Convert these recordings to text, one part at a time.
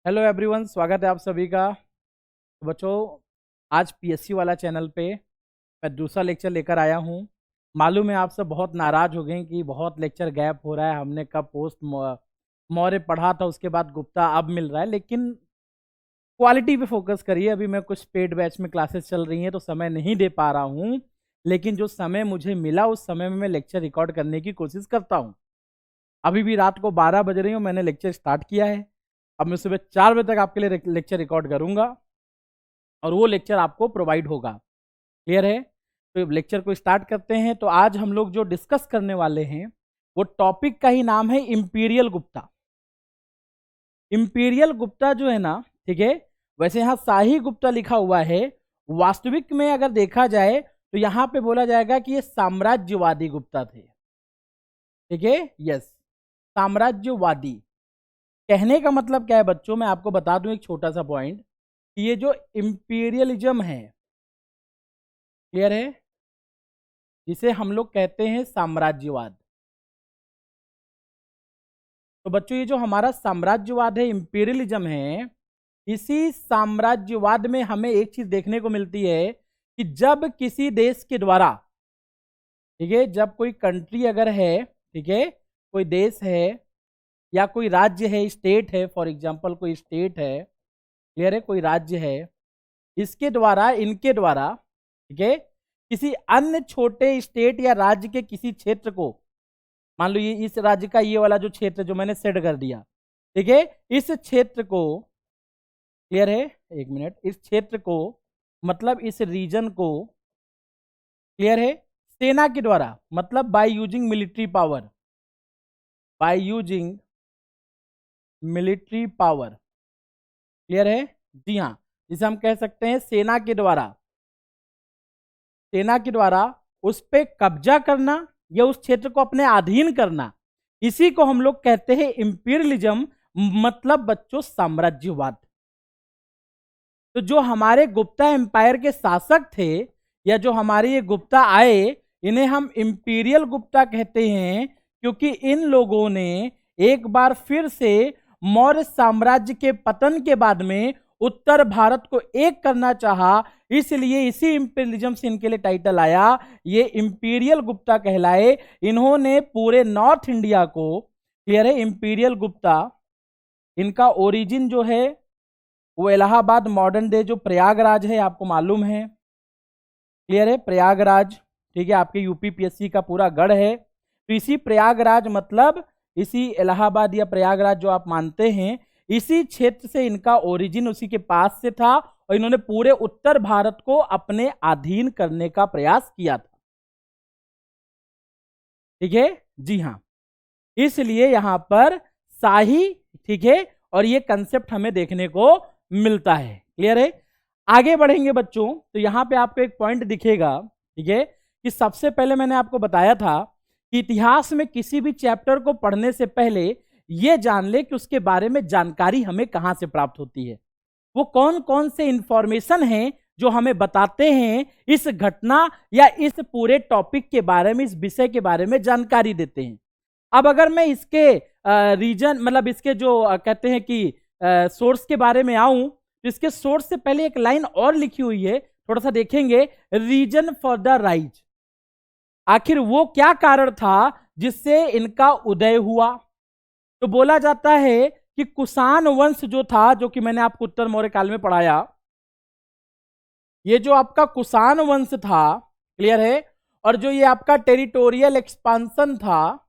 Hello everyone, स्वागत है आप सभी का। तो बच्चों, आज पीएससी वाला चैनल पे मैं दूसरा लेक्चर लेकर आया हूँ। मालूम है आप सब बहुत नाराज हो गए कि बहुत लेक्चर गैप हो रहा है, हमने कब पोस्ट मौर्य पढ़ा था, उसके बाद गुप्ता अब मिल रहा है। लेकिन क्वालिटी पे फोकस करिए। अभी मैं कुछ पेड बैच में क्लासेस चल रही हैं तो समय नहीं दे पा रहा हूँ, लेकिन जो समय मुझे मिला उस समय में मैं लेक्चर रिकॉर्ड करने की कोशिश करता हूँ। अभी भी रात को 12 बज रही हूँ, मैंने लेक्चर स्टार्ट किया है। अब मैं सुबह 4 बजे तक आपके लिए लेक्चर रिकॉर्ड करूंगा और वो लेक्चर आपको प्रोवाइड होगा। क्लियर है? तो लेक्चर को स्टार्ट करते हैं। तो आज हम लोग जो डिस्कस करने वाले हैं वो टॉपिक का ही नाम है इंपीरियल गुप्ता। इंपीरियल गुप्ता जो है ना, ठीक है, वैसे यहाँ शाही गुप्ता लिखा हुआ है। वास्तविक में अगर देखा जाए तो यहाँ पे बोला जाएगा कि ये साम्राज्यवादी गुप्ता थे। ठीक है, यस, साम्राज्यवादी। कहने का मतलब क्या है बच्चों, मैं आपको बता दूं एक छोटा सा पॉइंट कि ये जो इंपीरियलिज्म है, क्लियर है, जिसे हम लोग कहते हैं साम्राज्यवाद। तो बच्चों ये जो हमारा साम्राज्यवाद है, इंपीरियलिज्म है, इसी साम्राज्यवाद में हमें एक चीज देखने को मिलती है कि जब किसी देश के द्वारा, ठीक है, जब कोई कंट्री अगर है, ठीक है, कोई देश है या कोई राज्य है, स्टेट है, फॉर एग्जांपल कोई स्टेट है, क्लियर है, कोई राज्य है, इसके द्वारा, इनके द्वारा, ठीक है, किसी अन्य छोटे स्टेट या राज्य के किसी क्षेत्र को, मान लो ये इस राज्य का ये वाला जो क्षेत्र जो मैंने सेट कर दिया, ठीक है, इस क्षेत्र को, क्लियर है, एक मिनट, इस क्षेत्र को मतलब इस रीजन को, क्लियर है, सेना के द्वारा, मतलब by using military power, by using military power, clear है, जी हाँ, जिसे हम कह सकते हैं सेना के द्वारा, सेना के द्वारा उस पर कब्जा करना या उस क्षेत्र को अपने अधीन करना, इसी को हम लोग कहते हैं इंपीरियलिज्म, मतलब बच्चों साम्राज्यवाद। तो जो हमारे गुप्ता एम्पायर के शासक थे या जो हमारे ये गुप्ता आए, इन्हें हम इंपीरियल गुप्ता कहते हैं, क्योंकि इन लोगों ने एक बार फिर से मौर्य साम्राज्य के पतन के बाद में उत्तर भारत को एक करना चाहा, इसलिए इसी इंपीरियलिज्म से इनके लिए टाइटल आया, ये इंपीरियल गुप्ता कहलाए। इन्होंने पूरे नॉर्थ इंडिया को, क्लियर है, इंपीरियल गुप्ता, इनका ओरिजिन जो है वो इलाहाबाद, मॉडर्न डे जो प्रयागराज है, आपको मालूम है, क्लियर है, प्रयागराज, ठीक है, आपके यूपी पीएससी का पूरा गढ़ है। तो इसी प्रयागराज, मतलब इसी इलाहाबाद या प्रयागराज जो आप मानते हैं, इसी क्षेत्र से इनका ओरिजिन उसी के पास से था और इन्होंने पूरे उत्तर भारत को अपने अधीन करने का प्रयास किया था। ठीक है, जी हाँ, इसलिए यहां पर शाही, ठीक है, और ये कंसेप्ट हमें देखने को मिलता है। क्लियर है? आगे बढ़ेंगे बच्चों, तो यहां पे आपको एक पॉइंट दिखेगा, ठीक है, कि सबसे पहले मैंने आपको बताया था कि इतिहास में किसी भी चैप्टर को पढ़ने से पहले यह जान ले कि उसके बारे में जानकारी हमें कहां से प्राप्त होती है, वो कौन कौन से इंफॉर्मेशन है जो हमें बताते हैं इस घटना या इस पूरे टॉपिक के बारे में, इस विषय के बारे में जानकारी देते हैं। अब अगर मैं इसके रीजन, मतलब इसके जो कहते हैं कि सोर्स के बारे में आऊं, तो इसके सोर्स से पहले एक लाइन और लिखी हुई है, थोड़ा सा देखेंगे, रीजन फॉर द राइज। आखिर वो क्या कारण था जिससे इनका उदय हुआ? तो बोला जाता है कि कुषाण वंश जो था, जो कि मैंने आपको उत्तर मौर्य काल में पढ़ाया, ये जो आपका कुषाण वंश था, क्लियर है, और जो ये आपका टेरिटोरियल एक्सपांसन था,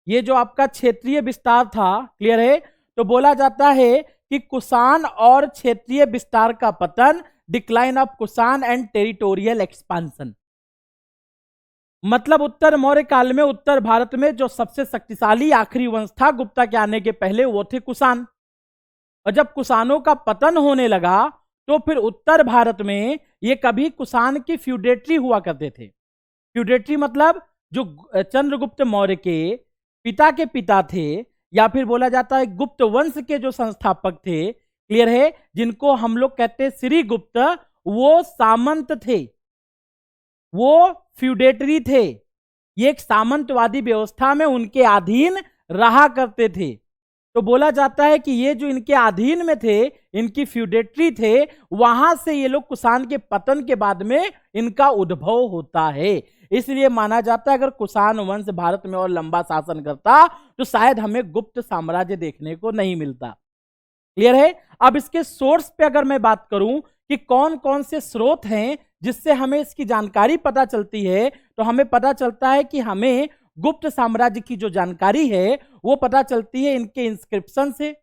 ये जो आपका क्षेत्रीय विस्तार था, क्लियर है, तो बोला जाता है कि कुषाण और क्षेत्रीय विस्तार का पतन, decline of Kushan and territorial expansion, मतलब उत्तर मौर्य काल में उत्तर भारत में जो सबसे शक्तिशाली आखिरी वंश था गुप्ता के आने के पहले, वो थे कुषाण। और जब कुषाणों का पतन होने लगा तो फिर उत्तर भारत में ये कभी कुषाण की फ्यूडेटरी हुआ करते थे। फ्यूडेटरी मतलब जो चंद्रगुप्त मौर्य के पिता के पिता थे, या फिर बोला जाता है गुप्त वंश के जो संस्थापक थे, क्लियर है, जिनको हम लोग कहते हैं श्री गुप्त, वो सामंत थे, वो फ्यूडेटरी थे, ये एक सामंतवादी व्यवस्था में उनके अधीन रहा करते थे। तो बोला जाता है कि ये जो इनके अधीन में थे, इनकी फ्यूडेटरी थे, वहां से ये लोग कुषाण के पतन के बाद में इनका उद्भव होता है। इसलिए माना जाता है अगर कुषाण वंश भारत में और लंबा शासन करता तो शायद हमें गुप्त साम्राज्य देखने को नहीं मिलता। क्लियर है? अब इसके सोर्स पे अगर मैं बात करूं कि कौन कौन से स्रोत हैं जिससे हमें इसकी जानकारी पता चलती है, तो हमें पता चलता है कि हमें गुप्त साम्राज्य की जो जानकारी है वो पता चलती है इनके इंस्क्रिप्शन से,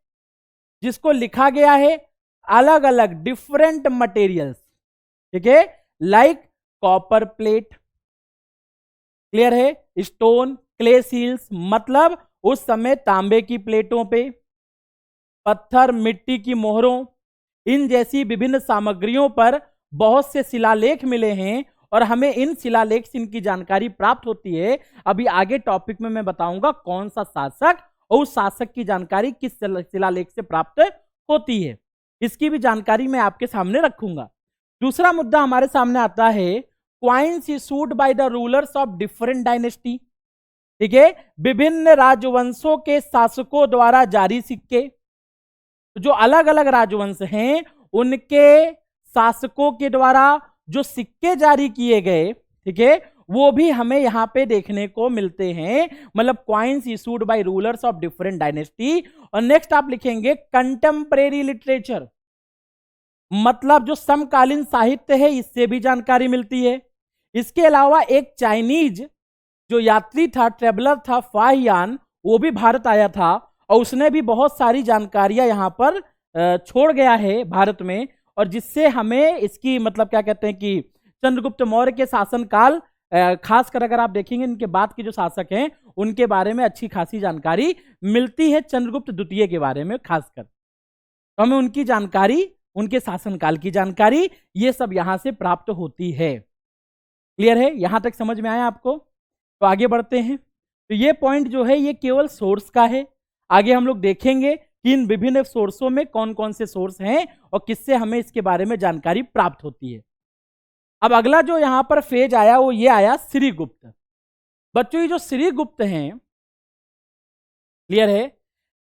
जिसको लिखा गया है अलग अलग डिफरेंट मटेरियल्स, ठीक है, लाइक कॉपर प्लेट, क्लियर है, स्टोन, क्ले सील्स, मतलब उस समय तांबे की प्लेटों पे, पत्थर, मिट्टी की मोहरों, इन जैसी विभिन्न सामग्रियों पर बहुत से शिलालेख मिले हैं और हमें इन शिलालेख से इनकी जानकारी प्राप्त होती है। अभी आगे टॉपिक में मैं बताऊंगा कौन सा शासक और उस शासक की जानकारी किस शिलालेख से प्राप्त होती है, इसकी भी जानकारी मैं आपके सामने रखूंगा। दूसरा मुद्दा हमारे सामने आता है coins issued by the rulers of different dynasty, ठीक है, विभिन्न राजवंशों के शासकों द्वारा जारी सिक्के। जो अलग अलग राजवंश हैं उनके शासकों के द्वारा जो सिक्के जारी किए गए, ठीक है, वो भी हमें यहां पे देखने को मिलते हैं, मतलब coins issued by rulers of different dynasty. और नेक्स्ट आप लिखेंगे कंटेम्परेरी लिटरेचर, मतलब जो समकालीन साहित्य है इससे भी जानकारी मिलती है। इसके अलावा एक चाइनीज जो यात्री था, ट्रेवलर था, फाहियान, वो भी भारत आया था और उसने भी बहुत सारी जानकारियां यहाँ पर छोड़ गया है भारत में, और जिससे हमें इसकी मतलब क्या कहते हैं कि चंद्रगुप्त मौर्य के शासनकाल, खासकर अगर आप देखेंगे इनके बाद के जो शासक हैं उनके बारे में अच्छी खासी जानकारी मिलती है, चंद्रगुप्त द्वितीय के बारे में खासकर, तो हमें उनकी जानकारी, उनके शासनकाल की जानकारी, ये सब यहां से प्राप्त होती है। क्लियर है? यहां तक समझ में आया आपको? तो आगे बढ़ते हैं। तो ये पॉइंट जो है ये केवल सोर्स का है, आगे हम लोग देखेंगे कि इन विभिन्न सोर्सों में कौन कौन से सोर्स हैं और किससे हमें इसके बारे में जानकारी प्राप्त होती है। अब अगला जो यहां पर फेज आया वो ये आया श्रीगुप्त। बच्चों ये जो श्रीगुप्त हैं, क्लियर है,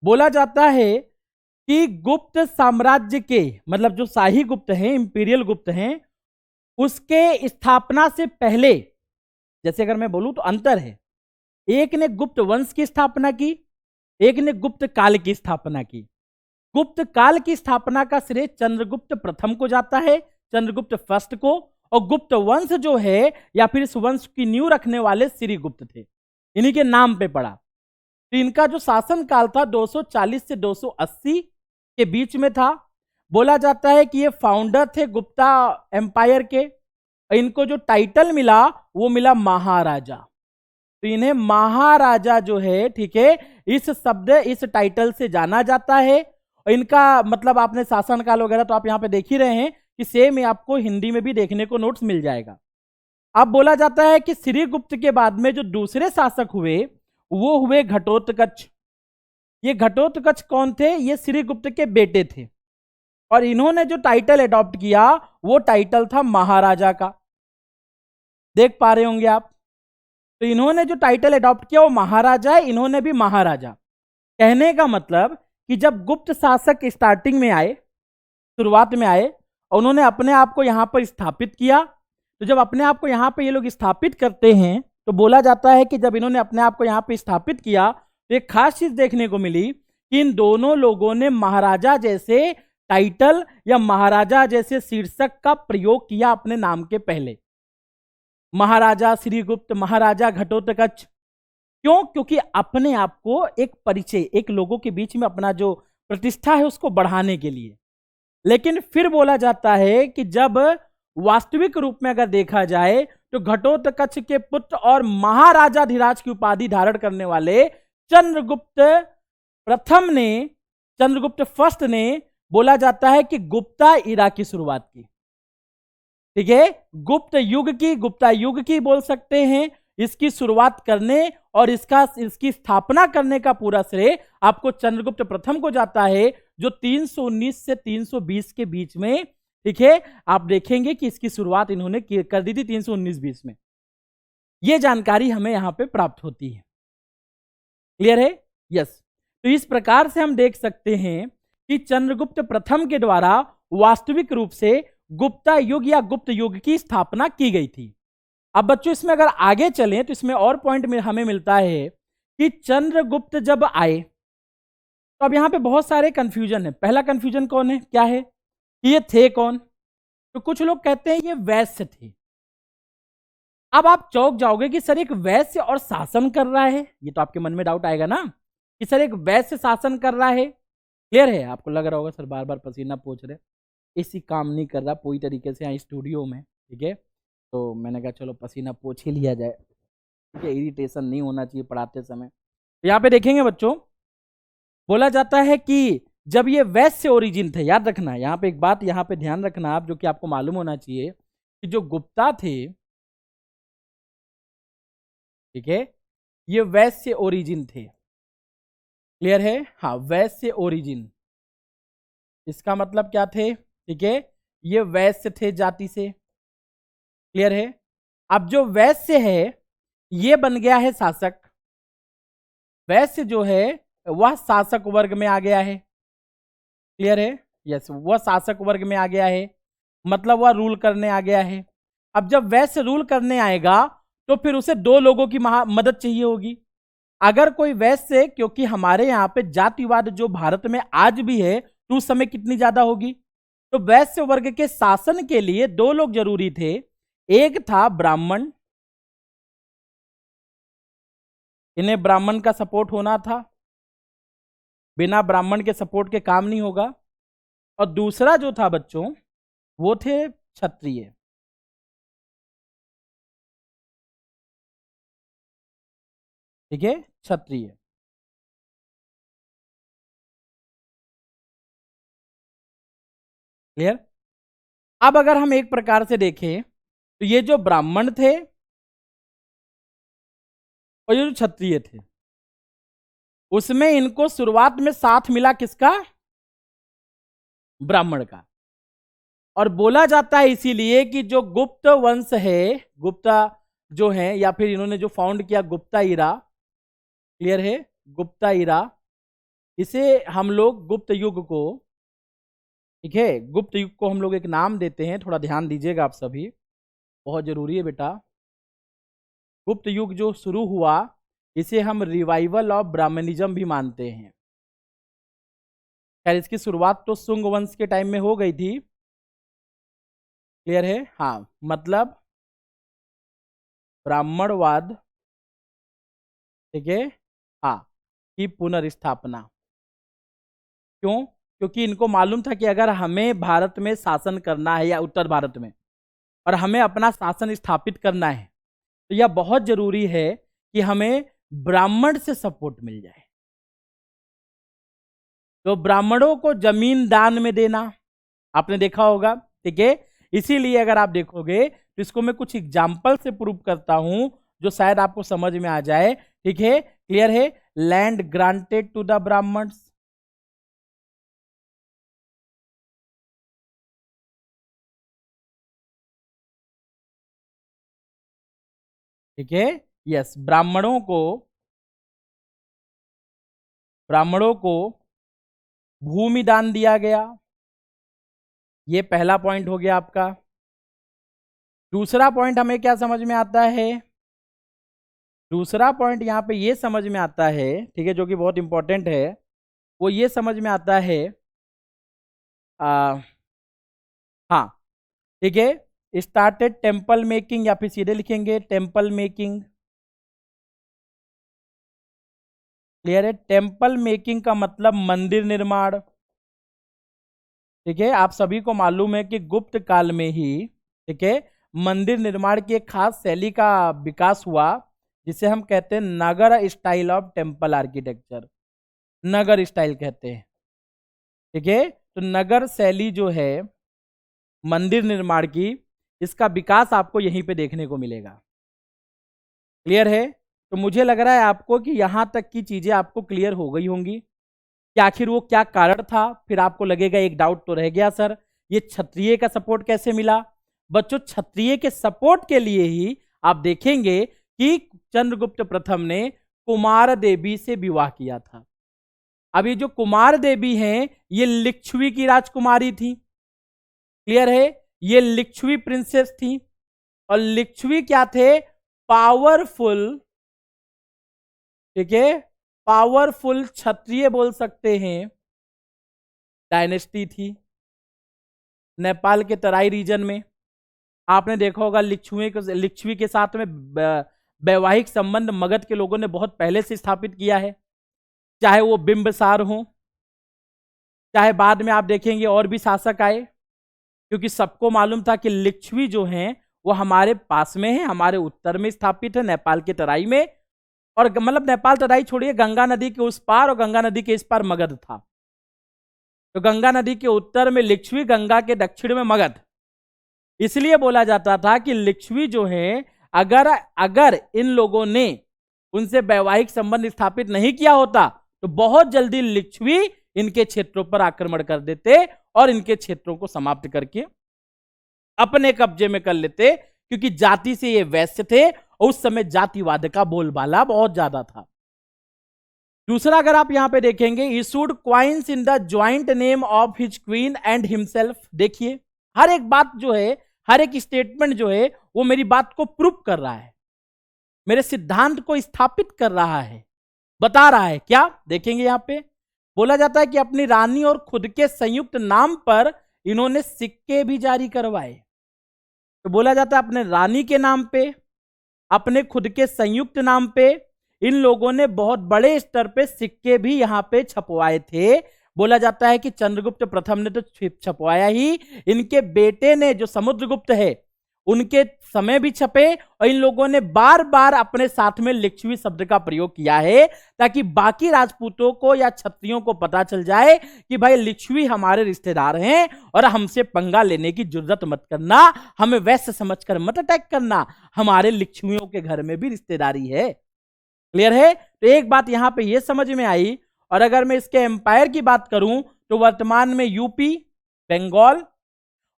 बोला जाता है कि गुप्त साम्राज्य के, मतलब जो शाही गुप्त हैं, इंपीरियल गुप्त हैं, उसके स्थापना से पहले, जैसे अगर मैं बोलूं तो अंतर है, एक ने गुप्त वंश की स्थापना की, एक ने गुप्त काल की स्थापना की। गुप्त काल की स्थापना का श्रेय चंद्रगुप्त प्रथम को जाता है, चंद्रगुप्त फर्स्ट को, और गुप्त वंश जो है या फिर इस वंश की नींव रखने वाले श्रीगुप्त थे, इन्हीं के नाम पे पड़ा। तो इनका जो शासन काल था 240 से 280 के बीच में था। बोला जाता है कि ये फाउंडर थे गुप्ता एम्पायर के, और इनको जो टाइटल मिला वो मिला महाराजा। तो इन्हें महाराजा जो है, ठीक है, इस शब्द, इस टाइटल से जाना जाता है। और इनका मतलब आपने शासनकाल वगैरह तो आप यहाँ पे देख ही रहे हैं कि सेम आपको हिंदी में भी देखने को नोट्स मिल जाएगा। अब बोला जाता है कि श्रीगुप्त के बाद में जो दूसरे शासक हुए वो हुए घटोत्कच। ये घटोत्कच कौन थे? ये श्रीगुप्त के बेटे थे, और इन्होंने जो टाइटल अडॉप्ट किया वो टाइटल था महाराजा का। देख पा रहे होंगे आप। तो इन्होंने जो टाइटल अडॉप्ट किया वो महाराजा है, इन्होंने भी महाराजा। कहने का मतलब कि जब गुप्त शासक स्टार्टिंग में आए, शुरुआत में आए, और उन्होंने अपने आप को यहां पर स्थापित किया, तो जब अपने आप को यहां पर ये लोग स्थापित करते हैं तो बोला जाता है कि जब इन्होंने अपने आप को यहां पर स्थापित किया तो एक खास चीज देखने को मिली कि इन दोनों लोगों ने महाराजा जैसे टाइटल या महाराजा जैसे शीर्षक का प्रयोग किया अपने नाम के पहले। महाराजा श्रीगुप्त, महाराजा घटोत्कच। क्यों? क्योंकि अपने आप को एक परिचय, एक लोगों के बीच में अपना जो प्रतिष्ठा है उसको बढ़ाने के लिए। लेकिन फिर बोला जाता है कि जब वास्तविक रूप में अगर देखा जाए तो घटोत्कच के पुत्र और महाराजाधिराज की उपाधि धारण करने वाले चंद्रगुप्त प्रथम ने, चंद्रगुप्त फर्स्ट ने, बोला जाता है कि गुप्ता इरा की शुरुआत की। ठीक है, गुप्ता युग की बोल सकते हैं। इसकी शुरुआत करने और इसकी स्थापना करने का पूरा श्रेय आपको चंद्रगुप्त प्रथम को जाता है, जो 319 से 320 के बीच में, ठीक है, आप देखेंगे कि इसकी शुरुआत इन्होंने कर दी थी 319-20 में। यह जानकारी हमें यहां पे प्राप्त होती है। क्लियर है? यस। तो इस प्रकार से हम देख सकते हैं कि चंद्रगुप्त प्रथम के द्वारा वास्तविक रूप से गुप्ता युग या गुप्त युग की स्थापना की गई थी। अब बच्चों इसमें अगर आगे चलें तो इसमें और पॉइंट में हमें मिलता है कि चंद्रगुप्त जब आए तो अब यहां पे बहुत सारे कंफ्यूजन है। पहला कंफ्यूजन कौन है, क्या है कि ये थे कौन? तो कुछ लोग कहते हैं ये वैश्य थे। अब आप चौंक जाओगे कि सर एक वैश्य और शासन कर रहा है, ये तो आपके मन में डाउट आएगा ना कि सर एक वैश्य शासन कर रहा है। क्लियर है? आपको लग रहा होगा सर बार बार पसीना पोंछ रहे, इसी काम नहीं कर रहा पूरी तरीके से यहाँ स्टूडियो में, ठीक है। तो मैंने कहा चलो पसीना पोंछ ही लिया जाए, ठीक है, इरिटेशन नहीं होना चाहिए पढ़ाते समय। तो यहाँ पे देखेंगे बच्चों, बोला जाता है कि जब ये वैश्य ओरिजिन थे, याद रखना यहाँ पे एक बात यहाँ पे ध्यान रखना आप, जो कि आपको मालूम होना चाहिए कि जो गुप्ता थे, ठीक है, ये वैश्य ओरिजिन थे। क्लियर है? हाँ, वैश्य ओरिजिन, इसका मतलब क्या थे? ठीक है, ये वैश्य थे जाति से। क्लियर है? अब जो वैश्य है ये बन गया है शासक। वैश्य जो है वह शासक वर्ग में आ गया है। क्लियर है? यस, वह शासक वर्ग में आ गया है, मतलब वह रूल करने आ गया है। अब जब वैश्य रूल करने आएगा तो फिर उसे दो लोगों की मदद चाहिए होगी। अगर कोई वैश्य, क्योंकि हमारे यहाँ पे जातिवाद जो भारत में आज भी है तो उस समय कितनी ज्यादा होगी, तो वैश्य वर्ग के शासन के लिए दो लोग जरूरी थे। एक था ब्राह्मण, इन्हें ब्राह्मण का सपोर्ट होना था, बिना ब्राह्मण के सपोर्ट के काम नहीं होगा। और दूसरा जो था बच्चों वो थे क्षत्रिय। ठीक है, क्षत्रिय। क्लियर? अब अगर हम एक प्रकार से देखें तो ये जो ब्राह्मण थे और ये जो क्षत्रिय थे, उसमें इनको शुरुआत में साथ मिला किसका? ब्राह्मण का। और बोला जाता है इसीलिए कि जो गुप्त वंश है, गुप्ता जो है, या फिर इन्होंने जो फाउंड किया गुप्ता इरा, क्लियर है, गुप्ता इरा, इसे हम लोग गुप्त युग को, ठीक है, गुप्त युग को हम लोग एक नाम देते हैं, थोड़ा ध्यान दीजिएगा आप सभी, बहुत जरूरी है बेटा। गुप्त युग जो शुरू हुआ इसे हम रिवाइवल ऑफ ब्राह्मणिज्म भी मानते हैं। खैर इसकी शुरुआत तो शुंग वंश के टाइम में हो गई थी। क्लियर है? हाँ, मतलब ब्राह्मणवाद, ठीक है, हाँ, की पुनर्स्थापना। क्यों? क्योंकि इनको मालूम था कि अगर हमें भारत में शासन करना है या उत्तर भारत में, और हमें अपना शासन स्थापित करना है, तो यह बहुत जरूरी है कि हमें ब्राह्मण से सपोर्ट मिल जाए। तो ब्राह्मणों को जमीन दान में देना आपने देखा होगा, ठीक है। इसीलिए अगर आप देखोगे तो इसको मैं कुछ एग्जाम्पल से प्रूव करता हूं जो शायद आपको समझ में आ जाए। ठीक है, क्लियर है? Land granted to the Brahmans, ठीक है, यस, ब्राह्मणों को भूमि दान दिया गया। ये पहला पॉइंट हो गया आपका। दूसरा पॉइंट हमें क्या समझ में आता है? दूसरा पॉइंट यहाँ पे ये समझ में आता है, ठीक है, जो कि बहुत इंपॉर्टेंट है, वो ये समझ में आता है, हाँ, ठीक है, स्टार्टेड टेम्पल मेकिंग, या फिर सीधे लिखेंगे टेम्पल मेकिंग। क्लियर है? टेम्पल मेकिंग का मतलब मंदिर निर्माण। ठीक है, आप सभी को मालूम है कि गुप्त काल में ही, ठीक है, मंदिर निर्माण की एक खास शैली का विकास हुआ जिसे हम कहते हैं Nagara style of temple architecture, Nagara style कहते हैं। ठीक है, तो नगर शैली जो है मंदिर निर्माण की, इसका विकास आपको यहीं पे देखने को मिलेगा। क्लियर है? तो मुझे लग रहा है आपको कि यहां तक की चीजें आपको क्लियर हो गई होंगी कि आखिर वो क्या कारण था। फिर आपको लगेगा एक डाउट तो रह गया सर, ये क्षत्रिय का सपोर्ट कैसे मिला? बच्चों, क्षत्रिय के सपोर्ट के लिए ही आप देखेंगे कि चंद्रगुप्त प्रथम ने कुमार देवी से विवाह किया था। अब ये जो कुमार देवी हैं ये लिच्छवी की राजकुमारी थी, क्लियर है, ये लिच्छवी प्रिंसेस थी। और लिच्छवी क्या थे, पावरफुल, ठीक है, पावरफुल क्षत्रिय बोल सकते हैं डायनेस्टी थी नेपाल के तराई रीजन में। आपने देखा होगा लिच्छवी के साथ में वैवाहिक संबंध मगध के लोगों ने बहुत पहले से स्थापित किया है, चाहे वो बिंबसार हो, चाहे बाद में आप देखेंगे और भी शासक आए, क्योंकि सबको मालूम था कि लिच्छवी जो हैं वो हमारे पास में है, हमारे उत्तर में स्थापित है नेपाल के तराई में। और मतलब नेपाल तराई छोड़िए, गंगा नदी के उस पार और गंगा नदी के इस पार मगध था। तो गंगा नदी के उत्तर में लिच्छवी, गंगा के दक्षिण में मगध। इसलिए बोला जाता था कि लिच्छवी जो है, अगर इन लोगों ने उनसे वैवाहिक संबंध स्थापित नहीं किया होता तो बहुत जल्दी लिच्छवी इनके क्षेत्रों पर आक्रमण कर देते और इनके क्षेत्रों को समाप्त करके अपने कब्जे में कर लेते, क्योंकि जाति से ये वैश्य थे और उस समय जातिवाद का बोलबाला बहुत ज्यादा था। दूसरा, अगर आप यहां पे देखेंगे, issued coins in the joint name of his queen and himself. देखिए हर एक बात जो है, हर एक स्टेटमेंट जो है वो मेरी बात को प्रूफ कर रहा है, मेरे सिद्धांत को स्थापित कर रहा है, बता रहा है। क्या देखेंगे यहां पे बोला जाता है कि अपनी रानी और खुद के संयुक्त नाम पर इन्होंने सिक्के भी जारी करवाए। तो बोला जाता है अपने रानी के नाम पे, अपने खुद के संयुक्त नाम पे इन लोगों ने बहुत बड़े स्तर पे सिक्के भी यहां पे छपवाए थे। बोला जाता है कि चंद्रगुप्त प्रथम ने तो छपवाया ही, इनके बेटे ने जो समुद्रगुप्त है उनके समय भी छपे, और इन लोगों ने बार बार अपने साथ में लिच्छवी शब्द का प्रयोग किया है ताकि बाकी राजपूतों को या क्षत्रियों को पता चल जाए कि भाई लिच्छवी हमारे रिश्तेदार हैं और हमसे पंगा लेने की जरूरत मत करना, हमें वैसे समझकर मत अटैक करना, हमारे लिच्छवियों के घर में भी रिश्तेदारी है। क्लियर है? तो एक बात यहां पे ये समझ में आई। और अगर मैं इसके एम्पायर की बात करूं तो वर्तमान में यूपी, बंगाल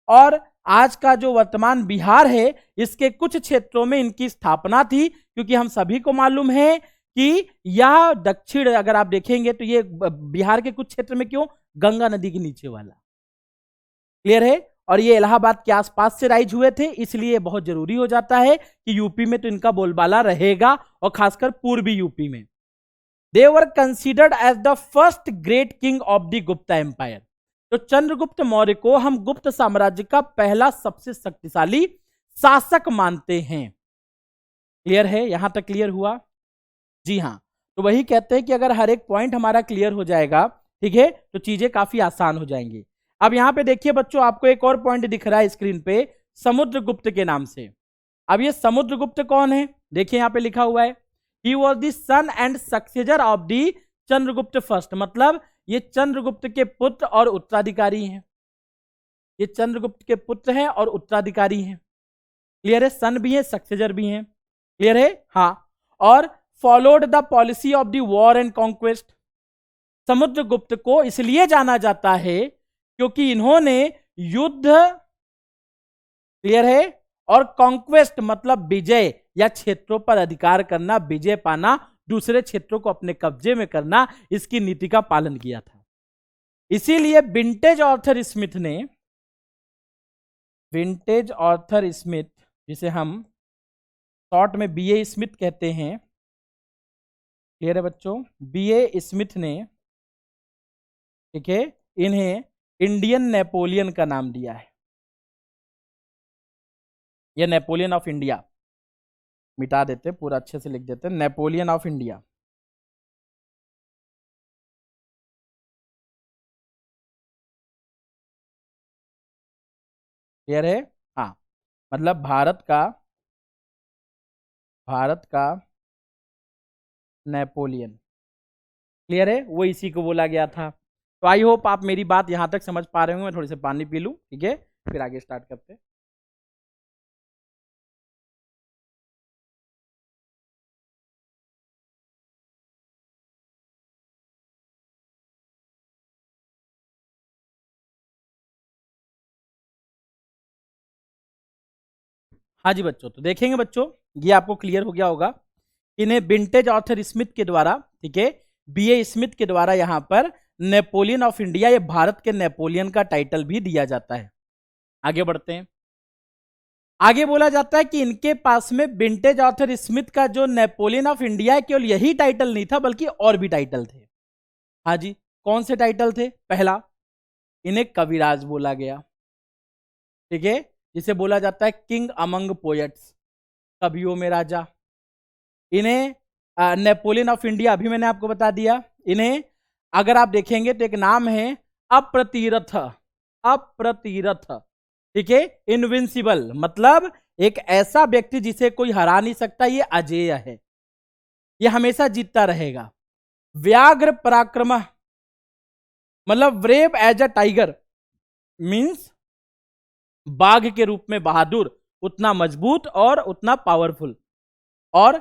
और आज का जो वर्तमान बिहार है, इसके कुछ क्षेत्रों में इनकी स्थापना थी, क्योंकि हम सभी को मालूम है कि यह दक्षिण, अगर आप देखेंगे तो ये बिहार के कुछ क्षेत्र में क्यों, गंगा नदी के नीचे वाला। क्लियर है? और ये इलाहाबाद के आसपास से राइज हुए थे, इसलिए बहुत जरूरी हो जाता है कि यूपी में तो इनका बोलबाला रहेगा, और खासकर पूर्वी यूपी में। They were considered as the first great king of the Gupta empire. तो चंद्रगुप्त मौर्य को हम गुप्त साम्राज्य का पहला सबसे शक्तिशाली शासक मानते हैं। क्लियर है? यहां तक क्लियर हुआ? जी हां। तो वही कहते हैं कि अगर हर एक पॉइंट हमारा क्लियर हो जाएगा, ठीक है, तो चीजें काफी आसान हो जाएंगी। अब यहां पे देखिए बच्चों, आपको एक और पॉइंट दिख रहा है स्क्रीन पे, समुद्रगुप्त के नाम से। अब ये समुद्रगुप्त कौन है? देखिए यहां पे लिखा हुआ है, he was the son and successor of the Chandragupta first. मतलब ये चंद्रगुप्त के पुत्र और उत्तराधिकारी हैं, ये चंद्रगुप्त के पुत्र हैं और उत्तराधिकारी हैं। क्लियर है? सन भी है, सक्सेसर भी हैं। क्लियर है? हाँ। और followed the policy of the war and conquest. Samudragupta को इसलिए जाना जाता है क्योंकि इन्होंने युद्ध, क्लियर है, और कॉन्क्वेस्ट मतलब विजय या क्षेत्रों पर अधिकार करना, विजय पाना, दूसरे क्षेत्रों को अपने कब्जे में करना, इसकी नीति का पालन किया था। इसीलिए विंटेज ऑर्थर स्मिथ ने, विंटेज ऑर्थर स्मिथ जिसे हम शॉर्ट में बीए स्मिथ कहते हैं, क्लियर है बच्चों, बीए स्मिथ ने, ठीक है, इन्हें इंडियन नेपोलियन का नाम दिया है। ये नेपोलियन ऑफ इंडिया, मिटा देते, पूरा अच्छे से लिख देते, नेपोलियन ऑफ इंडिया। क्लियर है? हाँ, मतलब भारत का नेपोलियन। क्लियर है? वो इसी को बोला गया था। तो आई होप आप मेरी बात यहां तक समझ पा रहे होंगे। मैं थोड़ी सी पानी पी लूं, ठीक है, फिर आगे स्टार्ट करते हैं। हाँ जी बच्चों, तो देखेंगे बच्चों, ये आपको क्लियर हो गया होगा। इन्हें विंटेज ऑर्थर स्मिथ के द्वारा, ठीक है, B.A. स्मिथ के द्वारा यहाँ पर नेपोलियन ऑफ इंडिया, ये भारत के नेपोलियन का टाइटल भी दिया जाता है। आगे बढ़ते हैं। आगे बोला जाता है कि इनके पास में विंटेज ऑथर स्मिथ का जो नेपोलियन ऑफ इंडिया है, केवल यही टाइटल नहीं था बल्कि और भी टाइटल थे। हाँ जी, कौन से टाइटल थे? पहला, इन्हें कविराज बोला गया, ठीक है, जिसे बोला जाता है किंग अमंग पोएट्स, कवियों में राजा। इन्हें नेपोलियन ऑफ इंडिया अभी मैंने आपको बता दिया। इन्हें अगर आप देखेंगे तो एक नाम है अप्रतिरथ, अप्रतिरथ, ठीक है, इनविंसिबल, मतलब एक ऐसा व्यक्ति जिसे कोई हरा नहीं सकता, ये अजेय है, ये हमेशा जीतता रहेगा। व्याघ्र पराक्रम, मतलब brave as a tiger, means बाघ के रूप में बहादुर, उतना मजबूत और उतना पावरफुल। और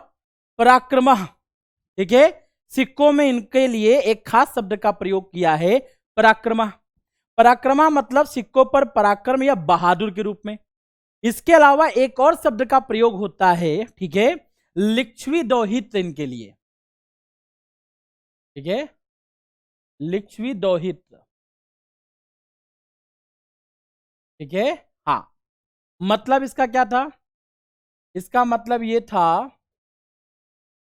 पराक्रम, ठीक है, सिक्कों में इनके लिए एक खास शब्द का प्रयोग किया है, पराक्रमा। पराक्रमा मतलब सिक्कों पर पराक्रम या बहादुर के रूप में। इसके अलावा एक और शब्द का प्रयोग होता है, ठीक है, लिच्छवी दोहित इनके लिए, ठीक है, लिच्छवी दोहित, ठीक है। हाँ, मतलब इसका क्या था? इसका मतलब ये था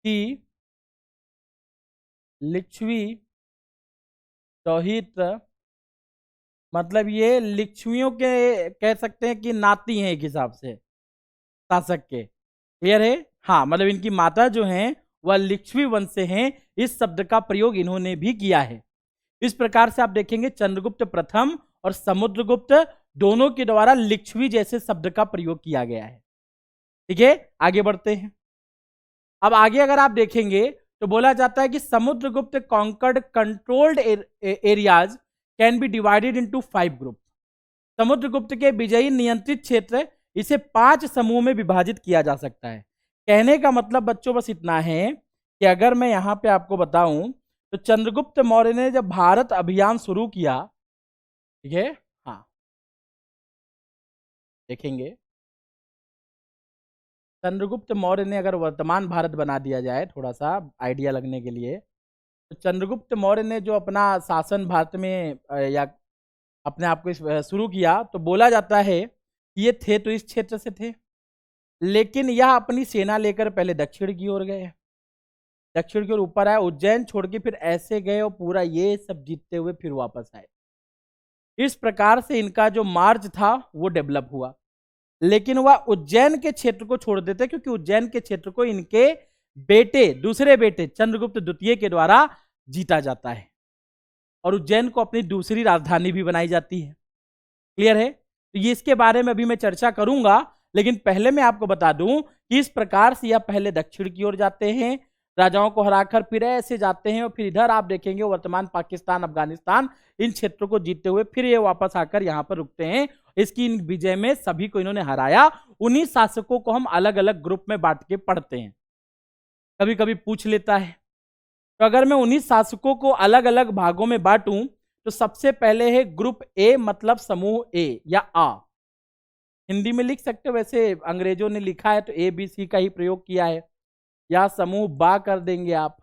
कि लिच्छवी दोहित मतलब ये लिच्छवियों के कह सकते हैं कि नाती हैं एक हिसाब से शासक के। क्लियर है? हाँ, मतलब इनकी माता जो हैं वह लिच्छवी वंश से हैं। इस शब्द का प्रयोग इन्होंने भी किया है। इस प्रकार से आप देखेंगे चंद्रगुप्त प्रथम और समुद्रगुप्त दोनों के द्वारा लिच्छवी जैसे शब्द का प्रयोग किया गया है। ठीक है, आगे बढ़ते हैं। अब आगे अगर आप देखेंगे तो बोला जाता है कि Samudragupta conquered controlled areas can be divided into 5 group. Samudragupta के विजयी नियंत्रित क्षेत्र इसे 5 समूह में विभाजित किया जा सकता है। कहने का मतलब बच्चों बस इतना है कि अगर मैं यहां पे आपको बताऊं तो चंद्रगुप्त मौर्य ने जब भारत अभियान शुरू किया, ठीक है, हाँ देखेंगे, चंद्रगुप्त मौर्य ने, अगर वर्तमान भारत बना दिया जाए थोड़ा सा आइडिया लगने के लिए, तो चंद्रगुप्त मौर्य ने जो अपना शासन भारत में या अपने आप को शुरू किया, तो बोला जाता है कि ये थे तो इस क्षेत्र से थे, लेकिन यह अपनी सेना लेकर पहले दक्षिण की ओर गए, दक्षिण की ओर ऊपर आए, उज्जैन छोड़ के फिर ऐसे गए और पूरा ये सब जीतते हुए फिर वापस आए। इस प्रकार से इनका जो मार्च था वो डेवलप हुआ, लेकिन वह उज्जैन के क्षेत्र को छोड़ देते क्योंकि उज्जैन के क्षेत्र को इनके बेटे, दूसरे बेटे चंद्रगुप्त द्वितीय के द्वारा जीता जाता है और उज्जैन को अपनी दूसरी राजधानी भी बनाई जाती है। क्लियर है? तो ये इसके बारे में अभी मैं चर्चा करूंगा, लेकिन पहले मैं आपको बता दूं कि इस प्रकार से यह पहले दक्षिण की ओर जाते हैं, राजाओं को हराकर फिर ऐसे जाते हैं और फिर इधर आप देखेंगे वर्तमान पाकिस्तान, अफगानिस्तान, इन क्षेत्रों को जीतते हुए फिर ये वापस आकर यहाँ पर रुकते हैं। इसकी इन विजय में सभी को इन्होंने हराया। उन्हीं शासकों को हम अलग अलग ग्रुप में बांट के पढ़ते हैं, कभी कभी पूछ लेता है। तो अगर मैं उन्हीं शासकों को अलग अलग भागों में बांटूं तो सबसे पहले है ग्रुप ए, मतलब समूह ए या आ। हिंदी में लिख सकते हो, वैसे अंग्रेजों ने लिखा है तो ए बी सी का ही प्रयोग किया है। या समूह बा कर देंगे आप,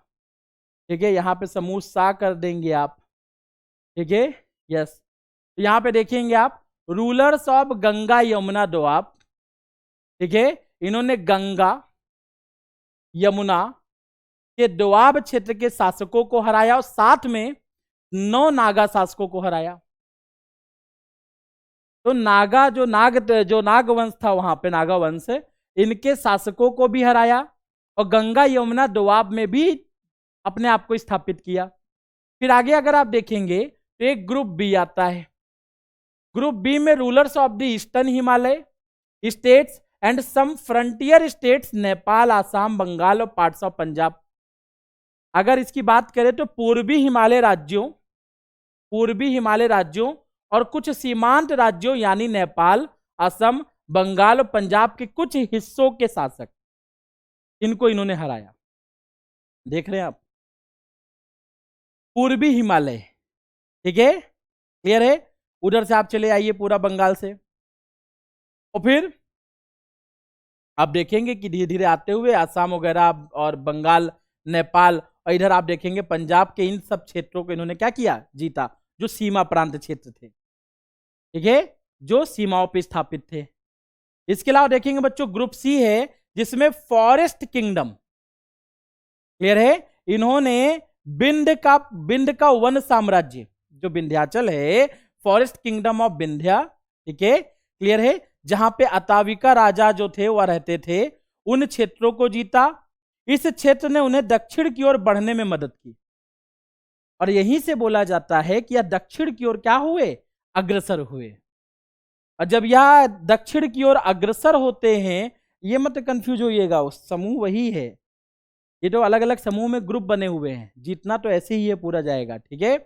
ठीक है, यहाँ पे समूह सा कर देंगे आप, ठीक है, यस। तो यहाँ पे देखेंगे आप रूलर्स ऑफ गंगा यमुना दोआब, ठीक है, इन्होंने गंगा यमुना के दोआब क्षेत्र के शासकों को हराया और साथ में 9 नागा शासकों को हराया। तो नागा जो नाग वंश था वहां पे, नागा वंश, इनके शासकों को भी हराया और गंगा यमुना दोआब में भी अपने आप को स्थापित किया। फिर आगे अगर आप देखेंगे तो एक ग्रुप बी आता है। ग्रुप बी में rulers of the eastern Himalaya states and some frontier states, Nepal, Assam, Bengal और पार्ट्स ऑफ पंजाब। अगर इसकी बात करें तो पूर्वी हिमालय राज्यों और कुछ सीमांत राज्यों यानी नेपाल, असम, बंगाल और पंजाब के कुछ हिस्सों के शासक, इनको इन्होंने हराया। देख रहे हैं आप, पूर्वी हिमालय, ठीक है, क्लियर है। उधर से आप चले आइए पूरा बंगाल से, और फिर आप देखेंगे कि धीरे धीरे आते हुए आसाम वगैरह और बंगाल, नेपाल और इधर आप देखेंगे पंजाब के इन सब क्षेत्रों को इन्होंने क्या किया, जीता, जो सीमा प्रांत क्षेत्र थे, ठीक है, जो सीमाओं पर स्थापित थे। इसके अलावा देखेंगे बच्चों ग्रुप सी है जिसमें फॉरेस्ट किंगडम, क्लियर है, इन्होंने बिंद का वन साम्राज्य, जो विंध्याचल है, फॉरेस्ट किंगडम ऑफ विंध्या, ठीक है, क्लियर है, जहां पे अताविका राजा जो थे वह रहते थे, उन क्षेत्रों को जीता। इस क्षेत्र ने उन्हें दक्षिण की ओर बढ़ने में मदद की, और यहीं से बोला जाता है कि यह दक्षिण की ओर क्या हुए, अग्रसर हुए। और जब यह दक्षिण की ओर अग्रसर होते हैं, ये मत कंफ्यूज होइएगा, उस समूह वही है, ये तो अलग अलग समूह में ग्रुप बने हुए हैं, जीतना तो ऐसे ही है, पूरा जाएगा, ठीक है।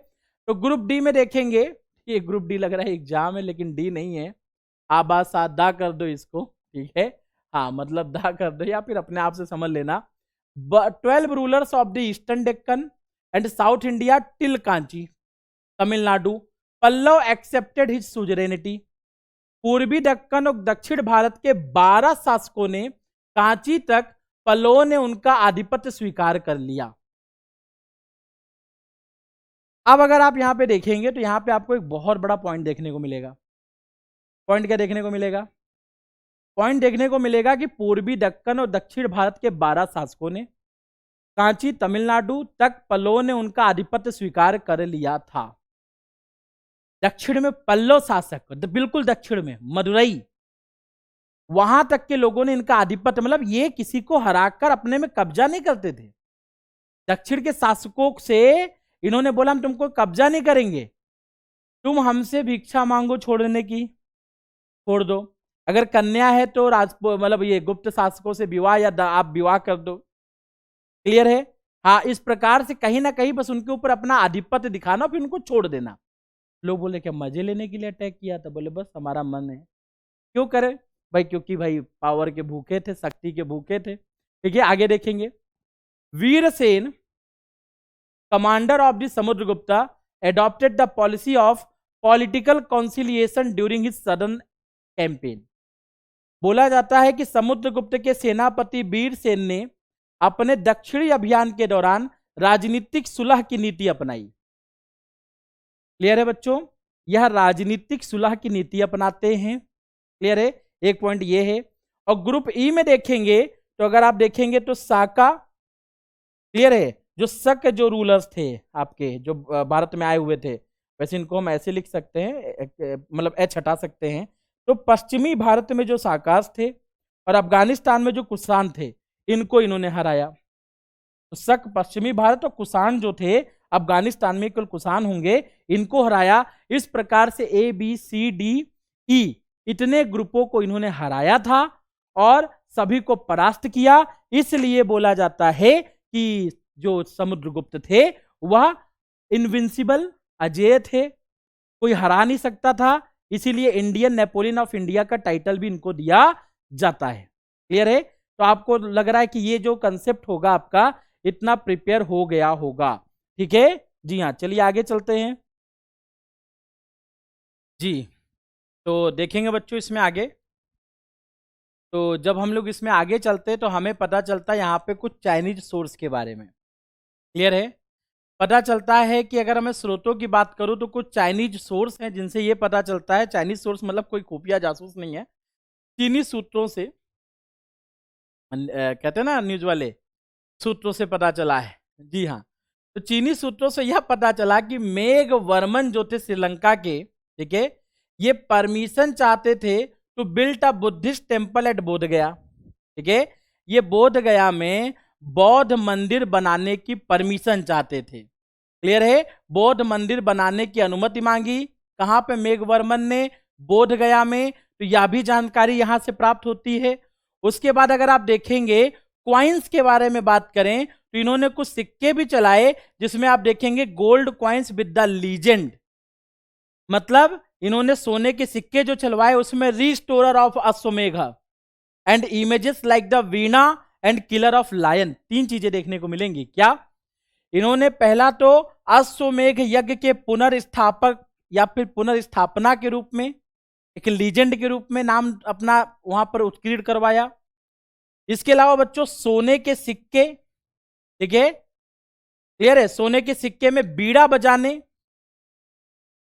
तो ग्रुप डी में देखेंगे, ये ग्रुप डी लग रहा है एग्जाम है, लेकिन डी नहीं है, आबाद साथ दा कर दो इसको, ठीक है, हाँ मतलब दा कर दो या फिर अपने आप से समझ लेना। 12 rulers of the eastern Deccan and south India till Kanchi Tamil Nadu, Pallava accepted his suzerainty. पूर्वी दक्कन और दक्षिण भारत के 12 शासकों ने कांची तक पल्लवों ने उनका आधिपत्य स्वीकार कर लिया। अब अगर आप यहां पे देखेंगे तो यहां पे आपको एक बहुत बड़ा पॉइंट देखने को मिलेगा। पॉइंट क्या देखने को मिलेगा? पॉइंट देखने को मिलेगा कि पूर्वी दक्कन और दक्षिण भारत के 12 शासकों ने कांची तमिलनाडु तक पल्लवों ने उनका आधिपत्य स्वीकार कर लिया था। दक्षिण में पल्लव शासक, बिल्कुल दक्षिण में मदुरई, वहां तक के लोगों ने इनका आधिपत्य, मतलब ये किसी को हराकर अपने में कब्जा नहीं करते थे। दक्षिण के शासकों से इन्होंने बोला हम तुमको कब्जा नहीं करेंगे, तुम हमसे भिक्षा मांगो छोड़ने की, छोड़ दो, अगर कन्या है तो मतलब ये गुप्त शासकों से विवाह या आप विवाह कर दो, क्लियर है। हाँ, इस प्रकार से कहीं ना कहीं बस उनके ऊपर अपना आधिपत्य दिखाना, फिर उनको छोड़ देना। लोग बोले क्या मजे लेने के लिए अटैक किया था? बोले बस हमारा मन है। क्यों करे भाई? क्योंकि भाई पावर के भूखे थे, शक्ति के भूखे थे, ठीक है। आगे देखेंगे, Virasena commander of the Samudragupta adopted the policy of political conciliation during his southern campaign. बोला जाता है कि समुद्रगुप्त के सेनापति वीरसेन ने अपने दक्षिणी अभियान के दौरान राजनीतिक सुलह की नीति अपनाई। क्लियर है बच्चों? यह राजनीतिक सुलह की नीति अपनाते हैं, क्लियर है, एक पॉइंट ये है। और ग्रुप ई में देखेंगे तो अगर आप देखेंगे तो साका, क्लियर है, जो शक जो रूलर्स थे आपके, जो भारत में आए हुए थे, वैसे इनको हम ऐसे लिख सकते हैं, मतलब एच हटा सकते हैं। तो पश्चिमी भारत में जो साकास थे और अफगानिस्तान में जो कुषाण थे, इनको इन्होंने हराया। तो शक पश्चिमी भारत और कुषाण जो थे, अफगानिस्तान में केवल कुषाण होंगे, इनको हराया। इस प्रकार से A B C D E इतने ग्रुपों को इन्होंने हराया था और सभी को परास्त किया। इसलिए बोला जाता है कि जो समुद्रगुप्त थे वह इनविंसिबल, अजेय थे, कोई हरा नहीं सकता था। इसीलिए इंडियन नेपोलियन ऑफ इंडिया का टाइटल भी इनको दिया जाता है। क्लियर है? तो आपको लग रहा है कि ये जो कंसेप्ट होगा आपका इतना प्रिपेयर हो गया होगा, ठीक है जी हाँ। चलिए आगे चलते हैं जी। तो देखेंगे बच्चों इसमें आगे, तो जब हम लोग इसमें आगे चलते हैं तो हमें पता चलता है यहाँ पे कुछ चाइनीज सोर्स के बारे में, क्लियर है। पता चलता है कि अगर मैं स्रोतों की बात करूँ तो कुछ चाइनीज सोर्स हैं जिनसे ये पता चलता है, चाइनीज सोर्स मतलब कोई खुफिया जासूस नहीं है, चीनी सूत्रों से, कहते हैं ना न्यूज वाले, सूत्रों से पता चला है, जी हाँ। तो चीनी सूत्रों से यह पता चला कि मेघवर्मन जो थे श्रीलंका के, ठीक है, ये परमिशन चाहते थे to build a Buddhist temple at Bodh Gaya, ठीक है, ये बोध गया में बौद्ध मंदिर बनाने की परमिशन चाहते थे, क्लियर है। बौद्ध मंदिर बनाने की अनुमति मांगी, कहां पे? मेघवर्मन ने, बोध गया में। तो यह भी जानकारी यहां से प्राप्त होती है। उसके बाद अगर आप देखेंगे क्वाइंस के बारे में बात करें तो इन्होंने कुछ सिक्के भी चलाए जिसमें आप देखेंगे gold coins with the legend, मतलब इन्होंने सोने के सिक्के जो चलवाए उसमें restorer of Ashvamedha and images like the veena and killer of lion, 3 चीजें देखने को मिलेंगी। क्या? इन्होंने पहला तो अश्वमेघ यज्ञ के पुनर्स्थापक या फिर पुनर्स्थापना के रूप में, एक लीजेंड के रूप में नाम अपना वहां पर उत्कीर्ण करवाया। इसके अलावा बच्चों सोने के सिक्के, ठीक है, क्लियर है। सोने के सिक्के में बीड़ा बजाने,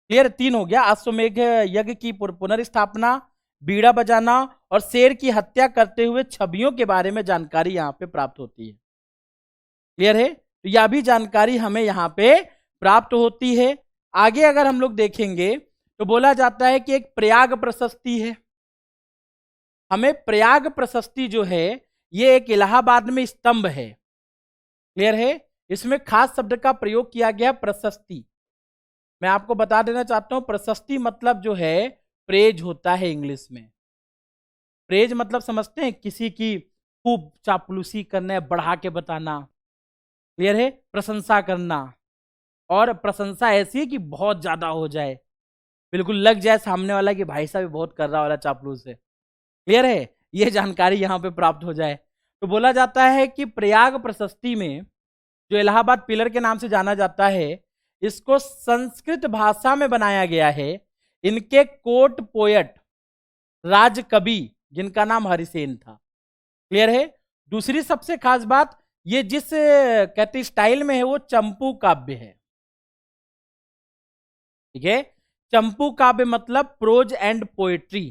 क्लियर, 3 हो गया। अश्वमेध यज्ञ की पुनर्स्थापना, बीड़ा बजाना और शेर की हत्या करते हुए छवियों के बारे में जानकारी यहां पे प्राप्त होती है। क्लियर है। तो यह भी जानकारी हमें यहां पे प्राप्त होती है। आगे अगर हम लोग देखेंगे तो बोला जाता है कि एक प्रयाग प्रशस्ति है। हमें प्रयाग प्रशस्ति जो है ये एक इलाहाबाद में स्तंभ है। क्लियर है। इसमें खास शब्द का प्रयोग किया गया प्रशस्ति। मैं आपको बता देना चाहता हूं, प्रशस्ति मतलब जो है प्रेज होता है इंग्लिश में। प्रेज मतलब समझते हैं, किसी की खूब चापलूसी करना, बढ़ा के बताना। क्लियर है। प्रशंसा करना, और प्रशंसा ऐसी है कि बहुत ज्यादा हो जाए, बिल्कुल लग जाए सामने वाला कि भाई साहब बहुत कर रहा वाला चापलूस है। क्लियर है। ये जानकारी यहां पे प्राप्त हो जाए तो बोला जाता है कि प्रयाग प्रशस्ति में, जो इलाहाबाद पिलर के नाम से जाना जाता है, इसको संस्कृत भाषा में बनाया गया है। इनके कोर्ट पोएट, राज कवि, जिनका नाम हरिसेन था। क्लियर है। दूसरी सबसे खास बात, ये जिस कहते स्टाइल में है वो चंपू काव्य है। ठीक है। चंपू काव्य मतलब प्रोज एंड पोएट्री,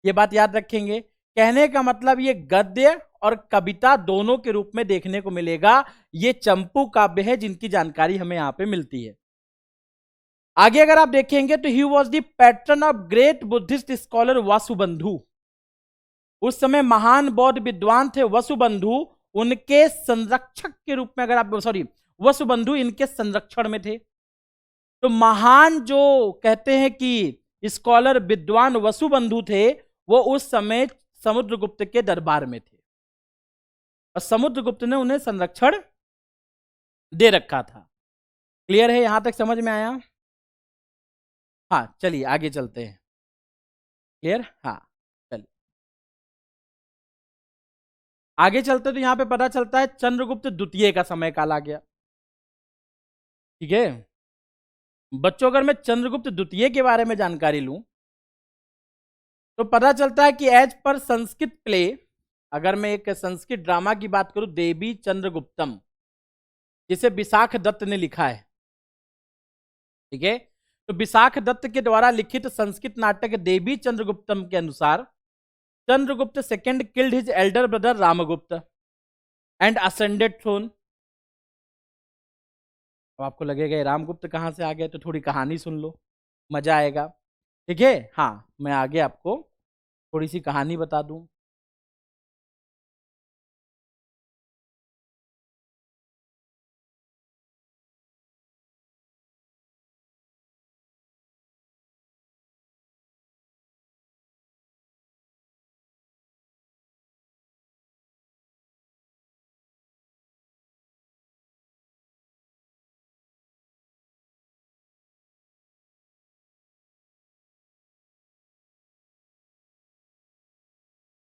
ये बात याद रखेंगे। कहने का मतलब ये गद्य और कविता दोनों के रूप में देखने को मिलेगा। ये चंपू काव्य है जिनकी जानकारी हमें यहां पे मिलती है। आगे अगर आप देखेंगे तो ही was the pattern of great Buddhist scholar Vasubandhu. उस समय महान बौद्ध विद्वान थे वसुबंधु, उनके संरक्षक के रूप में, अगर आप वसुबंधु इनके संरक्षण में थे। तो महान जो कहते हैं कि स्कॉलर विद्वान वसुबंधु थे, वो उस समय समुद्रगुप्त के दरबार में थे और समुद्रगुप्त ने उन्हें संरक्षण दे रखा था। क्लियर है। यहां तक समझ में आया? हाँ, चलिए आगे चलते हैं। क्लियर। हाँ, चलिए आगे चलते तो यहां पे पता चलता है चंद्रगुप्त द्वितीय का समय काल आ गया। ठीक है बच्चों, अगर मैं चंद्रगुप्त द्वितीय के बारे में जानकारी लूं तो पता चलता है कि एज पर संस्कृत प्ले, अगर मैं एक संस्कृत ड्रामा की बात करूं, देवी चंद्रगुप्तम, जिसे विशाख दत्त ने लिखा है। ठीक है। तो विशाख दत्त के द्वारा लिखित संस्कृत नाटक देवी चंद्रगुप्तम के अनुसार, Chandragupta second killed his elder brother Ramagupta and ascended throne. अब आपको लगेगा ये रामगुप्त कहां से आ गए, तो थोड़ी कहानी सुन लो, मजा आएगा। ठीक है। हाँ, मैं आगे आपको थोड़ी सी कहानी बता दूं।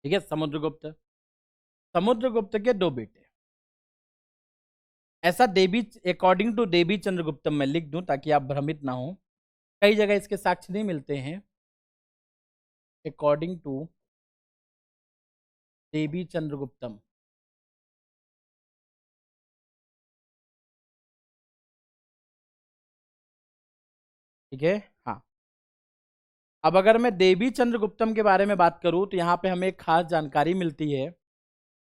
ठीक है। समुद्रगुप्त के 2 बेटे, ऐसा देवी, अकॉर्डिंग टू देवी चंद्रगुप्तम मैं लिख दूं ताकि आप भ्रमित ना हो। कई जगह इसके साक्ष्य नहीं मिलते हैं। अकॉर्डिंग टू देवी चंद्रगुप्तम, ठीक है। हाँ, अब अगर मैं देवी चंद्रगुप्तम के बारे में बात करूं तो यहाँ पे हमें एक खास जानकारी मिलती है।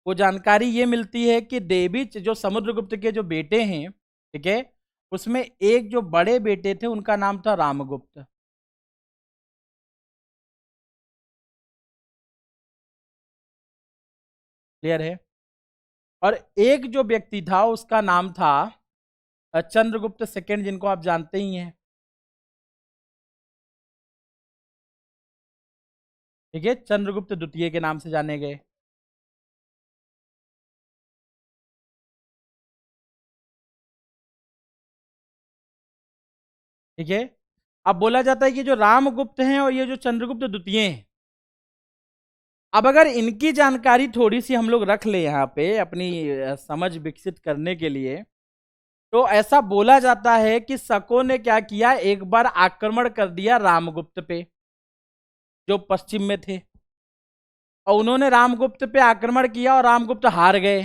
वो जानकारी ये मिलती है कि देवी जो समुद्रगुप्त के जो बेटे हैं, ठीक है, उसमें एक जो बड़े बेटे थे उनका नाम था रामगुप्त। क्लियर है। और एक जो व्यक्ति था उसका नाम था चंद्रगुप्त सेकंड, जिनको आप जानते ही हैं। ठीक है। चंद्रगुप्त द्वितीय के नाम से जाने गए। ठीक है। अब बोला जाता है कि जो रामगुप्त हैं और ये जो चंद्रगुप्त द्वितीय हैं, अब अगर इनकी जानकारी थोड़ी सी हम लोग रख ले यहाँ पे अपनी समझ विकसित करने के लिए, तो ऐसा बोला जाता है कि शकों ने क्या किया, एक बार आक्रमण कर दिया रामगुप्त पे, जो पश्चिम में थे, और उन्होंने रामगुप्त पे आक्रमण किया और रामगुप्त हार गए।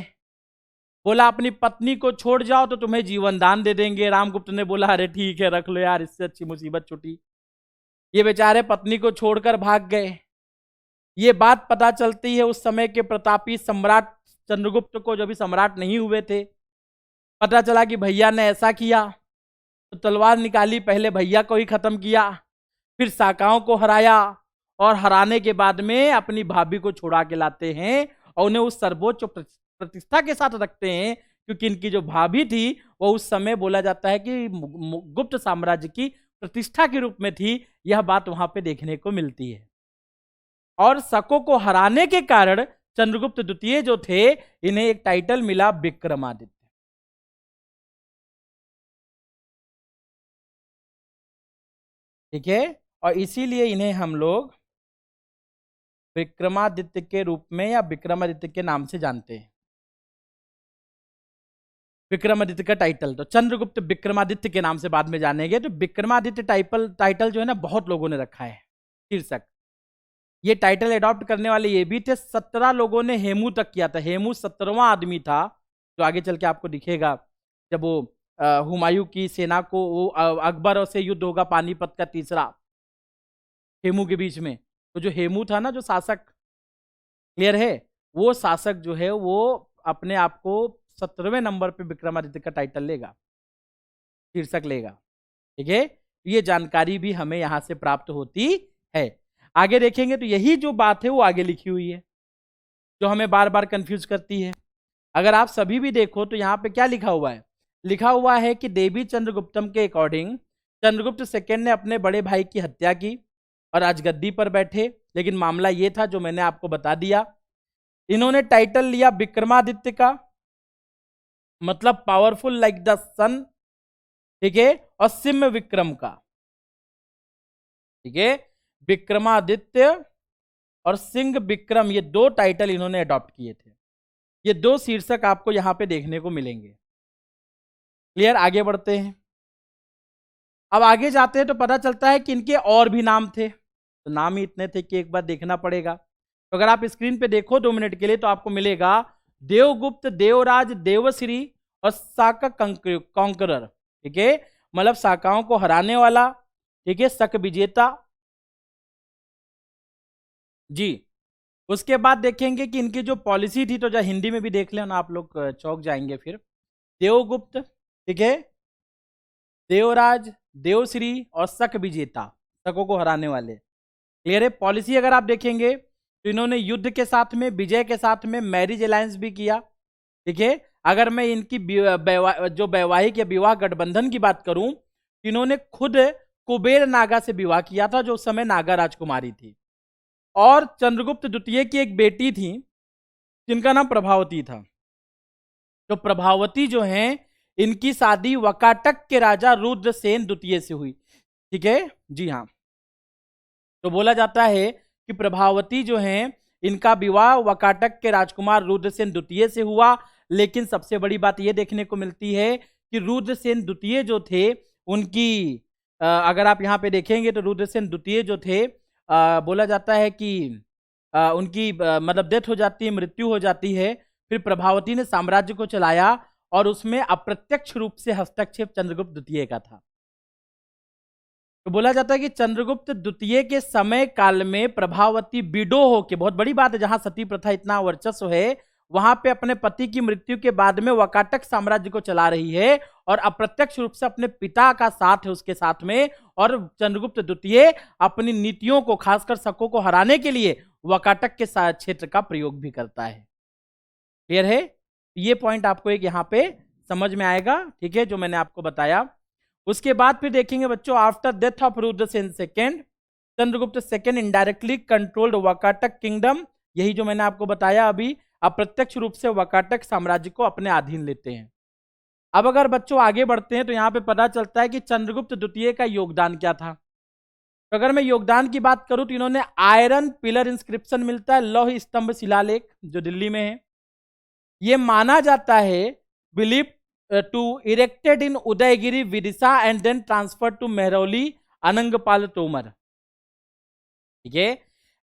बोला अपनी पत्नी को छोड़ जाओ तो तुम्हें जीवन दान दे देंगे। रामगुप्त ने बोला अरे ठीक है रख लो यार, इससे अच्छी मुसीबत छुटी। ये बेचारे पत्नी को छोड़कर भाग गए। ये बात पता चलती है उस समय के प्रतापी सम्राट चंद्रगुप्त को, जो भी सम्राट नहीं हुए थे। पता चला कि भैया ने ऐसा किया, तो तलवार निकाली, पहले भैया को ही खत्म किया, फिर शाखाओं को हराया, और हराने के बाद में अपनी भाभी को छुड़ा के लाते हैं और उन्हें उस सर्वोच्च प्रतिष्ठा के साथ रखते हैं, क्योंकि इनकी जो भाभी थी वो उस समय बोला जाता है कि गुप्त साम्राज्य की प्रतिष्ठा के रूप में थी। यह बात वहां पे देखने को मिलती है। और शकों को हराने के कारण चंद्रगुप्त द्वितीय जो थे, इन्हें एक टाइटल मिला विक्रमादित्य। ठीक है, और इसीलिए इन्हें हम लोग विक्रमादित्य के रूप में या विक्रमादित्य के नाम से जानते हैं। विक्रमादित्य का टाइटल तो चंद्रगुप्त विक्रमादित्य के नाम से बाद में जानेंगे। तो विक्रमादित्य टाइटल जो है ना, बहुत लोगों ने रखा है शीर्षक। ये टाइटल अडॉप्ट करने वाले ये भी थे, 17 लोगों ने हेमू तक किया था। हेमू 17वां आदमी था, जो आगे चल के आपको दिखेगा जब वो हुमायूं की सेना को, वो अकबर से युद्ध होगा पानीपत का तीसरा, हेमू के बीच में। तो जो हेमू था ना, जो शासक, क्लियर है, वो शासक जो है वो अपने आप को 17वें नंबर पे विक्रमादित्य का टाइटल लेगा, शीर्षक लेगा। ठीक है, ये जानकारी भी हमें यहां से प्राप्त होती है। आगे देखेंगे तो यही जो बात है वो आगे लिखी हुई है, जो हमें बार बार कंफ्यूज करती है। अगर आप सभी भी देखो तो यहाँ पे क्या लिखा हुआ है, लिखा हुआ है कि देवी चंद्रगुप्तम के अकॉर्डिंग चंद्रगुप्त सेकेंड ने अपने बड़े भाई की हत्या की और राजगद्दी पर बैठे। लेकिन मामला ये था जो मैंने आपको बता दिया, इन्होंने टाइटल लिया विक्रमादित्य का, मतलब पावरफुल लाइक द सन। ठीक है, और सिंह विक्रम का। ठीक है, विक्रमादित्य और सिंह विक्रम, ये दो टाइटल इन्होंने अडॉप्ट किए थे। ये दो शीर्षक आपको यहां पे देखने को मिलेंगे। क्लियर, आगे बढ़ते हैं। अब आगे जाते हैं तो पता चलता है कि इनके और भी नाम थे। तो नाम ही इतने थे कि एक बार देखना पड़ेगा। तो अगर आप स्क्रीन पे देखो 2 मिनट के लिए तो आपको मिलेगा देवगुप्त, देवराज, देवश्री और शाका कॉन्करर। ठीक है, मतलब शाखाओं को हराने वाला। ठीक है, शक विजेता जी। उसके बाद देखेंगे कि इनकी जो पॉलिसी थी, तो जो हिंदी में भी देख लेना आप लोग, चौंक जाएंगे फिर। देवगुप्त, ठीक है, देवराज, देवश्री और शक विजेता, शकों को हराने वाले। क्लियर है। पॉलिसी अगर आप देखेंगे तो इन्होंने युद्ध के साथ में, विजय के साथ में मैरिज अलायंस भी किया। ठीक है, अगर मैं इनकी जो वैवाहिक या विवाह गठबंधन की बात करूं, इन्होंने खुद कुबेर नागा से विवाह किया था, जो उस समय नागा राजकुमारी थी। और चंद्रगुप्त द्वितीय की एक बेटी थी जिनका नाम प्रभावती था। तो प्रभावती जो हैं, इनकी शादी वकाटक के राजा रुद्रसेन द्वितीय से हुई। ठीक है, जी हाँ। तो बोला जाता है कि प्रभावती जो हैं, इनका विवाह वकाटक के राजकुमार रुद्रसेन द्वितीय से हुआ। लेकिन सबसे बड़ी बात यह देखने को मिलती है कि रुद्रसेन द्वितीय जो थे, उनकी अगर आप यहाँ पे देखेंगे तो रुद्रसेन द्वितीय जो थे, बोला जाता है कि उनकी मतलब डेथ हो जाती है, मृत्यु हो जाती है। फिर प्रभावती ने साम्राज्य को चलाया और उसमें अप्रत्यक्ष रूप से हस्तक्षेप चंद्रगुप्त द्वितीय का था। तो बोला जाता है कि चंद्रगुप्त द्वितीय के समय काल में प्रभावती विडो होके, बहुत बड़ी बात है, जहां सती प्रथा इतना वर्चस्व है, वहां पे अपने पति की मृत्यु के बाद में वकाटक साम्राज्य को चला रही है और अप्रत्यक्ष रूप से अपने पिता का साथ है उसके साथ में। और चंद्रगुप्त द्वितीय अपनी नीतियों को, खासकर शकों को हराने के लिए वकाटक के क्षेत्र का प्रयोग भी करता है। क्लियर है, ये पॉइंट आपको एक यहाँ पे समझ में आएगा। ठीक है, जो मैंने आपको बताया। उसके बाद फिर देखेंगे बच्चों, after death of Rudrasena second, Chandragupta second indirectly controlled Vakataka kingdom. यही जो मैंने आपको बताया अभी, अप्रत्यक्ष रूप से वकाटक साम्राज्य को अपने अधीन लेते हैं। अब अगर बच्चों आगे बढ़ते हैं तो यहाँ पे पता चलता है कि चंद्रगुप्त द्वितीय का योगदान क्या था। तो अगर मैं योगदान की बात करूं तो इन्होंने आयरन पिलर इंस्क्रिप्शन मिलता है, लौह स्तंभ शिलालेख, जो दिल्ली में है। ये माना जाता है, believe to erected in Udayagiri Vidisha and then transfer to Mehrauli Anangpal Tomar. ठीक है,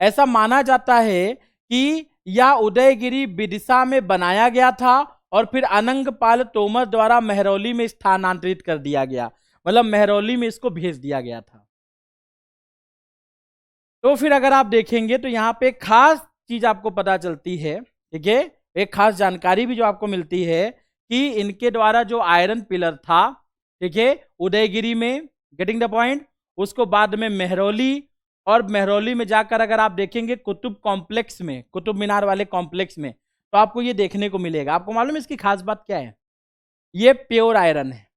ऐसा माना जाता है कि यह उदयगिरी विदिशा में बनाया गया था और फिर अनंगपाल तोमर द्वारा महरौली में स्थानांतरित कर दिया गया, मतलब महरौली में इसको भेज दिया गया था। तो फिर अगर आप देखेंगे तो यहाँ पे खास चीज आपको पता चलती है, ठीक है, एक खास जानकारी भी जो आपको मिलती है कि इनके द्वारा जो आयरन पिलर था, ठीक है, उदयगिरी में, गेटिंग द पॉइंट, उसको बाद में महरौली, और महरौली में जाकर अगर आप देखेंगे कुतुब कॉम्प्लेक्स में, कुतुब मीनार वाले कॉम्प्लेक्स में, तो आपको ये देखने को मिलेगा। आपको मालूम है इसकी खास बात क्या है? ये प्योर आयरन है,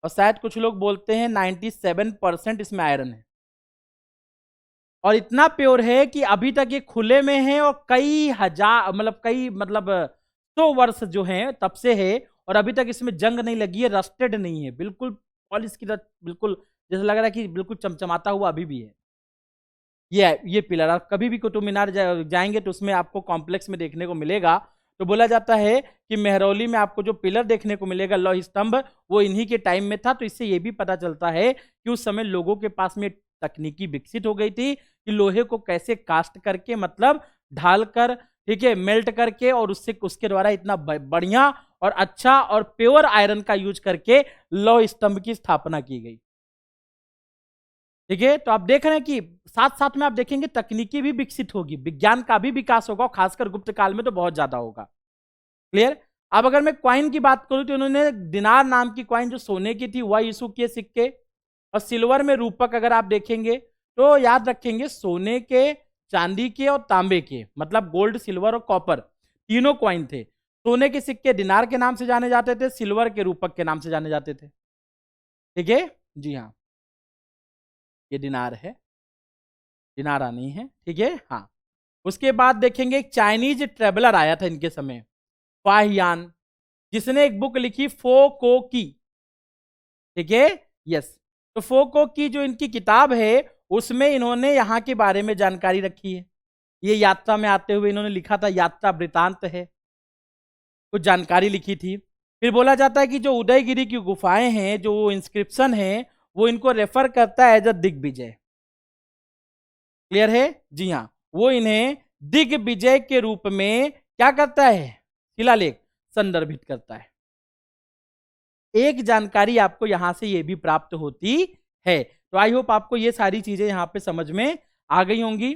और शायद कुछ लोग बोलते हैं 97% इसमें आयरन है, और इतना प्योर है कि अभी तक ये खुले में है, और कई हजार मतलब 100 वर्ष जो हैं तब से है, और अभी तक इसमें जंग नहीं लगी है, रस्टेड नहीं है, बिल्कुल पॉलिश की तरह, बिल्कुल जैसा लग रहा है कि बिल्कुल चमचमाता हुआ अभी भी है। ये पिलर आप कभी भी कुतुब मीनार जाएंगे तो उसमें आपको कॉम्प्लेक्स में देखने को मिलेगा। तो बोला जाता है कि महरौली में आपको जो पिलर देखने को मिलेगा, लौह स्तंभ, वो इन्हीं के टाइम में था। तो इससे ये भी पता चलता है कि उस समय लोगों के पास में तकनीकी विकसित हो गई थी कि लोहे को कैसे कास्ट करके, मतलब ढाल कर, ठीक है, मेल्ट करके, और उसके द्वारा इतना बढ़िया और अच्छा और प्योर आयरन का यूज करके लौह स्तंभ की स्थापना की गई। ठीक है, तो आप देख रहे हैं कि साथ साथ में आप देखेंगे तकनीकी भी विकसित होगी, विज्ञान का भी विकास होगा, खासकर गुप्त काल में तो बहुत ज्यादा होगा। क्लियर? अब अगर मैं क्वाइन की बात करूं तो इन्होंने दिनार नाम की क्वाइन जो सोने की थी वह इशू किए सिक्के, और सिल्वर में रूपक अगर आप देखेंगे तो याद रखेंगे सोने के, चांदी के और तांबे के, मतलब गोल्ड, सिल्वर और कॉपर, तीनों क्वाइन थे। सोने के सिक्के दिनार के नाम से जाने जाते थे, सिल्वर के रूपक के नाम से जाने जाते थे। ठीक है जी हाँ, ये दिनार है, दिनारा नहीं है, ठीक है हाँ। उसके बाद देखेंगे एक चाइनीज ट्रेवलर आया था इनके समय, फाहियान, जिसने एक बुक लिखी फो को की, ठीक है, यस। तो फो को की जो इनकी किताब है उसमें इन्होंने यहाँ के बारे में जानकारी रखी है। ये यात्रा में आते हुए इन्होंने लिखा था, यात्रा वृतांत है, कुछ जानकारी लिखी थी। फिर बोला जाता है कि जो उदयगिरी की गुफाएं हैं, जो इंस्क्रिप्शन है, वो इनको रेफर करता है एज अ दिग्विजय। क्लियर है जी हाँ, वो इन्हें दिग्विजय के रूप में क्या करता है, शिलालेख संदर्भित करता है। एक जानकारी आपको यहां से ये भी प्राप्त होती है। तो आई होप आपको ये सारी चीजें यहां पे समझ में आ गई होंगी।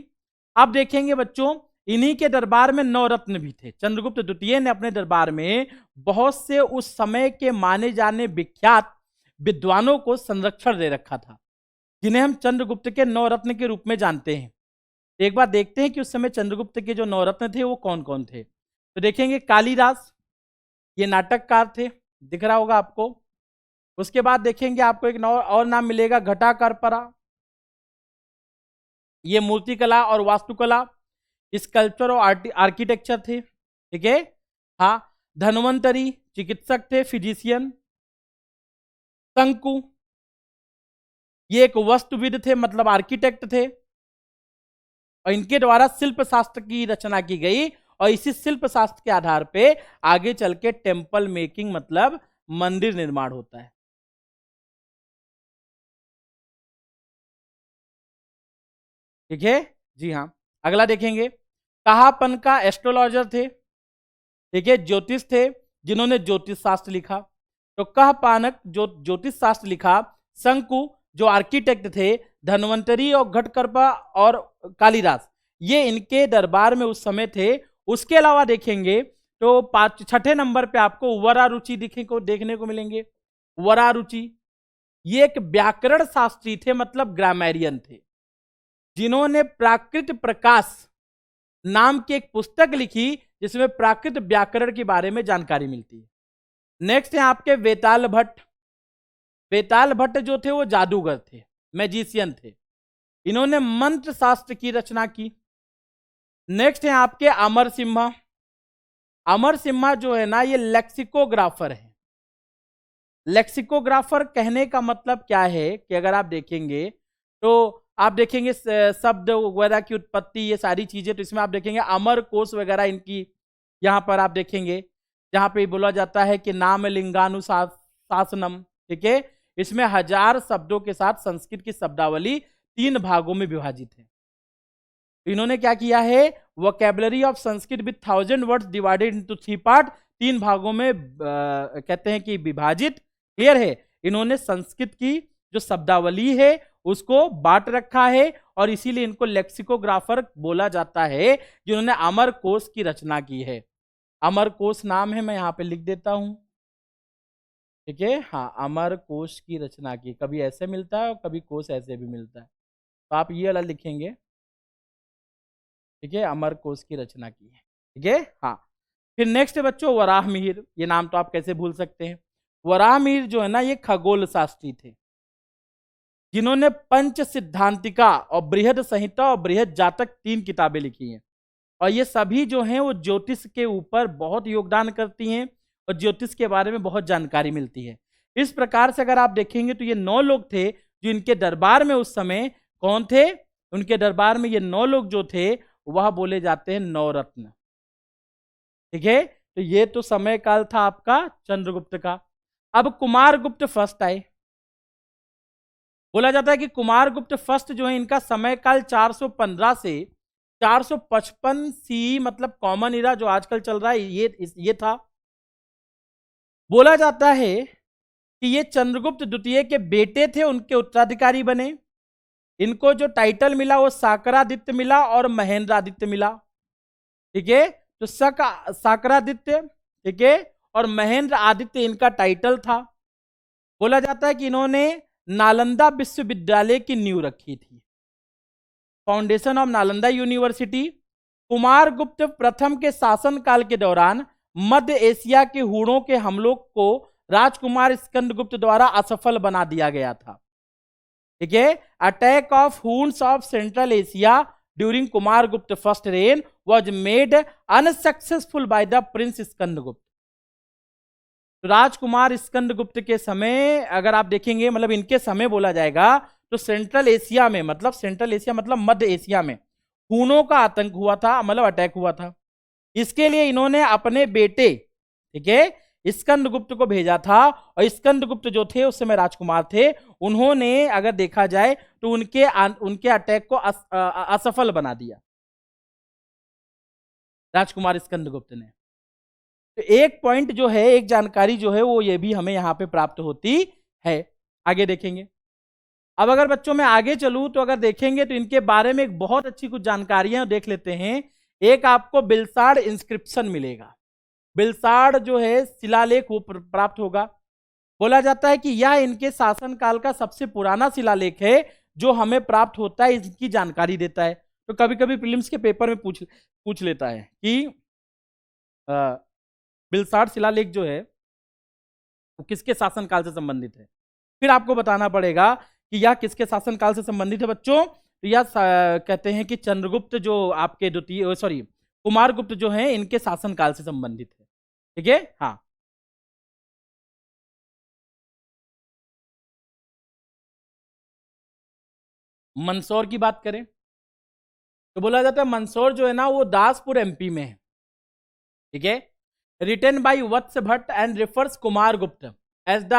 अब देखेंगे बच्चों, इन्हीं के दरबार में 9 रत्न भी थे। चंद्रगुप्त द्वितीय ने अपने दरबार में बहुत से उस समय के माने जाने विख्यात विद्वानों को संरक्षण दे रखा था, जिन्हें हम चंद्रगुप्त के 9 रत्न के रूप में जानते हैं। एक बार देखते हैं कि उस समय चंद्रगुप्त के जो 9 रत्न थे वो कौन कौन थे। तो देखेंगे कालिदास, ये नाटककार थे, दिख रहा होगा आपको। उसके बाद देखेंगे आपको एक और नाम मिलेगा, घटाकरपरा, ये मूर्तिकला और वास्तुकला, स्कल्पचर और आर्किटेक्चर थे, ठीक है हाँ। धन्वंतरी चिकित्सक थे, फिजिशियन। शंकु, ये एक वस्तुविद थे, मतलब आर्किटेक्ट थे, और इनके द्वारा शिल्प शास्त्र की रचना की गई, और इसी शिल्प शास्त्र के आधार पे आगे चल के टेम्पल मेकिंग, मतलब मंदिर निर्माण होता है। ठीक है जी हाँ। अगला देखेंगे, कहापन का एस्ट्रोलॉजर थे, ठीक है, ज्योतिष थे, जिन्होंने ज्योतिष शास्त्र लिखा। तो कहपानक जो ज्योतिष शास्त्र लिखा, शंकु जो आर्किटेक्ट थे, धन्वंतरी और घटकरपा और कालिदास, ये इनके दरबार में उस समय थे। उसके अलावा देखेंगे तो छठे नंबर पे आपको वरारुचि देखने को मिलेंगे। वरारुचि ये एक व्याकरण शास्त्री थे, मतलब ग्रामेरियन थे, जिन्होंने प्राकृत प्रकाश नाम की एक पुस्तक लिखी, जिसमें प्राकृत व्याकरण के बारे में जानकारी मिलती है। नेक्स्ट है आपके वेताल भट्ट। वेताल भट्ट जो थे वो जादूगर थे, मैजिशियन थे, इन्होंने मंत्र शास्त्र की रचना की। नेक्स्ट है आपके अमर सिम्हा। अमर सिम्हा जो है ना, ये लेक्सिकोग्राफर है। लेक्सिकोग्राफर कहने का मतलब क्या है कि अगर आप देखेंगे तो आप देखेंगे शब्द वगैरह की उत्पत्ति, ये सारी चीजें, तो इसमें आप देखेंगे अमर कोश वगैरह इनकी यहाँ पर आप देखेंगे, जहाँ पे बोला जाता है कि नाम लिंगानुशासनम, ठीक है, इसमें 1000 शब्दों के साथ संस्कृत की शब्दावली 3 भागों में विभाजित है। तो इन्होंने क्या किया है, vocabulary of Sanskrit with 1000 words divided into 3 part, 3 भागों में कहते हैं कि विभाजित, क्लियर है। इन्होंने संस्कृत की जो शब्दावली है उसको बांट रखा है और इसीलिए इनको लेक्सिकोग्राफर बोला जाता है, जिन्होंने अमरकोश की रचना की है। अमरकोश नाम है, मैं यहाँ पे लिख देता हूं, ठीक है। हाँ, अमरकोश की रचना की, कभी ऐसे मिलता है और कभी कोश ऐसे भी मिलता है, तो आप ये वाला लिखेंगे, ठीक है, अमरकोश की रचना की है, ठीक है। हाँ, फिर नेक्स्ट बच्चों वराहमिहिर, ये नाम तो आप कैसे भूल सकते हैं। वराहमिहिर जो है ना, ये खगोल शास्त्री थे, जिन्होंने पंच सिद्धांतिका और बृहद संहिता और बृहद जातक 3 किताबें लिखी हैं। और ये सभी जो हैं वो ज्योतिष के ऊपर बहुत योगदान करती हैं और ज्योतिष के बारे में बहुत जानकारी मिलती है। इस प्रकार से अगर आप देखेंगे तो ये 9 लोग थे जो इनके दरबार में उस समय कौन थे, उनके दरबार में ये 9 लोग जो थे वह बोले जाते हैं नवरत्न, ठीक है। तो ये तो समय काल था आपका चंद्रगुप्त का। अब कुमारगुप्त फर्स्ट आए। बोला जाता है कि कुमारगुप्त फर्स्ट जो है इनका समय काल 415 से 455 सी, मतलब कॉमन इरा जो आजकल चल रहा है ये था। बोला जाता है कि ये चंद्रगुप्त द्वितीय के बेटे थे, उनके उत्तराधिकारी बने। इनको जो टाइटल मिला वो साकरादित्य मिला और महेंद्रादित्य मिला, ठीक है। तो साकरादित्य, ठीक है, और महेंद्र आदित्य इनका टाइटल था। बोला जाता है कि इन्होंने नालंदा विश्वविद्यालय की नींव रखी थी, foundation of Nalanda university. Kumaragupta प्रथम के शासनकाल के दौरान मध्य एशिया के हूणों के हमलों को राजकुमार स्कंदगुप्त द्वारा असफल बना दिया गया था, ठीक है। Attack of Huns of Central Asia during Kumaragupta first reign was made unsuccessful by the prince Skandagupta. राजकुमार स्कंदगुप्त के समय अगर आप देखेंगे, मतलब इनके समय बोला जाएगा तो सेंट्रल एशिया में, मतलब सेंट्रल एशिया मतलब मध्य एशिया में हूणों का आतंक हुआ था, मतलब अटैक हुआ था। इसके लिए इन्होंने अपने बेटे, ठीक है, स्कंदगुप्त को भेजा था। और स्कंदगुप्त जो थे उस समय राजकुमार थे, उन्होंने अगर देखा जाए तो उनके अटैक को असफल बना दिया राजकुमार स्कंदगुप्त ने। तो एक पॉइंट जो है, एक जानकारी जो है वो ये भी हमें यहां पे प्राप्त होती है। आगे देखेंगे। अब अगर बच्चों में आगे चलूं तो अगर देखेंगे तो इनके बारे में एक बहुत अच्छी कुछ जानकारियां देख लेते हैं। एक आपको बिलसाड़ इंस्क्रिप्शन मिलेगा, बिलसाड़ जो है शिलालेख वो प्राप्त होगा। बोला जाता है कि यह इनके शासनकाल का सबसे पुराना शिलालेख है जो हमें प्राप्त होता है, इसकी जानकारी देता है। तो कभी कभी प्रीलिम्स के पेपर में पूछ लेता है कि बिलसाड़ शिलालेख जो है वो किसके शासनकाल से संबंधित है। फिर आपको बताना पड़ेगा कि यह किसके शासनकाल से संबंधित है बच्चों। तो यह कहते हैं कि चंद्रगुप्त जो आपके कुमारगुप्त जो है इनके शासनकाल से संबंधित है, ठीक है। हाँ, मंदसौर की बात करें तो बोला जाता है मंदसौर जो है ना वो दासपुर एमपी में है, ठीक है। Written by Vatsa Bhatta and refers Kumaragupta as the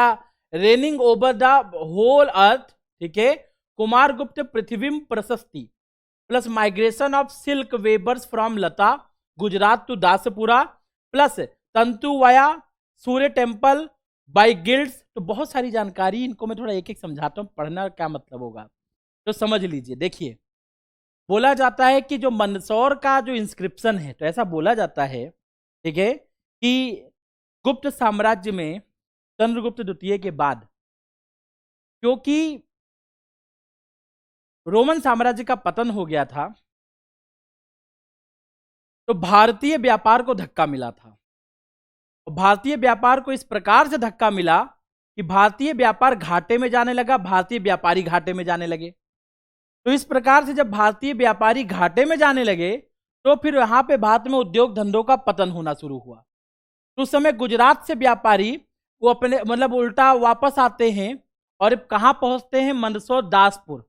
reigning over the whole earth, ठीक है। कुमारगुप्त पृथ्वीम प्रशस्ति plus migration of silk weavers from Lata Gujarat to Dashapura plus तंतुवया सूर्य टेम्पल बाय गिल्ड्स। तो बहुत सारी जानकारी, इनको मैं थोड़ा एक एक समझाता हूँ, पढ़ना क्या मतलब होगा तो समझ लीजिए। देखिए, बोला जाता है कि जो मंदसौर का जो इंस्क्रिप्शन है, तो ऐसा बोला जाता है, ठीक है, कि गुप्त साम्राज्य में चंद्रगुप्त द्वितीय के बाद क्योंकि रोमन साम्राज्य का पतन हो गया था तो भारतीय व्यापार को धक्का मिला था। भारतीय व्यापार को इस प्रकार से धक्का मिला कि भारतीय व्यापार घाटे में जाने लगा, भारतीय व्यापारी घाटे में जाने लगे। तो इस प्रकार से जब भारतीय व्यापारी घाटे में जाने लगे तो फिर यहां पे भारत में उद्योग धंधों का पतन होना शुरू हुआ। तो उस समय गुजरात से व्यापारी वो अपने मतलब उल्टा वापस आते हैं और कहां पहुंचते हैं, मंदसौर दासपुर।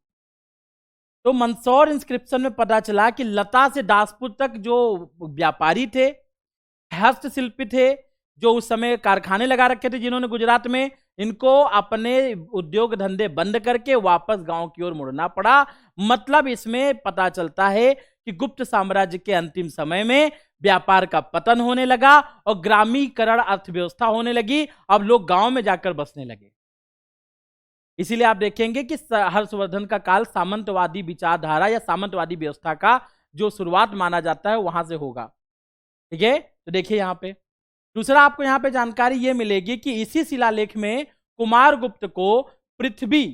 तो मंदसौर इंस्क्रिप्शन में पता चला कि लता से दासपुर तक जो व्यापारी थे, हस्तशिल्पी थे, जो उस समय कारखाने लगा रखे थे जिन्होंने गुजरात में, इनको अपने उद्योग धंधे बंद करके वापस गांव की ओर मुड़ना पड़ा। मतलब इसमें पता चलता है कि गुप्त साम्राज्य के अंतिम समय में व्यापार का पतन होने लगा और ग्रामीकरण अर्थव्यवस्था होने लगी। अब लोग गांव में जाकर बसने लगे। इसीलिए आप देखेंगे कि हर्षवर्धन का काल सामंतवादी विचारधारा या सामंतवादी व्यवस्था का जो शुरुआत माना जाता है वहां से होगा। ठीक है, तो देखिए यहां पे दूसरा आपको यहां पे जानकारी ये मिलेगी कि इसी शिलालेख में कुमारगुप्त को पृथ्वी,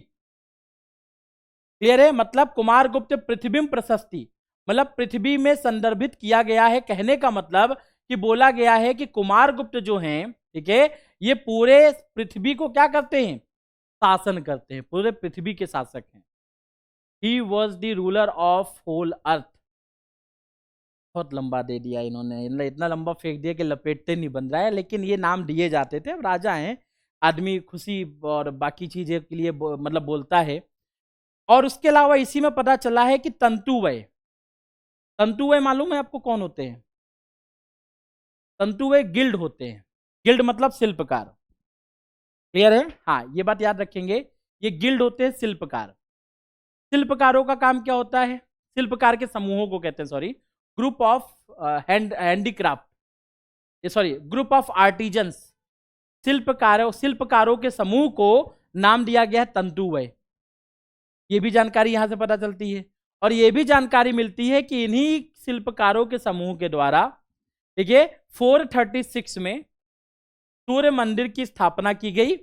क्लियर है, मतलब कुमारगुप्त पृथ्वी प्रशस्ति, मतलब पृथ्वी में संदर्भित किया गया है। कहने का मतलब कि बोला गया है कि कुमारगुप्त जो हैं, ठीक है, ये पूरे पृथ्वी को क्या करते हैं, शासन करते हैं, पूरे पृथ्वी के शासक हैं। He was the ruler of whole earth. बहुत लंबा दे दिया इन्होंने, इतना लंबा फेंक दिया कि लपेटते नहीं बन रहा है, लेकिन ये नाम दिए जाते थे। अब राजा हैं, आदमी खुशी और बाकी चीजें के लिए मतलब बोलता है। और उसके अलावा इसी में पता चला है कि तंतुवय, तंतुवय मालूम है आपको कौन होते हैं? तंतुवय गिल्ड होते हैं। गिल्ड मतलब शिल्पकार, क्लियर है? हाँ, ये बात याद रखेंगे, ये गिल्ड होते हैं शिल्पकार। शिल्पकारों का काम क्या होता है? शिल्पकार के समूहों को कहते हैं, सॉरी, ग्रुप ऑफ हैंडीक्राफ्ट, ये सॉरी ग्रुप ऑफ आर्टिजन्स। शिल्पकारों के समूह को नाम दिया गया है तंतुवय। ये भी जानकारी यहां से पता चलती है। और ये भी जानकारी मिलती है कि इन्हीं शिल्पकारों के समूह के द्वारा, ठीक है, 436 में सूर्य मंदिर की स्थापना की गई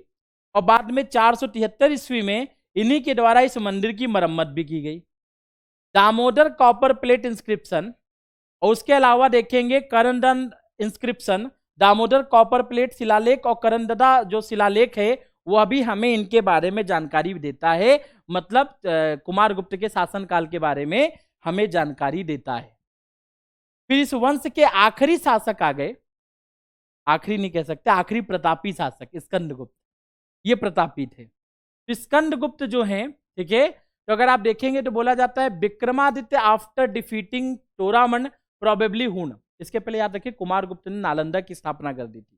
और बाद में 473 ईस्वी में इन्हीं के द्वारा इस मंदिर की मरम्मत भी की गई। दामोदर कॉपर प्लेट इंस्क्रिप्शन, और उसके अलावा देखेंगे करंदन इंस्क्रिप्शन, दामोदर कॉपर प्लेट शिलालेख और करंददा जो शिलालेख है वो अभी हमें इनके बारे में जानकारी देता है, मतलब कुमारगुप्त के शासनकाल के बारे में हमें जानकारी देता है। फिर इस वंश के आखिरी शासक आ गए, आखिरी नहीं कह सकते, आखिरी प्रतापी शासक स्कंदगुप्त। ये प्रतापी थे। स्कंदगुप्त जो हैं, ठीक है, तो अगर आप देखेंगे तो बोला जाता है विक्रमादित्य आफ्टर डिफीटिंग टोरामन प्रोबेबली हूण। इसके पहले याद रखिए कुमारगुप्त ने नालंदा की स्थापना कर दी थी।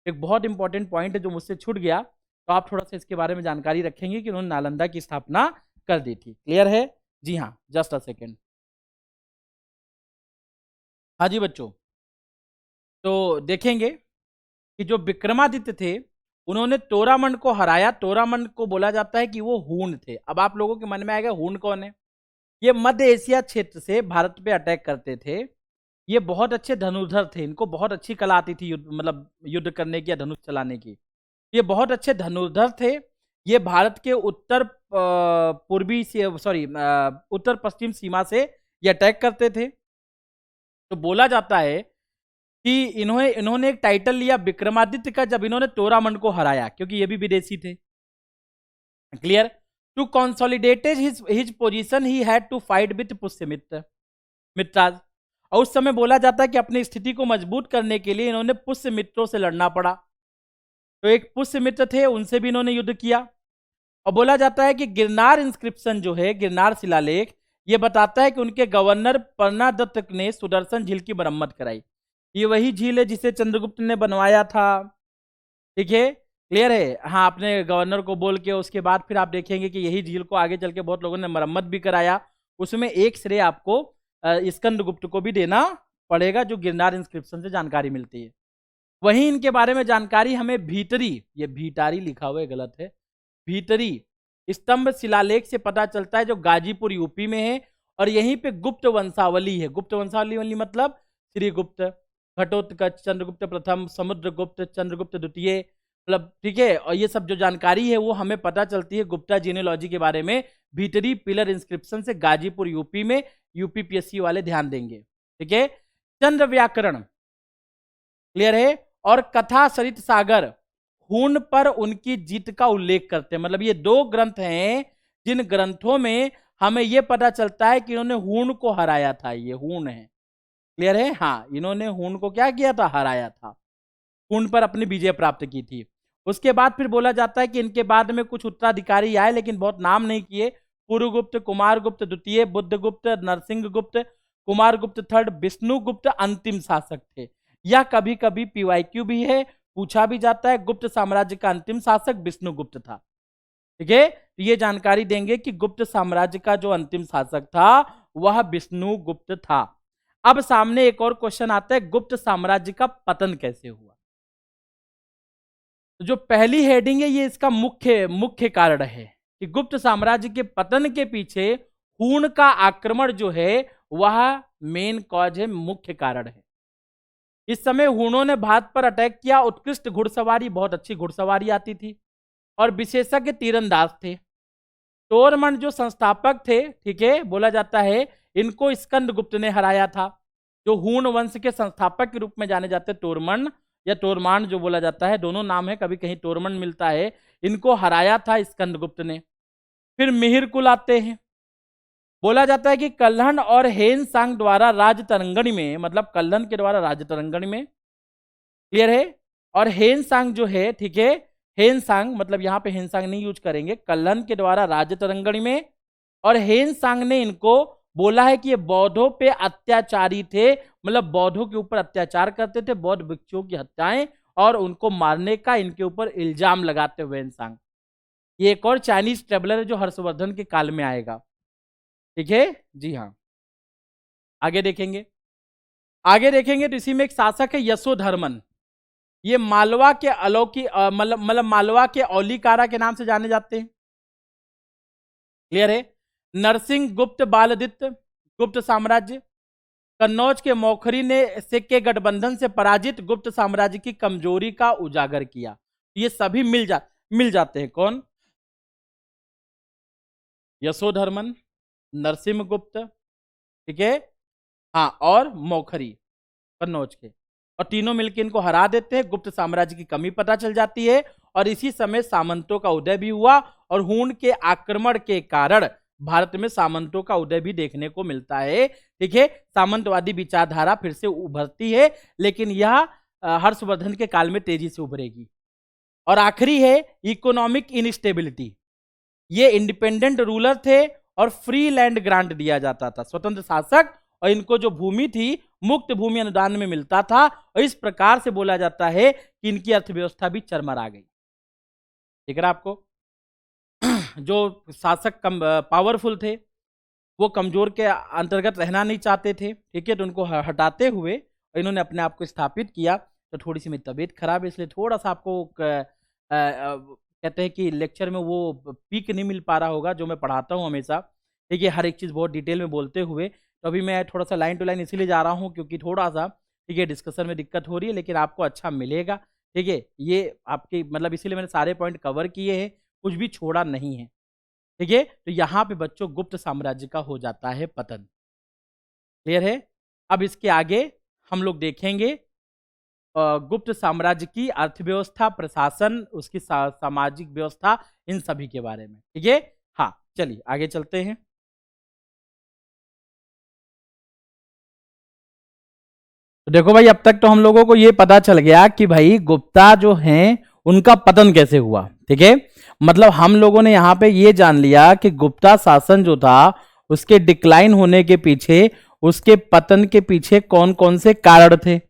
एक बहुत इंपॉर्टेंट पॉइंट है जो मुझसे छूट गया, तो आप थोड़ा सा इसके बारे में जानकारी रखेंगे कि उन्होंने नालंदा की स्थापना कर दी थी। क्लियर है? जी हाँ, जस्ट अ सेकेंड। हाँ जी बच्चों, तो देखेंगे कि जो विक्रमादित्य थे उन्होंने तोरामन को हराया। तोरामन को बोला जाता है कि वो हूण थे। अब आप लोगों के मन में आएगा हूण कौन है? ये मध्य एशिया क्षेत्र से भारत पे अटैक करते थे। ये बहुत अच्छे धनुर्धर थे, इनको बहुत अच्छी कला आती थी मतलब युद्ध करने की या धनुष चलाने की। ये बहुत अच्छे धनुर्धर थे। ये भारत के उत्तर पूर्वी से सॉरी उत्तर पश्चिम सीमा से ये अटैक करते थे। तो बोला जाता है कि इन्होंने एक टाइटल लिया विक्रमादित्य का जब इन्होंने तोरामन को हराया, क्योंकि ये भी विदेशी थे। Clear? To consolidated his position he had to fight with Pushyamitra मित्राज। और उस समय बोला जाता है कि अपनी स्थिति को मजबूत करने के लिए इन्होंने पुष्यमित्रों से लड़ना पड़ा। तो एक पुष्यमित्र थे, उनसे भी इन्होंने युद्ध किया। और बोला जाता है कि गिरनार इंस्क्रिप्शन जो है, गिरनार शिलालेख, ये बताता है कि उनके गवर्नर परनादत्त ने सुदर्शन झील की मरम्मत कराई। ये वही झील है जिसे चंद्रगुप्त ने बनवाया था। ठीक है, क्लियर है? हाँ, अपने गवर्नर को बोल के उसके बाद फिर आप देखेंगे कि यही झील को आगे चल के बहुत लोगों ने मरम्मत भी कराया। उसमें एक श्रेय आपको स्कंदगुप्त को भी देना पड़ेगा, जो गिरनार इंस्क्रिप्शन से जानकारी मिलती है। वहीं इनके बारे में जानकारी हमें भीतरी, ये भीटारी लिखा हुआ है, गलत है, भीतरी स्तंभ शिलालेख से पता चलता है, जो गाजीपुर यूपी में है। और यहीं पे गुप्त वंशावली है। गुप्त वंशावली मतलब श्रीगुप्त, घटोत्कच, चंद्रगुप्त प्रथम, समुद्रगुप्त, चंद्रगुप्त द्वितीय, मतलब ठीक है। और ये सब जो जानकारी है वो हमें पता चलती है गुप्ता जीनियोलॉजी के बारे में भीतरी पिलर इंस्क्रिप्शन से, गाजीपुर यूपी में। यूपीपीएससी वाले ध्यान देंगे। ठीक है, चंद्र व्याकरण, क्लियर है, और कथा सरित सागर हूण पर उनकी जीत का उल्लेख करते हैं। मतलब ये दो ग्रंथ हैं जिन ग्रंथों में हमें यह पता चलता है कि इन्होंने हूण को हराया था। ये हूण है, क्लियर है? हाँ, इन्होंने हूण को क्या किया था? हराया था। हूण पर अपनी विजय प्राप्त की थी। उसके बाद फिर बोला जाता है कि इनके बाद में कुछ उत्तराधिकारी आए, लेकिन बहुत नाम नहीं किए। पुरुगुप्त, कुमारगुप्त द्वितीय, बुद्धगुप्त, नरसिंहगुप्त, कुमारगुप्त थर्ड, विष्णुगुप्त अंतिम शासक थे। यह कभी कभी पीवाईक्यू भी है, पूछा भी जाता है। गुप्त साम्राज्य का अंतिम शासक विष्णुगुप्त था। ठीक है, तो ये जानकारी देंगे कि गुप्त साम्राज्य का जो अंतिम शासक था वह विष्णुगुप्त था। अब सामने एक और क्वेश्चन आता है, गुप्त साम्राज्य का पतन कैसे हुआ। तो जो पहली हेडिंग है ये इसका मुख्य कारण है कि गुप्त साम्राज्य के पतन के पीछे हूण का आक्रमण जो है वह मेन कॉज है, मुख्य कारण है। इस समय हूणों ने भारत पर अटैक किया। उत्कृष्ट घुड़सवारी, बहुत अच्छी घुड़सवारी आती थी और विशेषज्ञ तीरंदाज थे। तोरमन जो संस्थापक थे, ठीक है, बोला जाता है इनको स्कंदगुप्त ने हराया था, जो हूण वंश के संस्थापक के रूप में जाने जाते, तोरमन या तोरमान जो बोला जाता है, दोनों नाम है, कभी कहीं तोरमन मिलता है। इनको हराया था स्कंदगुप्त ने। फिर मिहिर कुल आते हैं। बोला जाता है कि कल्हण और हेन सांग द्वारा राजतरंगणी में, मतलब कल्हण के द्वारा राजतरंगणी में, क्लियर है, और हेन सांग जो है, ठीक है, हेन सांग मतलब यहां पे हेन सांग नहीं यूज करेंगे, कल्हण के द्वारा राजतरंगणी में, और हेन सांग ने इनको बोला है कि ये बौद्धों पे अत्याचारी थे, मतलब बौद्धों के ऊपर अत्याचार करते थे, बौद्ध भिक्षुओं की हत्याएं और उनको मारने का इनके ऊपर इल्जाम लगाते हुए हेन सांग। ये एक और चाइनीज ट्रेवलर है जो हर्षवर्धन के काल में आएगा, ठीक है, जी हाँ। आगे देखेंगे तो इसी में एक शासक है यशोधर्मन। ये मालवा के अलौकी मतलब मालवा के औलीकारा के नाम से जाने जाते हैं, क्लियर है। नरसिंह गुप्त बालदित्य, गुप्त साम्राज्य। कन्नौज के मौखरी ने सिख के गठबंधन से पराजित गुप्त साम्राज्य की कमजोरी का उजागर किया। ये सभी मिल जाते हैं। कौन? यशोधर्मन, नरसिंहगुप्त, ठीक है, हाँ, और मौखरी कन्नौज के, और तीनों मिलकर इनको हरा देते हैं। गुप्त साम्राज्य की कमी पता चल जाती है और इसी समय सामंतों का उदय भी हुआ और हूण के आक्रमण के कारण भारत में सामंतों का उदय भी देखने को मिलता है, ठीक है। सामंतवादी विचारधारा फिर से उभरती है, लेकिन यह हर्षवर्धन के काल में तेजी से उभरेगी। और आखिरी है इकोनॉमिक इनस्टेबिलिटी। ये इंडिपेंडेंट रूलर थे और फ्री लैंड ग्रांट दिया जाता था, स्वतंत्र शासक, और इनको जो भूमि थी मुक्त भूमि अनुदान में मिलता था, और इस प्रकार से बोला जाता है कि इनकी अर्थव्यवस्था भी चरमरा गई। ठीक है आपको? जो शासक कम पावरफुल थे वो कमजोर के अंतर्गत रहना नहीं चाहते थे, ठीक है, तो उनको हटाते हुए इन्होंने अपने आप को स्थापित किया। तो थोड़ी सी मेरी तबीयत खराब है, इसलिए थोड़ा सा आपको कहते हैं कि लेक्चर में वो पीक नहीं मिल पा रहा होगा जो मैं पढ़ाता हूँ हमेशा, ठीक है, हर एक चीज़ बहुत डिटेल में बोलते हुए। तो अभी मैं थोड़ा सा लाइन टू लाइन इसीलिए जा रहा हूँ क्योंकि थोड़ा सा, ठीक है, डिस्कशन में दिक्कत हो रही है, लेकिन आपको अच्छा मिलेगा, ठीक है। ये आपके मतलब इसीलिए मैंने सारे पॉइंट कवर किए हैं, कुछ भी छोड़ा नहीं है, ठीक है। तो यहाँ पे बच्चों गुप्त साम्राज्य का हो जाता है पतन, क्लियर है। अब इसके आगे हम लोग देखेंगे गुप्त साम्राज्य की अर्थव्यवस्था, प्रशासन, उसकी सामाजिक व्यवस्था, इन सभी के बारे में, ठीक है। हाँ, चलिए आगे चलते हैं। तो देखो भाई, अब तक तो हम लोगों को ये पता चल गया कि भाई गुप्ता जो हैं उनका पतन कैसे हुआ, ठीक है। मतलब हम लोगों ने यहाँ पे ये जान लिया कि गुप्ता शासन जो था उसके डिक्लाइन होने के पीछे, उसके पतन के पीछे कौन कौन से कारण थे।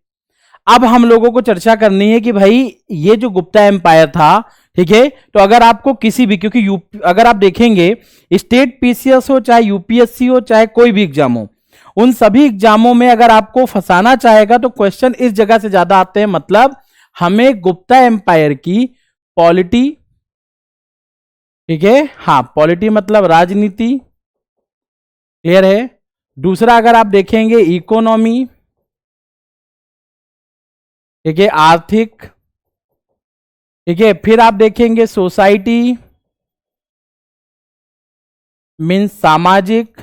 अब हम लोगों को चर्चा करनी है कि भाई ये जो गुप्ता एम्पायर था, ठीक है, तो अगर आपको किसी भी, क्योंकि अगर आप देखेंगे स्टेट पीसीएस हो चाहे यूपीएससी हो चाहे कोई भी एग्जाम हो, उन सभी एग्जामों में अगर आपको फंसाना चाहेगा तो क्वेश्चन इस जगह से ज्यादा आते हैं। मतलब हमें गुप्ता एम्पायर की पॉलिटी, ठीक है, हाँ, पॉलिटी मतलब राजनीति, क्लियर है। दूसरा अगर आप देखेंगे इकोनॉमी, ठीक है, आर्थिक, ठीक है, फिर आप देखेंगे सोसाइटी मीन्स सामाजिक,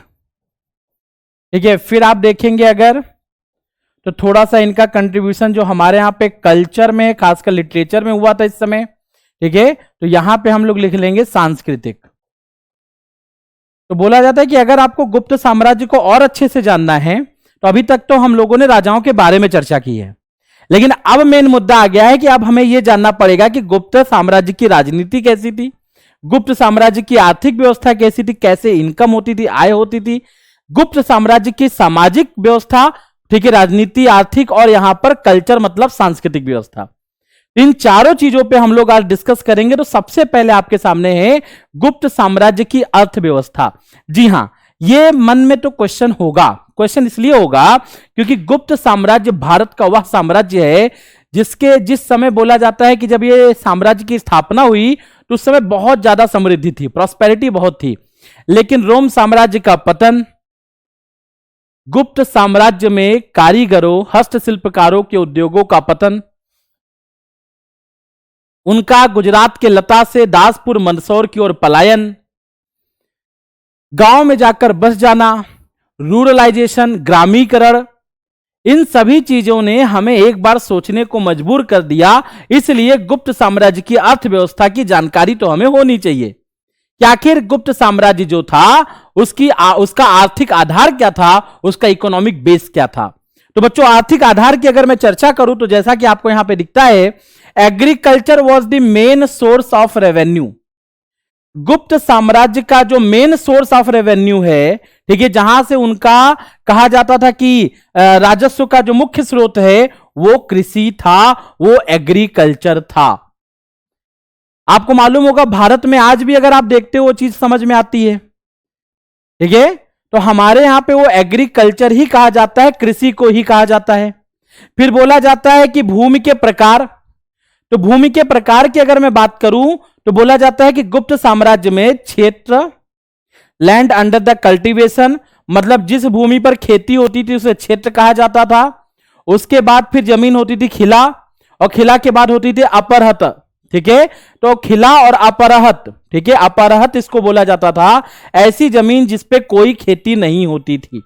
ठीक है, फिर आप देखेंगे अगर तो थोड़ा सा इनका कंट्रीब्यूशन जो हमारे यहाँ पे कल्चर में, खासकर लिटरेचर में हुआ था इस समय, ठीक है, तो यहां पे हम लोग लिख लेंगे सांस्कृतिक। तो बोला जाता है कि अगर आपको गुप्त साम्राज्य को और अच्छे से जानना है तो अभी तक तो हम लोगों ने राजाओं के बारे में चर्चा की है, लेकिन अब मेन मुद्दा आ गया है कि अब हमें यह जानना पड़ेगा कि गुप्त साम्राज्य की राजनीति कैसी थी, गुप्त साम्राज्य की आर्थिक व्यवस्था कैसी थी, कैसे इनकम होती थी, आय होती थी, गुप्त साम्राज्य की सामाजिक व्यवस्था, ठीक है, राजनीति, आर्थिक, और यहां पर कल्चर मतलब सांस्कृतिक व्यवस्था। इन चारों चीजों पे हम लोग आज डिस्कस करेंगे। तो सबसे पहले आपके सामने है गुप्त साम्राज्य की अर्थव्यवस्था। जी हां, ये मन में तो क्वेश्चन होगा, क्वेश्चन इसलिए होगा क्योंकि गुप्त साम्राज्य भारत का वह साम्राज्य है जिस समय बोला जाता है कि जब ये साम्राज्य की स्थापना हुई तो उस समय बहुत ज्यादा समृद्धि थी, प्रॉस्पेरिटी बहुत थी। लेकिन रोम साम्राज्य का पतन, गुप्त साम्राज्य में कारीगरों, हस्तशिल्पकारों के उद्योगों का पतन, उनका गुजरात के लता से दासपुर मंदसौर की ओर पलायन, गांव में जाकर बस जाना, रूरलाइजेशन, ग्रामीकरण, इन सभी चीजों ने हमें एक बार सोचने को मजबूर कर दिया। इसलिए गुप्त साम्राज्य की अर्थव्यवस्था की जानकारी तो हमें होनी चाहिए कि आखिर गुप्त साम्राज्य जो था उसका आर्थिक आधार क्या था, उसका इकोनॉमिक बेस क्या था। तो बच्चों, आर्थिक आधार की अगर मैं चर्चा करूं तो जैसा कि आपको यहां पे दिखता है, agriculture was the main source of revenue. गुप्त साम्राज्य का जो मेन सोर्स ऑफ रेवेन्यू है, ठीक है, जहां से उनका कहा जाता था कि राजस्व का जो मुख्य स्रोत है वो कृषि था, वो एग्रीकल्चर था। आपको मालूम होगा भारत में आज भी अगर आप देखते हो वो चीज समझ में आती है, ठीक है। तो हमारे यहां पे वो एग्रीकल्चर ही कहा जाता है, कृषि को ही कहा जाता है। फिर बोला जाता है कि भूमि के प्रकार, तो भूमि के प्रकार की अगर मैं बात करूं तो बोला जाता है कि गुप्त साम्राज्य में क्षेत्र, लैंड अंडर द कल्टीवेशन, मतलब जिस भूमि पर खेती होती थी उसे क्षेत्र कहा जाता था। उसके बाद फिर जमीन होती थी खिला, और खिला के बाद होती थी अपरहत, ठीक है। तो खिला और अपरहत, ठीक है, अपरहत इसको बोला जाता था, ऐसी जमीन जिसपे कोई खेती नहीं होती थी।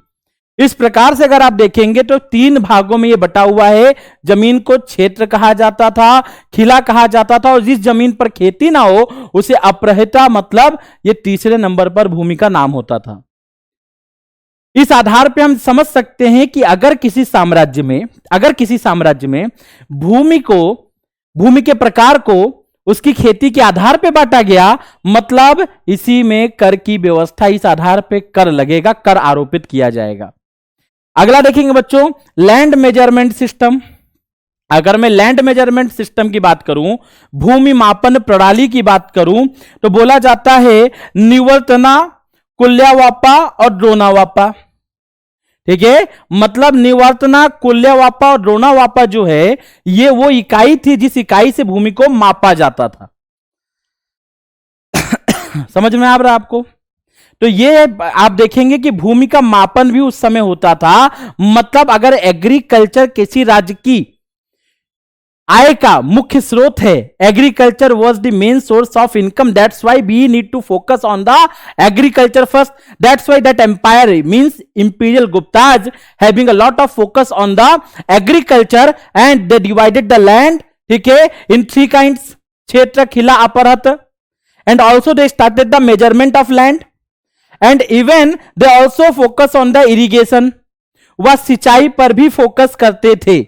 इस प्रकार से अगर आप देखेंगे तो 3 भागों में यह बटा हुआ है। जमीन को क्षेत्र कहा जाता था, खिला कहा जाता था, और जिस जमीन पर खेती ना हो उसे अपरहिता, मतलब ये तीसरे नंबर पर भूमि का नाम होता था। इस आधार पे हम समझ सकते हैं कि अगर किसी साम्राज्य में भूमि के प्रकार को उसकी खेती के आधार पे बांटा गया, मतलब इसी में कर की व्यवस्था, इस आधार पे कर लगेगा, कर आरोपित किया जाएगा। अगला देखेंगे बच्चों, लैंड मेजरमेंट सिस्टम। अगर मैं लैंड मेजरमेंट सिस्टम की बात करूं, भूमि मापन प्रणाली की बात करूं, तो बोला जाता है निवर्तना, कुल्यावापा और ड्रोनावापा, ठीक है। मतलब निवर्तना, कुल्यावापा और ड्रोनावापा जो है ये वो इकाई थी जिस इकाई से भूमि को मापा जाता था। समझ में आ रहा है आपको? तो ये आप देखेंगे कि भूमि का मापन भी उस समय होता था। मतलब अगर एग्रीकल्चर किसी राज्य की आय का मुख्य स्रोत है, agriculture was the main source of income, that's why we need to focus on the agriculture first. That's why that empire means imperial Guptas having a lot of focus on the agriculture and they divided the land, ठीक है, in 3 kinds, क्षेत्र, खिला, अपरहत, and also they started the measurement of land and even they also focus on the irrigation. वह सिंचाई पर भी focus करते थे।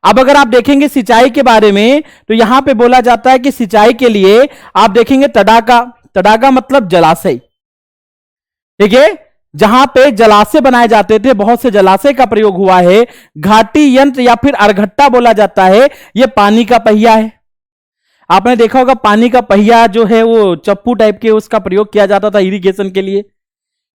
अब अगर आप देखेंगे सिंचाई के बारे में तो यहां पे बोला जाता है कि सिंचाई के लिए आप देखेंगे तड़ागा मतलब जलाशय, ठीक है, जहां पे जलाशय बनाए जाते थे, बहुत से जलाशय का प्रयोग हुआ है। घाटी यंत्र या फिर अरघट्टा बोला जाता है, यह पानी का पहिया है। आपने देखा होगा पानी का पहिया जो है वो चप्पू टाइप के, उसका प्रयोग किया जाता था इरिगेशन के लिए।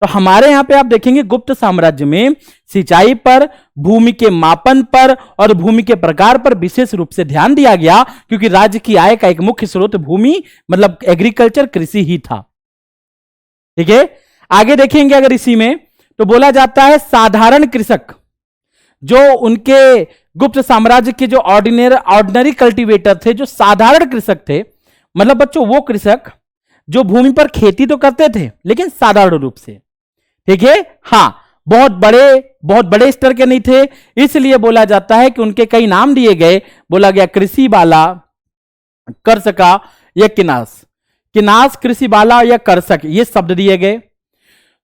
तो हमारे यहां पे आप देखेंगे गुप्त साम्राज्य में सिंचाई पर, भूमि के मापन पर और भूमि के प्रकार पर विशेष रूप से ध्यान दिया गया, क्योंकि राज्य की आय का एक मुख्य स्रोत भूमि मतलब एग्रीकल्चर, कृषि ही था, ठीक है। आगे देखेंगे अगर इसी में तो बोला जाता है साधारण कृषक, जो उनके गुप्त साम्राज्य के जो ऑर्डिनरी कल्टीवेटर थे, जो साधारण कृषक थे, मतलब बच्चों वो कृषक जो भूमि पर खेती तो करते थे लेकिन साधारण रूप से, ठीक है, हाँ, बहुत बड़े स्तर के नहीं थे। इसलिए बोला जाता है कि उनके कई नाम दिए गए, बोला गया कृषि बाला, कर्षका या किनास, कृषि बाला या कर्षक, ये शब्द दिए गए।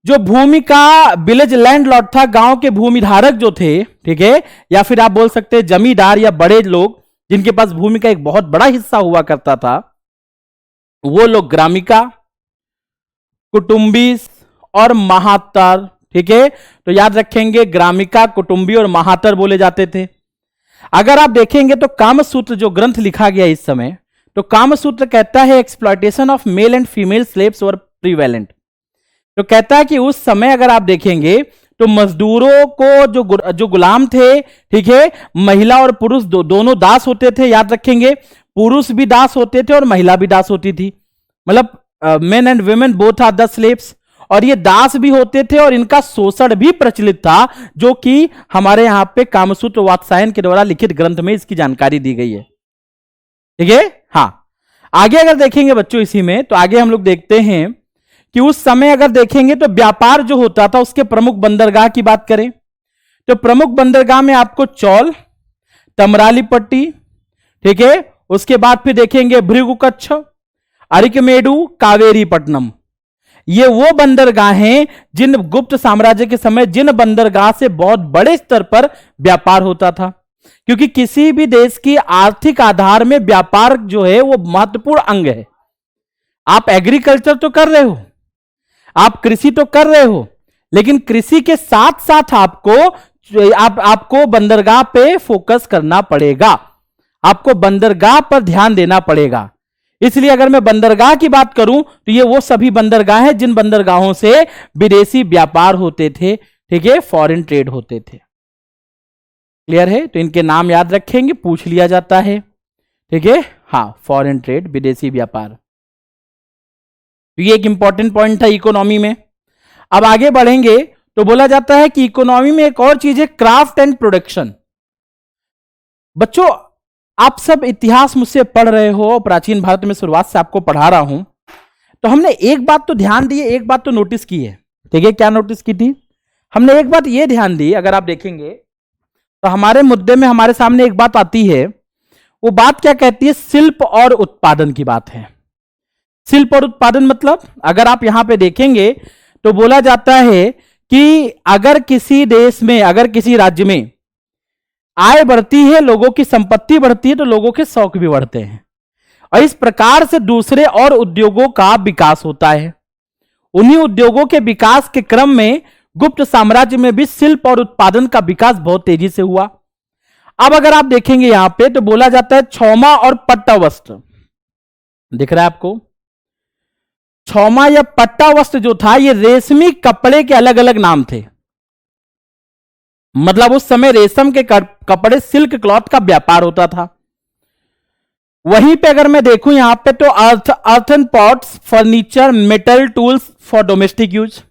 जो भूमि का विलेज लैंडलॉर्ड था, गांव के भूमिधारक जो थे, ठीक है, या फिर आप बोल सकते हैं जमींदार या बड़े लोग जिनके पास भूमि का एक बहुत बड़ा हिस्सा हुआ करता था, वो लोग ग्रामिका, कुटुंबी और महातर, ठीक है। तो याद रखेंगे ग्रामिका, कुटुंबी और महातर बोले जाते थे। अगर आप देखेंगे तो कामसूत्र जो ग्रंथ लिखा गया इस समय, तो कामसूत्र कहता है exploitation of male and female slaves were prevalent. तो कहता है कि उस समय अगर आप देखेंगे तो मजदूरों को जो गुलाम थे, ठीक है, महिला और पुरुष दोनों दास होते थे, याद रखेंगे, पुरुष भी दास होते थे और महिला भी दास होती थी, मतलब men and women both are the slaves. और ये दास भी होते थे और इनका शोषण भी प्रचलित था, जो कि हमारे यहां पे कामसूत्र वात्सायन के द्वारा लिखित ग्रंथ में इसकी जानकारी दी गई है, ठीक है। हाँ, आगे अगर देखेंगे बच्चों इसी में, तो आगे हम लोग देखते हैं कि उस समय अगर देखेंगे तो व्यापार जो होता था उसके प्रमुख बंदरगाह की बात करें तो प्रमुख बंदरगाह में आपको चौल, तमरालीपट्टी, ठीक है, उसके बाद फिर देखेंगे भृगुकच्छ, अरिकमेडु, कावेरीपट्टनम। ये वो बंदरगाह हैं जिन गुप्त साम्राज्य के समय जिन बंदरगाह से बहुत बड़े स्तर पर व्यापार होता था, क्योंकि किसी भी देश की आर्थिक आधार में व्यापार जो है वो महत्वपूर्ण अंग है। आप एग्रीकल्चर तो कर रहे हो, आप कृषि तो कर रहे हो, लेकिन कृषि के साथ साथ आपको बंदरगाह पे फोकस करना पड़ेगा, आपको बंदरगाह पर ध्यान देना पड़ेगा। इसलिए अगर मैं बंदरगाह की बात करूं तो ये वो सभी बंदरगाह हैं जिन बंदरगाहों से विदेशी व्यापार होते थे, ठीक है, फॉरेन ट्रेड होते थे। क्लियर है? तो इनके नाम याद रखेंगे, पूछ लिया जाता है, ठीक है। हाँ, फॉरेन ट्रेड, विदेशी व्यापार, तो ये एक इंपॉर्टेंट पॉइंट था इकोनॉमी में। अब आगे बढ़ेंगे तो बोला जाता है कि इकोनॉमी में एक और चीज है, क्राफ्ट एंड प्रोडक्शन। बच्चों आप सब इतिहास मुझसे पढ़ रहे हो, प्राचीन भारत में शुरुआत से आपको पढ़ा रहा हूं, तो हमने एक बात तो ध्यान दी है, एक बात तो नोटिस की है, ठीक है। क्या नोटिस की थी? हमने एक बात यह ध्यान दी, अगर आप देखेंगे तो हमारे मुद्दे में हमारे सामने एक बात आती है, वो बात क्या कहती है? शिल्प और उत्पादन की बात है। शिल्प और उत्पादन मतलब अगर आप यहां पे देखेंगे तो बोला जाता है कि अगर किसी देश में, अगर किसी राज्य में आय बढ़ती है, लोगों की संपत्ति बढ़ती है, तो लोगों के शौक भी बढ़ते हैं, और इस प्रकार से दूसरे और उद्योगों का विकास होता है। उन्हीं उद्योगों के विकास के क्रम में गुप्त साम्राज्य में भी शिल्प और उत्पादन का विकास बहुत तेजी से हुआ। अब अगर आप देखेंगे यहां पे तो बोला जाता है क्षौमा और पट्टा वस्त्र, दिख रहा है आपको? क्षौमा या पट्टा वस्त्र जो था, ये रेशमी कपड़े के अलग अलग नाम थे, मतलब उस समय रेशम के कपड़े, सिल्क क्लॉथ का व्यापार होता था। वहीं पे अगर मैं देखूं यहां पे तो earthen pots, furniture, metal tools for domestic use.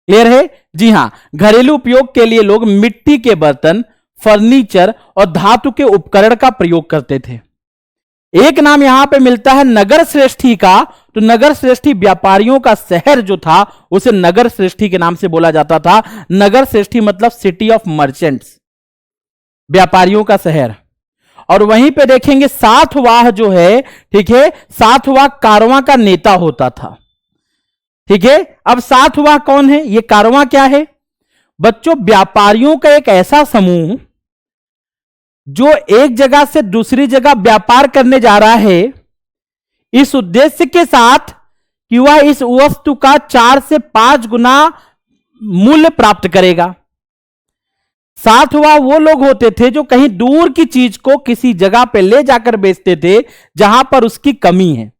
Clear है? जी हां, घरेलू उपयोग के लिए लोग मिट्टी के बर्तन, फर्नीचर और धातु के उपकरण का प्रयोग करते थे। एक नाम यहां पे मिलता है नगर श्रेष्ठी का, तो नगर श्रेष्ठी व्यापारियों का शहर जो था उसे नगर श्रेष्ठी के नाम से बोला जाता था। नगर श्रेष्ठी मतलब सिटी ऑफ मर्चेंट्स, व्यापारियों का शहर। और वहीं पे देखेंगे सातवाह जो है, ठीक है, सातवाह कारवां का नेता होता था, ठीक है। अब सातवाह कौन है? ये कारवां क्या है बच्चों? व्यापारियों का एक ऐसा समूह जो एक जगह से दूसरी जगह व्यापार करने जा रहा है, इस उद्देश्य के साथ कि वह इस वस्तु का 4 से 5 गुना मूल्य प्राप्त करेगा। सातवां वो लोग होते थे जो कहीं दूर की चीज को किसी जगह पे ले जाकर बेचते थे जहां पर उसकी कमी है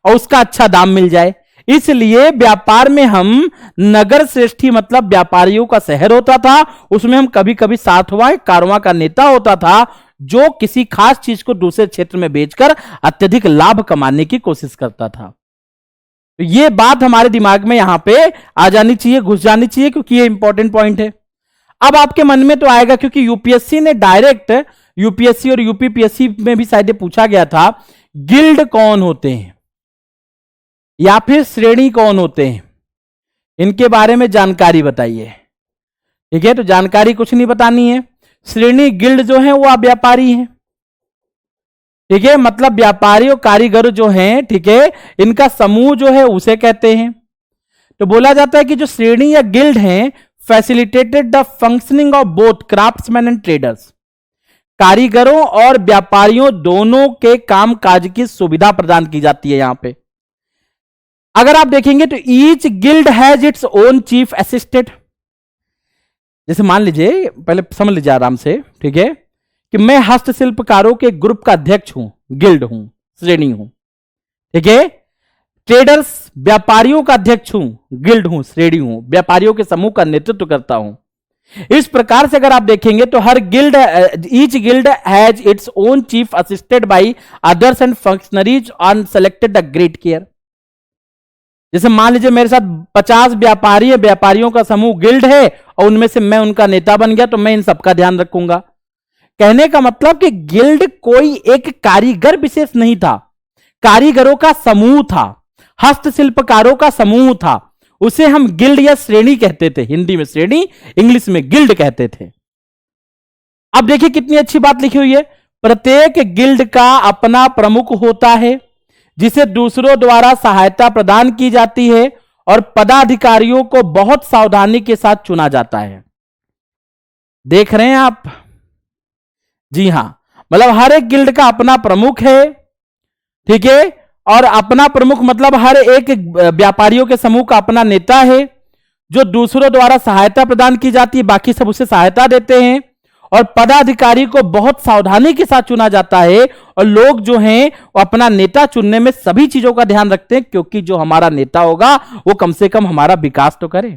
और उसका अच्छा दाम मिल जाए। इसलिए व्यापार में हम नगर श्रेष्ठी मतलब व्यापारियों का शहर होता था, उसमें हम कभी कभी सातवां कारवां का नेता होता था जो किसी खास चीज को दूसरे क्षेत्र में बेचकर अत्यधिक लाभ कमाने की कोशिश करता था। तो ये बात हमारे दिमाग में यहां पे आ जानी चाहिए, घुस जानी चाहिए, क्योंकि ये इंपॉर्टेंट पॉइंट है। अब आपके मन में तो आएगा, क्योंकि यूपीएससी ने डायरेक्ट, यूपीएससी और यूपीपीएससी में भी शायद पूछा गया था, गिल्ड कौन होते हैं या फिर श्रेणी कौन होते हैं, इनके बारे में जानकारी बताइए। ठीक है, तो जानकारी कुछ नहीं बतानी है। श्रेणी गिल्ड जो है वो व्यापारी हैं, ठीक है, मतलब व्यापारी और कारीगर जो हैं, ठीक है, इनका समूह जो है उसे कहते हैं। तो बोला जाता है कि जो श्रेणी या गिल्ड हैं facilitated the functioning of both craftsman and traders, कारीगरों और व्यापारियों दोनों के काम काज की सुविधा प्रदान की जाती है। यहां पे अगर आप देखेंगे तो each guild has its own chief assistant. जैसे मान लीजिए, पहले समझ लीजिए आराम से, ठीक है, कि मैं हस्तशिल्पकारों के ग्रुप का अध्यक्ष हूं, गिल्ड हूं, श्रेणी हूं, ठीक है। ट्रेडर्स, व्यापारियों का अध्यक्ष हूं, गिल्ड हूं, श्रेणी हूं, व्यापारियों के समूह का नेतृत्व करता हूं। इस प्रकार से अगर आप देखेंगे तो हर guild, each guild has its own chief assisted by others and functionaries on selected the great care. जैसे मान लीजिए मेरे साथ 50 व्यापारी है, व्यापारियों का समूह गिल्ड है और उनमें से मैं उनका नेता बन गया, तो मैं इन सबका ध्यान रखूंगा। कहने का मतलब कि गिल्ड कोई एक कारीगर विशेष नहीं था, कारीगरों का समूह था, हस्तशिल्पकारों का समूह था, उसे हम गिल्ड या श्रेणी कहते थे। हिंदी में श्रेणी, इंग्लिश में गिल्ड कहते थे। अब देखिए कितनी अच्छी बात लिखी हुई है, प्रत्येक गिल्ड का अपना प्रमुख होता है जिसे दूसरों द्वारा सहायता प्रदान की जाती है और पदाधिकारियों को बहुत सावधानी के साथ चुना जाता है। देख रहे हैं आप? जी हां, मतलब हर एक गिल्ड का अपना प्रमुख है, ठीक है, और अपना प्रमुख मतलब हर एक व्यापारियों के समूह का अपना नेता है जो दूसरों द्वारा सहायता प्रदान की जाती है, बाकी सब उसे सहायता देते हैं, और पदाधिकारी को बहुत सावधानी के साथ चुना जाता है। और लोग जो हैं वो अपना नेता चुनने में सभी चीजों का ध्यान रखते हैं, क्योंकि जो हमारा नेता होगा वो कम से कम हमारा विकास तो करे।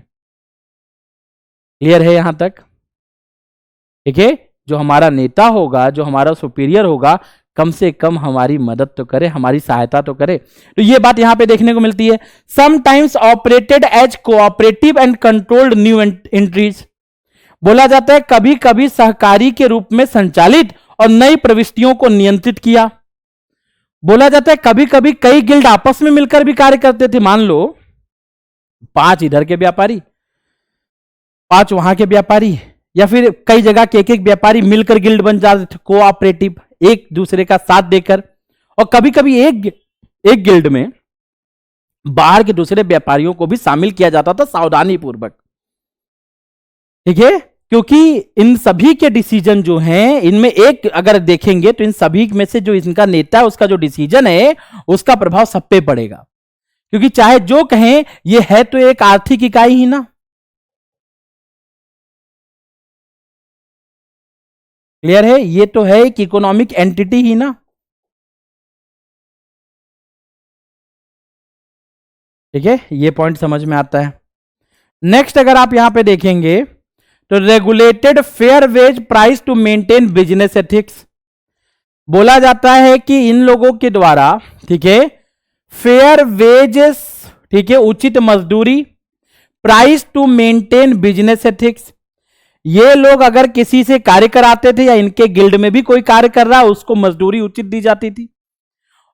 क्लियर है यहां तक? ठीक है, जो हमारा नेता होगा, जो हमारा सुपीरियर होगा, कम से कम हमारी मदद तो करे, हमारी सहायता तो करे। तो ये बात यहां पे देखने को मिलती है। Sometimes operated as cooperative and controlled new entries, बोला जाता है कभी कभी सहकारी के रूप में संचालित और नई प्रविष्टियों को नियंत्रित किया। बोला जाता है कभी कभी कई गिल्ड आपस में मिलकर भी कार्य करते थे। मान लो 5 इधर के व्यापारी, 5 वहां के व्यापारी, या फिर कई जगह के एक व्यापारी मिलकर गिल्ड बन जाते थे, कोऑपरेटिव, एक दूसरे का साथ देकर। और कभी कभी एक गिल्ड में बाहर के दूसरे व्यापारियों को भी शामिल किया जाता था, सावधानी पूर्वक। ठीक है, क्योंकि इन सभी के डिसीजन जो हैं, इनमें एक अगर देखेंगे तो इन सभी में से जो इनका नेता है उसका जो डिसीजन है उसका प्रभाव सब पे पड़ेगा, क्योंकि चाहे जो कहें ये है तो एक आर्थिक इकाई ही ना। क्लियर है? ये तो है एक इकोनॉमिक एंटिटी ही ना। ठीक है, ये पॉइंट समझ में आता है। नेक्स्ट अगर आप यहां पे देखेंगे तो regulated fair wage price to maintain business ethics, बोला जाता है कि इन लोगों के द्वारा, ठीक है, फेयर वेजेस, ठीक है, उचित मजदूरी, price to maintain business ethics, ये लोग अगर किसी से कार्य कराते थे या इनके गिल्ड में भी कोई कार्य कर रहा है उसको मजदूरी उचित दी जाती थी,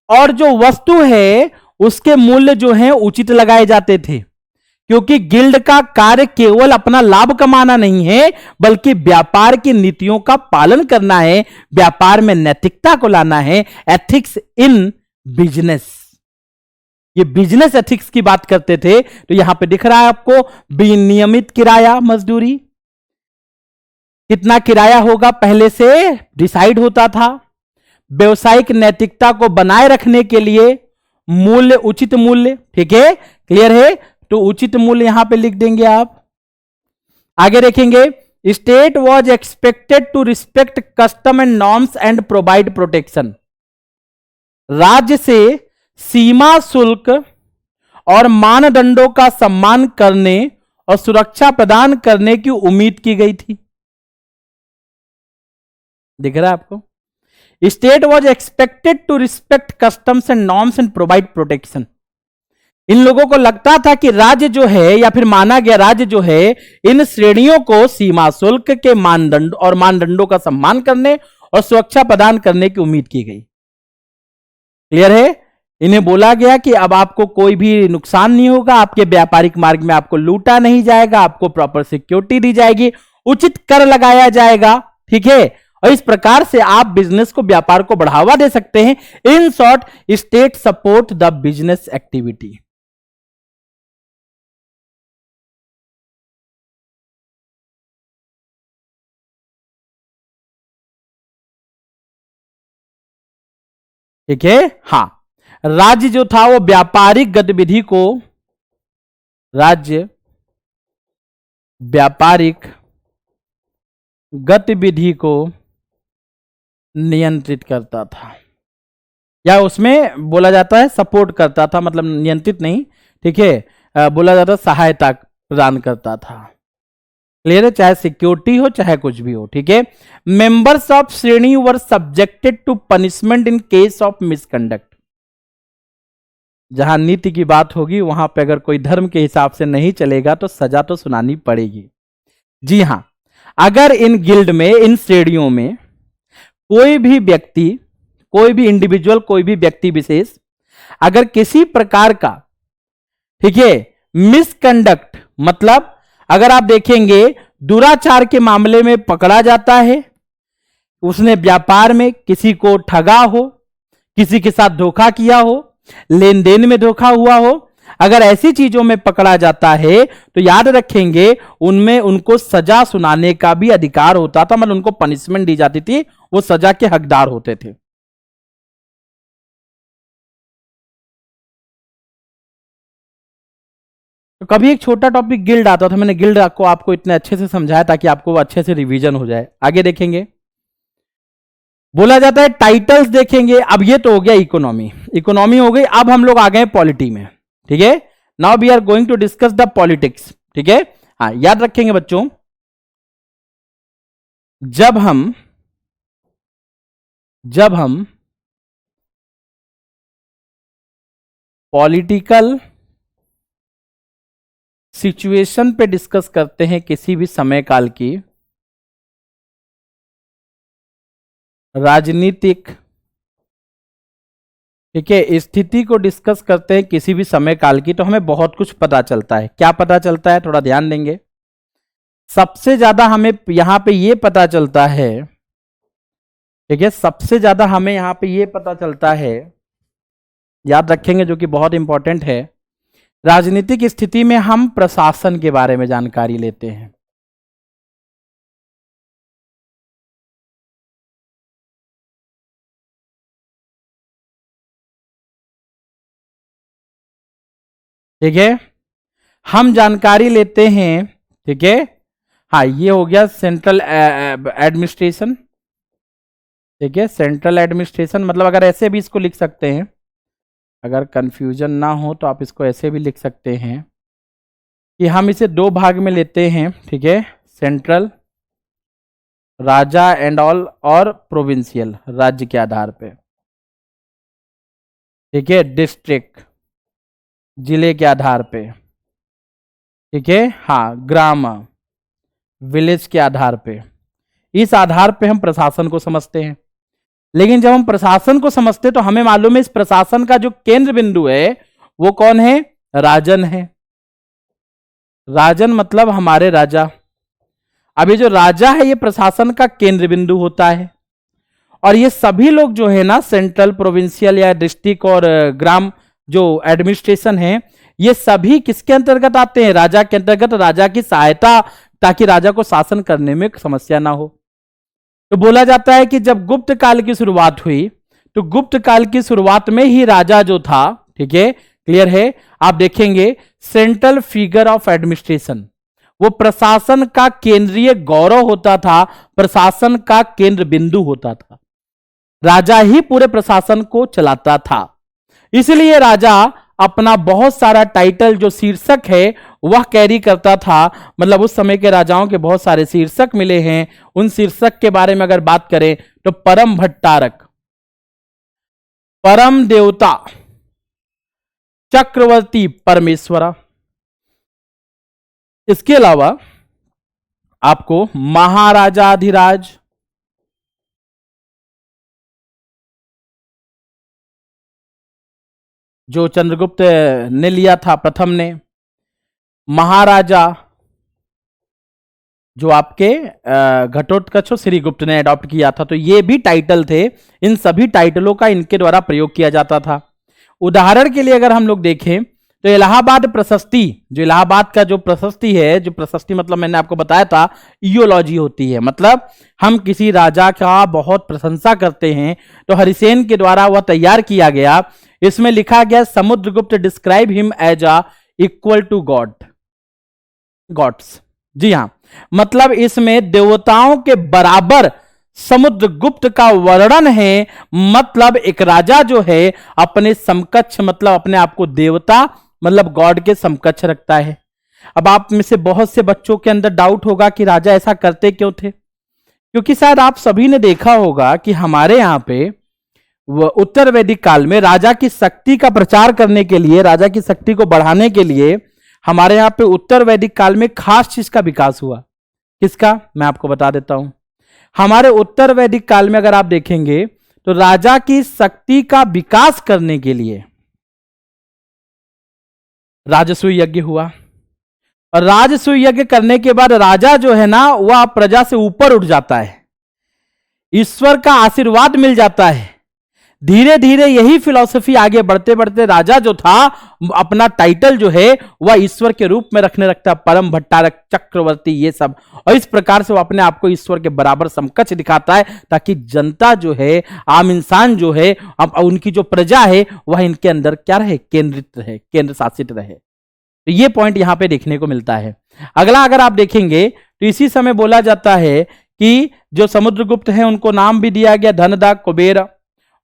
और जो वस्तु है उसके मूल्य जो है उचित लगाए जाते थे, क्योंकि गिल्ड का कार्य केवल अपना लाभ कमाना नहीं है बल्कि व्यापार की नीतियों का पालन करना है, व्यापार में नैतिकता को लाना है, एथिक्स इन बिजनेस। ये बिजनेस एथिक्स की बात करते थे। तो यहां पे दिख रहा है आपको विनियमित किराया मजदूरी, कितना किराया होगा पहले से डिसाइड होता था। व्यवसायिक नैतिकता को बनाए रखने के लिए मूल्य, उचित मूल्य, ठीक है, क्लियर है, तो उचित मूल्य यहां पे लिख देंगे आप। आगे देखेंगे, state was expected to respect custom and norms and provide protection, राज्य से सीमा शुल्क और मानदंडों का सम्मान करने और सुरक्षा प्रदान करने की उम्मीद की गई थी। दिख रहा है आपको? State was expected to respect customs and norms and provide protection. इन लोगों को लगता था कि राज्य जो है, या फिर माना गया राज्य जो है, इन श्रेणियों को सीमा शुल्क के मानदंड और मानदंडों का सम्मान करने और सुरक्षा प्रदान करने की उम्मीद की गई। क्लियर है? इन्हें बोला गया कि अब आपको कोई भी नुकसान नहीं होगा, आपके व्यापारिक मार्ग में आपको लूटा नहीं जाएगा, आपको प्रॉपर सिक्योरिटी दी जाएगी, उचित कर लगाया जाएगा, ठीक है, और इस प्रकार से आप बिजनेस को, व्यापार को बढ़ावा दे सकते हैं। In short, state support the business activity. ठीक है, हां, राज्य जो था वो व्यापारिक गतिविधि को, राज्य व्यापारिक गतिविधि को नियंत्रित करता था। या उसमें बोला जाता है सपोर्ट करता था, मतलब नियंत्रित नहीं, ठीक है, बोला जाता सहायता प्रदान करता था। क्लियर है, चाहे सिक्योरिटी हो चाहे कुछ भी हो, ठीक है। Members of shreni were subjected to punishment in case of misconduct. जहां नीति की बात होगी वहां पे अगर कोई धर्म के हिसाब से नहीं चलेगा तो सजा तो सुनानी पड़ेगी। जी हां, अगर इन गिल्ड में, इन श्रेणियों में कोई भी व्यक्ति, कोई भी इंडिविजुअल, कोई भी व्यक्ति विशेष अगर किसी प्रकार का, ठीक है, मिसकंडक्ट, मतलब अगर आप देखेंगे दुराचार के मामले में पकड़ा जाता है, उसने व्यापार में किसी को ठगा हो, किसी के साथ धोखा किया हो, लेन देन में धोखा हुआ हो, अगर ऐसी चीजों में पकड़ा जाता है तो याद रखेंगे उनमें उनको सजा सुनाने का भी अधिकार होता था, मतलब उनको पनिशमेंट दी जाती थी, वो सजा के हकदार होते थे। तो कभी एक छोटा टॉपिक गिल्ड आता था, मैंने गिल्ड को आपको इतने अच्छे से समझाया ताकि आपको अच्छे से रिवीजन हो जाए। आगे देखेंगे, बोला जाता है टाइटल्स देखेंगे। अब ये तो हो गया इकोनॉमी, इकोनॉमी हो गई। अब हम लोग आ गए पॉलिटी में, ठीक है। Now we are going to discuss the politics, ठीक है। हाँ, याद रखेंगे बच्चों, जब हम पॉलिटिकल सिचुएशन पे डिस्कस करते हैं किसी भी समय काल की, राजनीतिक, ठीक है, स्थिति को डिस्कस करते हैं किसी भी समय काल की, तो हमें बहुत कुछ पता चलता है। क्या पता चलता है, थोड़ा ध्यान देंगे। सबसे ज्यादा हमें यहां पे ये पता चलता है, ठीक है, सबसे ज्यादा हमें यहां पे ये पता चलता है, याद रखेंगे, जो कि बहुत इंपॉर्टेंट है। राजनीतिक स्थिति में हम प्रशासन के बारे में जानकारी लेते हैं। ठीक है, हम जानकारी लेते हैं, ठीक है। हाँ, ये हो गया सेंट्रल एडमिनिस्ट्रेशन, ठीक है, सेंट्रल एडमिनिस्ट्रेशन, मतलब अगर ऐसे भी इसको लिख सकते हैं, अगर कंफ्यूजन ना हो तो आप इसको ऐसे भी लिख सकते हैं कि हम इसे दो भाग में लेते हैं, ठीक है, सेंट्रल राजा एंड ऑल, और प्रोविंशियल राज्य के आधार पे, ठीक है, डिस्ट्रिक्ट जिले के आधार पे, ठीक है, हाँ, ग्राम विलेज के आधार पे। इस आधार पे हम प्रशासन को समझते हैं। लेकिन जब हम प्रशासन को समझते तो हमें मालूम है इस प्रशासन का जो केंद्र बिंदु है वो कौन है, राजन है। राजन मतलब हमारे राजा। अब ये जो राजा है ये प्रशासन का केंद्र बिंदु होता है, और ये सभी लोग जो है ना, सेंट्रल, प्रोविंशियल या डिस्ट्रिक्ट और ग्राम जो एडमिनिस्ट्रेशन है, ये सभी किसके अंतर्गत आते हैं, राजा के अंतर्गत, राजा की सहायता, ताकि राजा को शासन करने में समस्या ना हो। तो बोला जाता है कि जब गुप्त काल की शुरुआत हुई तो गुप्त काल की शुरुआत में ही राजा जो था, ठीक है, क्लियर है, आप देखेंगे सेंट्रल फिगर ऑफ एडमिनिस्ट्रेशन, वो प्रशासन का केंद्रीय गौरव होता था, प्रशासन का केंद्र बिंदु होता था। राजा ही पूरे प्रशासन को चलाता था। इसलिए राजा अपना बहुत सारा टाइटल, जो शीर्षक है, वह कैरी करता था। मतलब उस समय के राजाओं के बहुत सारे शीर्षक मिले हैं। उन शीर्षक के बारे में अगर बात करें तो परम भट्टारक, परम देवता, चक्रवर्ती परमेश्वरा, इसके अलावा आपको महाराजाधिराज, जो चंद्रगुप्त ने लिया था प्रथम ने, महाराजा जो आपके घटोत्कच श्रीगुप्त ने अडॉप्ट किया था। तो ये भी टाइटल थे। इन सभी टाइटलों का इनके द्वारा प्रयोग किया जाता था। उदाहरण के लिए अगर हम लोग देखें तो इलाहाबाद प्रशस्ति, जो इलाहाबाद का जो प्रशस्ति है, जो प्रशस्ति मतलब मैंने आपको बताया था इयोलॉजी होती है, मतलब हम किसी राजा का बहुत प्रशंसा करते हैं, तो हरिसेन के द्वारा वह तैयार किया गया। इसमें लिखा गया Samudragupta describe him as a equal to gods. जी हां, मतलब इसमें देवताओं के बराबर समुद्रगुप्त का वर्णन है, मतलब एक राजा जो है अपने समकक्ष, मतलब अपने आप को देवता मतलब गॉड के समकक्ष रखता है। अब आप में से बहुत से बच्चों के अंदर डाउट होगा कि राजा ऐसा करते क्यों थे, क्योंकि शायद आप सभी ने देखा होगा कि हमारे यहां पे उत्तर वैदिक काल में राजा की शक्ति का प्रचार करने के लिए, राजा की शक्ति को बढ़ाने के लिए हमारे यहां पे उत्तर वैदिक काल में खास चीज का विकास हुआ। किसका, मैं आपको बता देता हूं। हमारे उत्तर वैदिक काल में अगर आप देखेंगे तो राजा की शक्ति का विकास करने के लिए राजसूय यज्ञ हुआ, और राजसूय यज्ञ करने के बाद राजा जो है ना वह प्रजा से ऊपर उठ जाता है, ईश्वर का आशीर्वाद मिल जाता है। धीरे धीरे यही फिलॉसफी आगे बढ़ते बढ़ते राजा जो था अपना टाइटल जो है वह ईश्वर के रूप में रखने लगता, परम भट्टारक, चक्रवर्ती, ये सब, और इस प्रकार से वो अपने आप को ईश्वर के बराबर समकक्ष दिखाता है, ताकि जनता जो है, आम इंसान जो है, अब उनकी जो प्रजा है वह इनके अंदर क्या रहे, केंद्रित रहे, केंद्र शासित रहे। तो ये पॉइंट यहां पे देखने को मिलता है। अगला अगर आप देखेंगे तो इसी समय बोला जाता है कि जो समुद्रगुप्त हैं उनको नाम भी दिया गया धनदा, कुबेर,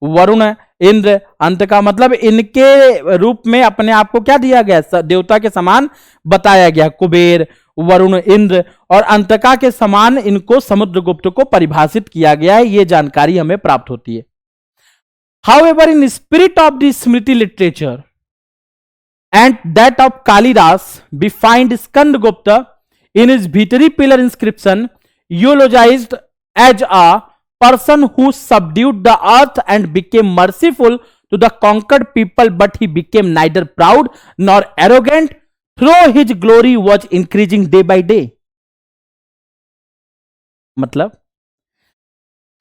वरुण, इंद्र, अंत का, मतलब इनके रूप में अपने आप को क्या दिया गया, देवता के समान बताया गया। कुबेर, वरुण, इंद्र और अंतका के समान इनको समुद्रगुप्त को परिभाषित किया गया है, ये जानकारी हमें प्राप्त होती है। However in spirit of the Smriti literature and that of Kalidas, we find Skandagupta in his Bhitari pillar inscription eulogized as a person who subdued the earth and became merciful to the conquered people, but he became neither proud nor arrogant, though his glory was increasing day by day. मतलब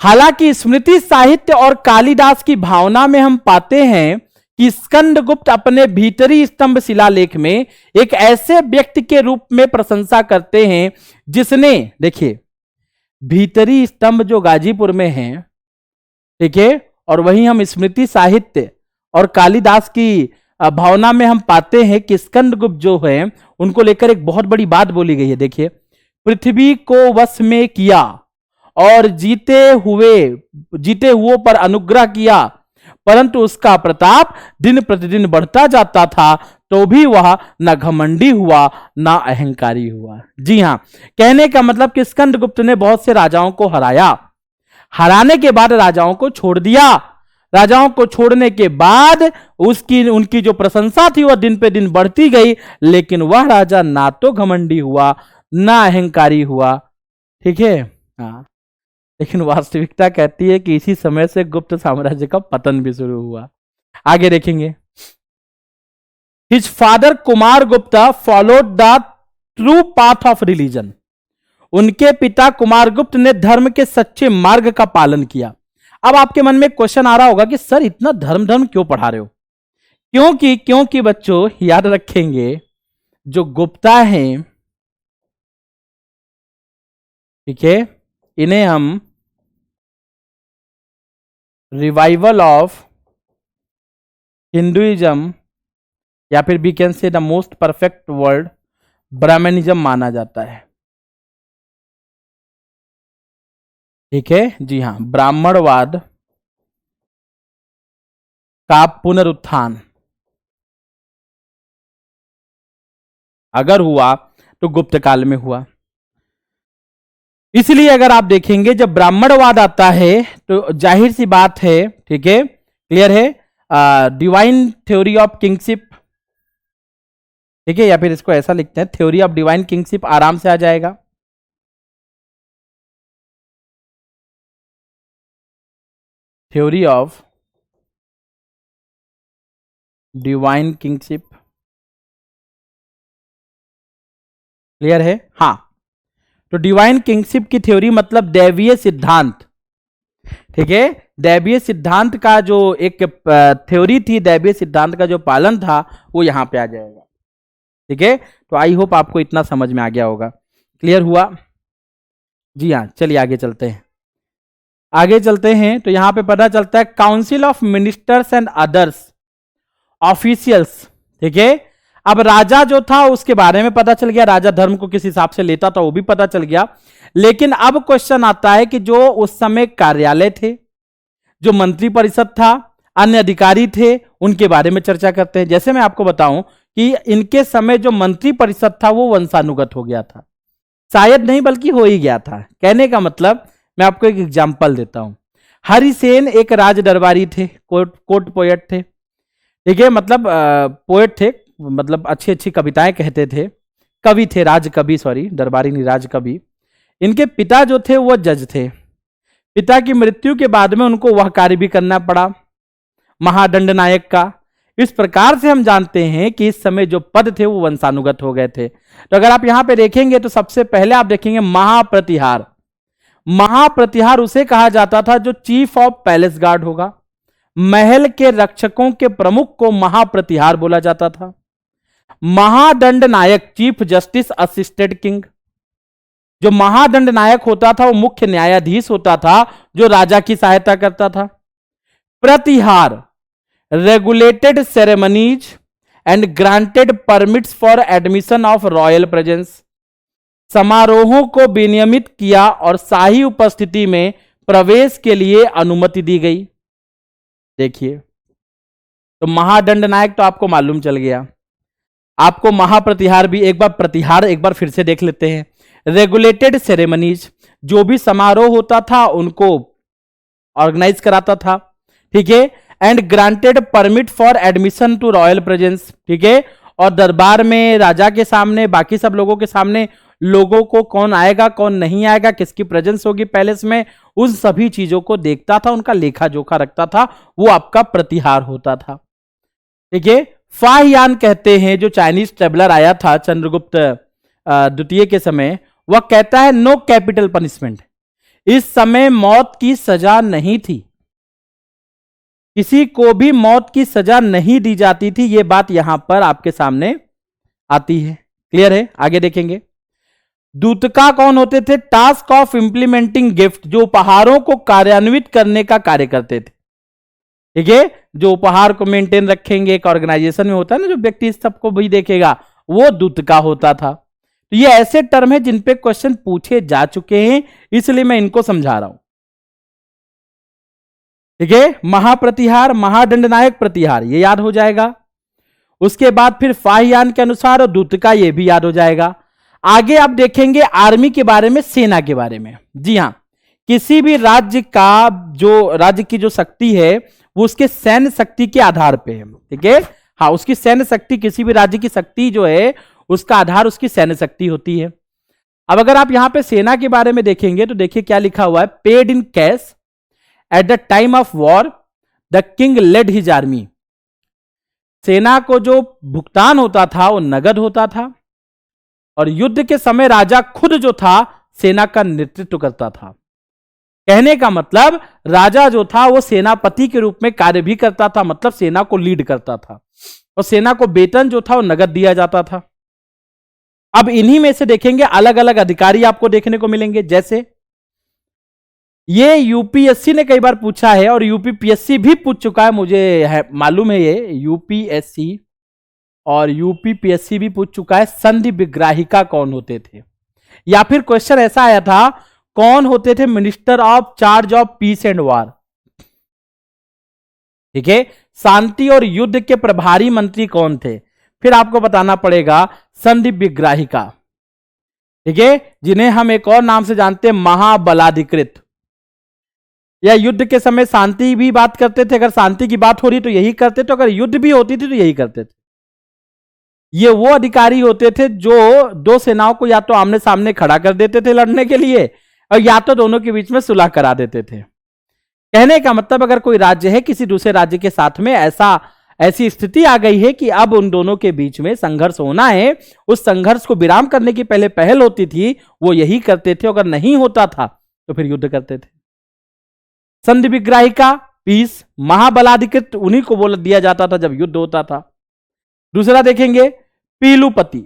हालांकि स्मृति साहित्य और कालिदास की भावना में हम पाते हैं कि स्कंदगुप्त अपने भीतरी स्तंभ शिलालेख में एक ऐसे व्यक्ति के रूप में प्रशंसा करते हैं जिसने, देखिए भीतरी स्तंभ जो गाजीपुर में है, ठीक है, और वहीं हम स्मृति साहित्य और कालिदास की भावना में हम पाते हैं कि स्कंदगुप्त जो है उनको लेकर एक बहुत बड़ी बात बोली गई है। देखिए, पृथ्वी को वश में किया और जीते हुओं पर अनुग्रह किया, परंतु उसका प्रताप दिन प्रतिदिन बढ़ता जाता था, तो भी वह न घमंडी हुआ न अहंकारी हुआ। जी हां, कहने का मतलब कि स्कंदगुप्त ने बहुत से राजाओं को हराया, हराने के बाद राजाओं को छोड़ दिया, राजाओं को छोड़ने के बाद उनकी जो प्रशंसा थी वह दिन पे दिन बढ़ती गई, लेकिन वह राजा ना तो घमंडी हुआ ना अहंकारी हुआ। ठीक है, हाँ, लेकिन वास्तविकता कहती है कि इसी समय से गुप्त साम्राज्य का पतन भी शुरू हुआ। आगे देखेंगे, his father Kumar Gupta followed the true path of religion. उनके पिता कुमार गुप्त ने धर्म के सच्चे मार्ग का पालन किया। अब आपके मन में क्वेश्चन आ रहा होगा कि सर इतना धर्म क्यों पढ़ा रहे हो? क्योंकि बच्चों याद रखेंगे, जो गुप्ता हैं, ठीक है, इन्हें हम रिवाइवल ऑफ हिंदुइज्म या फिर we can say the most perfect word Brahmanism माना जाता है। ठीक है, जी हां, ब्राह्मणवाद का पुनरुत्थान अगर हुआ तो गुप्त काल में हुआ। इसलिए अगर आप देखेंगे जब ब्राह्मणवाद आता है तो जाहिर सी बात है, ठीक है, क्लियर है, डिवाइन थ्योरी ऑफ किंगशिप, ठीक है, या फिर इसको ऐसा लिखते हैं थ्योरी ऑफ डिवाइन किंगशिप आराम से आ जाएगा। Theory of divine kingship, clear है, हाँ। तो डिवाइन किंगशिप की थ्योरी मतलब दैवीय सिद्धांत, ठीक है, दैवीय सिद्धांत का जो एक थ्योरी थी, दैवीय सिद्धांत का जो पालन था वो यहां पे आ जाएगा। ठीक है, तो आई होप आपको इतना समझ में आ गया होगा, क्लियर हुआ? जी हाँ, चलिए आगे चलते हैं। आगे चलते हैं तो यहां पे पता चलता है council of ministers and others officials, ठीक है। अब राजा जो था उसके बारे में पता चल गया, राजा धर्म को किस हिसाब से लेता था वो भी पता चल गया। लेकिन अब क्वेश्चन आता है कि जो उस समय कार्यालय थे, जो मंत्री परिषद था, अन्य अधिकारी थे, उनके बारे में चर्चा करते हैं। जैसे मैं आपको बताऊं कि इनके समय जो मंत्री परिषद था वो वंशानुगत हो गया था, शायद नहीं बल्कि हो ही गया था। कहने का मतलब, मैं आपको एक एग्जांपल देता हूं। हरिसेन एक राज दरबारी थे, कोर्ट पोएट थे, ठीक है, मतलब पोएट थे, मतलब अच्छी अच्छी कविताएं कहते थे, कवि थे, राज कवि, सॉरी दरबारी नहीं, राज कवि। इनके पिता जो थे वो जज थे। पिता की मृत्यु के बाद में उनको वह कार्य भी करना पड़ा, महादंड नायक का। इस प्रकार से हम जानते हैं कि इस समय जो पद थे वो वंशानुगत हो गए थे। तो अगर आप यहां पे देखेंगे तो सबसे पहले आप देखेंगे महाप्रतिहार। महाप्रतिहार उसे कहा जाता था जो चीफ ऑफ पैलेस गार्ड होगा। महल के रक्षकों के प्रमुख को महाप्रतिहार बोला जाता था। महादंड नायक, चीफ जस्टिस असिस्टेड किंग। जो महादंड नायक होता था वो मुख्य न्यायाधीश होता था जो राजा की सहायता करता था। Pratihara, regulated ceremonies and granted permits for admission of royal presence. समारोहों को विनियमित किया और शाही उपस्थिति में प्रवेश के लिए अनुमति दी गई। देखिए, तो महादंड नायक तो आपको मालूम चल गया। आपको महाप्रतिहार भी एक बार, प्रतिहार एक बार फिर से देख लेते हैं। रेगुलेटेड सेरेमनीज, जो भी समारोह होता था उनको ऑर्गेनाइज कराता था, ठीक है। And granted permit for admission to royal presence, ठीक है। और दरबार में राजा के सामने, बाकी सब लोगों के सामने लोगों को कौन आएगा कौन नहीं आएगा, किसकी प्रेजेंस होगी पैलेस में, उन सभी चीजों को देखता था, उनका लेखा जोखा रखता था, वो आपका प्रतिहार होता था, ठीक है। फाहियान कहते हैं, जो चाइनीज ट्रेवलर आया था चंद्रगुप्त द्वितीय के समय, वह कहता है नो कैपिटल पनिशमेंट। इस समय मौत की सजा नहीं थी, किसी को भी मौत की सजा नहीं दी जाती थी। यह बात यहां पर आपके सामने आती है, क्लियर है। आगे देखेंगे, दूतका कौन होते थे? टास्क ऑफ इंप्लीमेंटिंग गिफ्ट, जो उपहारों को कार्यान्वित करने का कार्य करते थे, ठीक है। जो उपहार को मेंटेन रखेंगे, एक ऑर्गेनाइजेशन में होता है ना जो व्यक्ति इस सबको भी देखेगा, वो दूतका होता था। तो ये ऐसे टर्म है जिन पे क्वेश्चन पूछे जा चुके हैं, इसलिए मैं इनको समझा रहा हूं, ठीक है। महाप्रतिहार, महादंड नायक, प्रतिहार, ये याद हो जाएगा। उसके बाद फिर फाहियान के अनुसार और दूतका, ये भी याद हो जाएगा। आगे आप देखेंगे आर्मी के बारे में, सेना के बारे में। जी हां, किसी भी राज्य का जो राज्य की जो शक्ति है वो उसके सैन्य शक्ति के आधार पे है, ठीक है। हाँ, उसकी सैन्य शक्ति, किसी भी राज्य की शक्ति जो है उसका आधार उसकी सैन्य शक्ति होती है। अब अगर आप यहां पे सेना के बारे में देखेंगे तो देखिए क्या लिखा हुआ है, paid in cash at the time of war the king led his army. सेना को जो भुगतान होता था वो नगद होता था, और युद्ध के समय राजा खुद जो था सेना का नेतृत्व करता था। कहने का मतलब, राजा जो था वो सेनापति के रूप में कार्य भी करता था, मतलब सेना को लीड करता था, और सेना को वेतन जो था वो नगद दिया जाता था। अब इन्हीं में से देखेंगे अलग अलग अधिकारी आपको देखने को मिलेंगे। जैसे ये यूपीएससी ने कई बार पूछा है और यूपीपीएससी भी पूछ चुका है, मुझे मालूम है, ये यूपीएससी और यूपीपीएससी भी पूछ चुका है। संधि विग्राहिका कौन होते थे? या फिर क्वेश्चन ऐसा आया था, कौन होते थे minister of charge of peace and वार, ठीक है। शांति और युद्ध के प्रभारी मंत्री कौन थे? फिर आपको बताना पड़ेगा संधि विग्राहिका, ठीक है, जिन्हें हम एक और नाम से जानते हैं महाबलाधिकृत। या युद्ध के समय शांति भी बात करते थे, अगर शांति की बात हो रही तो यही करते थे, अगर युद्ध भी होती थी तो यही करते थे। ये वो अधिकारी होते थे जो दो सेनाओं को या तो आमने सामने खड़ा कर देते थे लड़ने के लिए, और या तो दोनों के बीच में सुलह करा देते थे। कहने का मतलब, अगर कोई राज्य है किसी दूसरे राज्य के साथ में ऐसी स्थिति आ गई है कि अब उन दोनों के बीच में संघर्ष होना है, उस संघर्ष को विराम करने की पहले पहल होती थी, वो यही करते थे। अगर नहीं होता था तो फिर युद्ध करते थे। संधि विग्राहिका, पीस, महाबलाधिकृत उन्हीं को बोल दिया जाता था जब युद्ध होता था। दूसरा देखेंगे पीलूपति,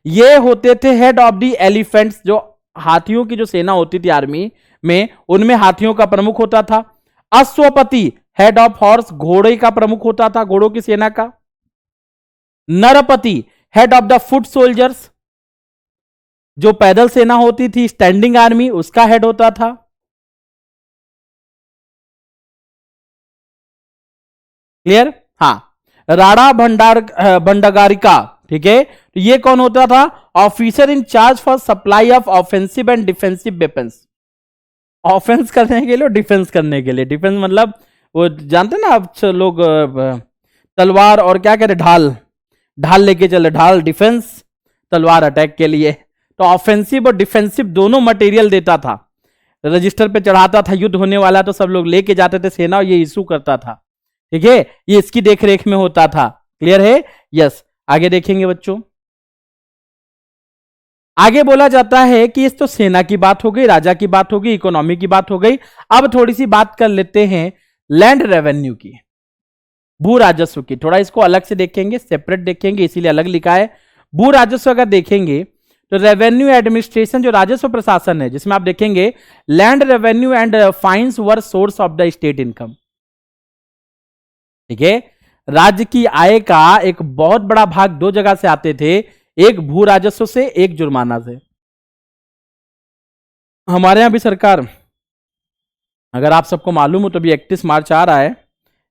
ये होते थे हेड ऑफ द एलिफेंट्स, जो हाथियों की जो सेना होती थी आर्मी में, उनमें हाथियों का प्रमुख होता था। अश्वपति, हेड ऑफ हॉर्स, घोड़े का प्रमुख होता था, घोड़ों की सेना का। Narapati head of the foot soldiers, जो पैदल सेना होती थी, स्टैंडिंग आर्मी, उसका हेड होता था। क्लियर? हाँ। राणा भंडारिका, ठीक है, तो ये कौन होता था? Officer in charge for supply of offensive and defensive weapons. Offence करने के लिए, डिफेंस करने के लिए। डिफेंस मतलब वो जानते ना आप लोग, तलवार और क्या कहते, ढाल, ढाल लेके चले, ढाल डिफेंस, तलवार अटैक के लिए। तो ऑफेंसिव और डिफेंसिव दोनों मटेरियल देता था, रजिस्टर पे चढ़ाता था। युद्ध होने वाला तो सब लोग लेके जाते थे सेना, और ये इशू करता था। ठीक है, ये इसकी देखरेख में होता था। क्लियर है? यस। आगे देखेंगे बच्चों, आगे बोला जाता है कि इस तो सेना की बात हो गई, राजा की बात हो गई, इकोनॉमी की बात हो गई। अब थोड़ी सी बात कर लेते हैं लैंड रेवेन्यू की, भू राजस्व की। थोड़ा इसको अलग से देखेंगे, सेपरेट देखेंगे, इसीलिए अलग लिखा है। भू राजस्व अगर देखेंगे तो रेवेन्यू एडमिनिस्ट्रेशन, जो राजस्व प्रशासन है, जिसमें आप देखेंगे land revenue and fines were source of the state income. ठीक है, राज्य की आय का एक बहुत बड़ा भाग दो जगह से आते थे, एक भू राजस्व से, एक जुर्माना से। हमारे यहां भी सरकार, अगर आप सबको मालूम हो तो भी 31 मार्च आ रहा है,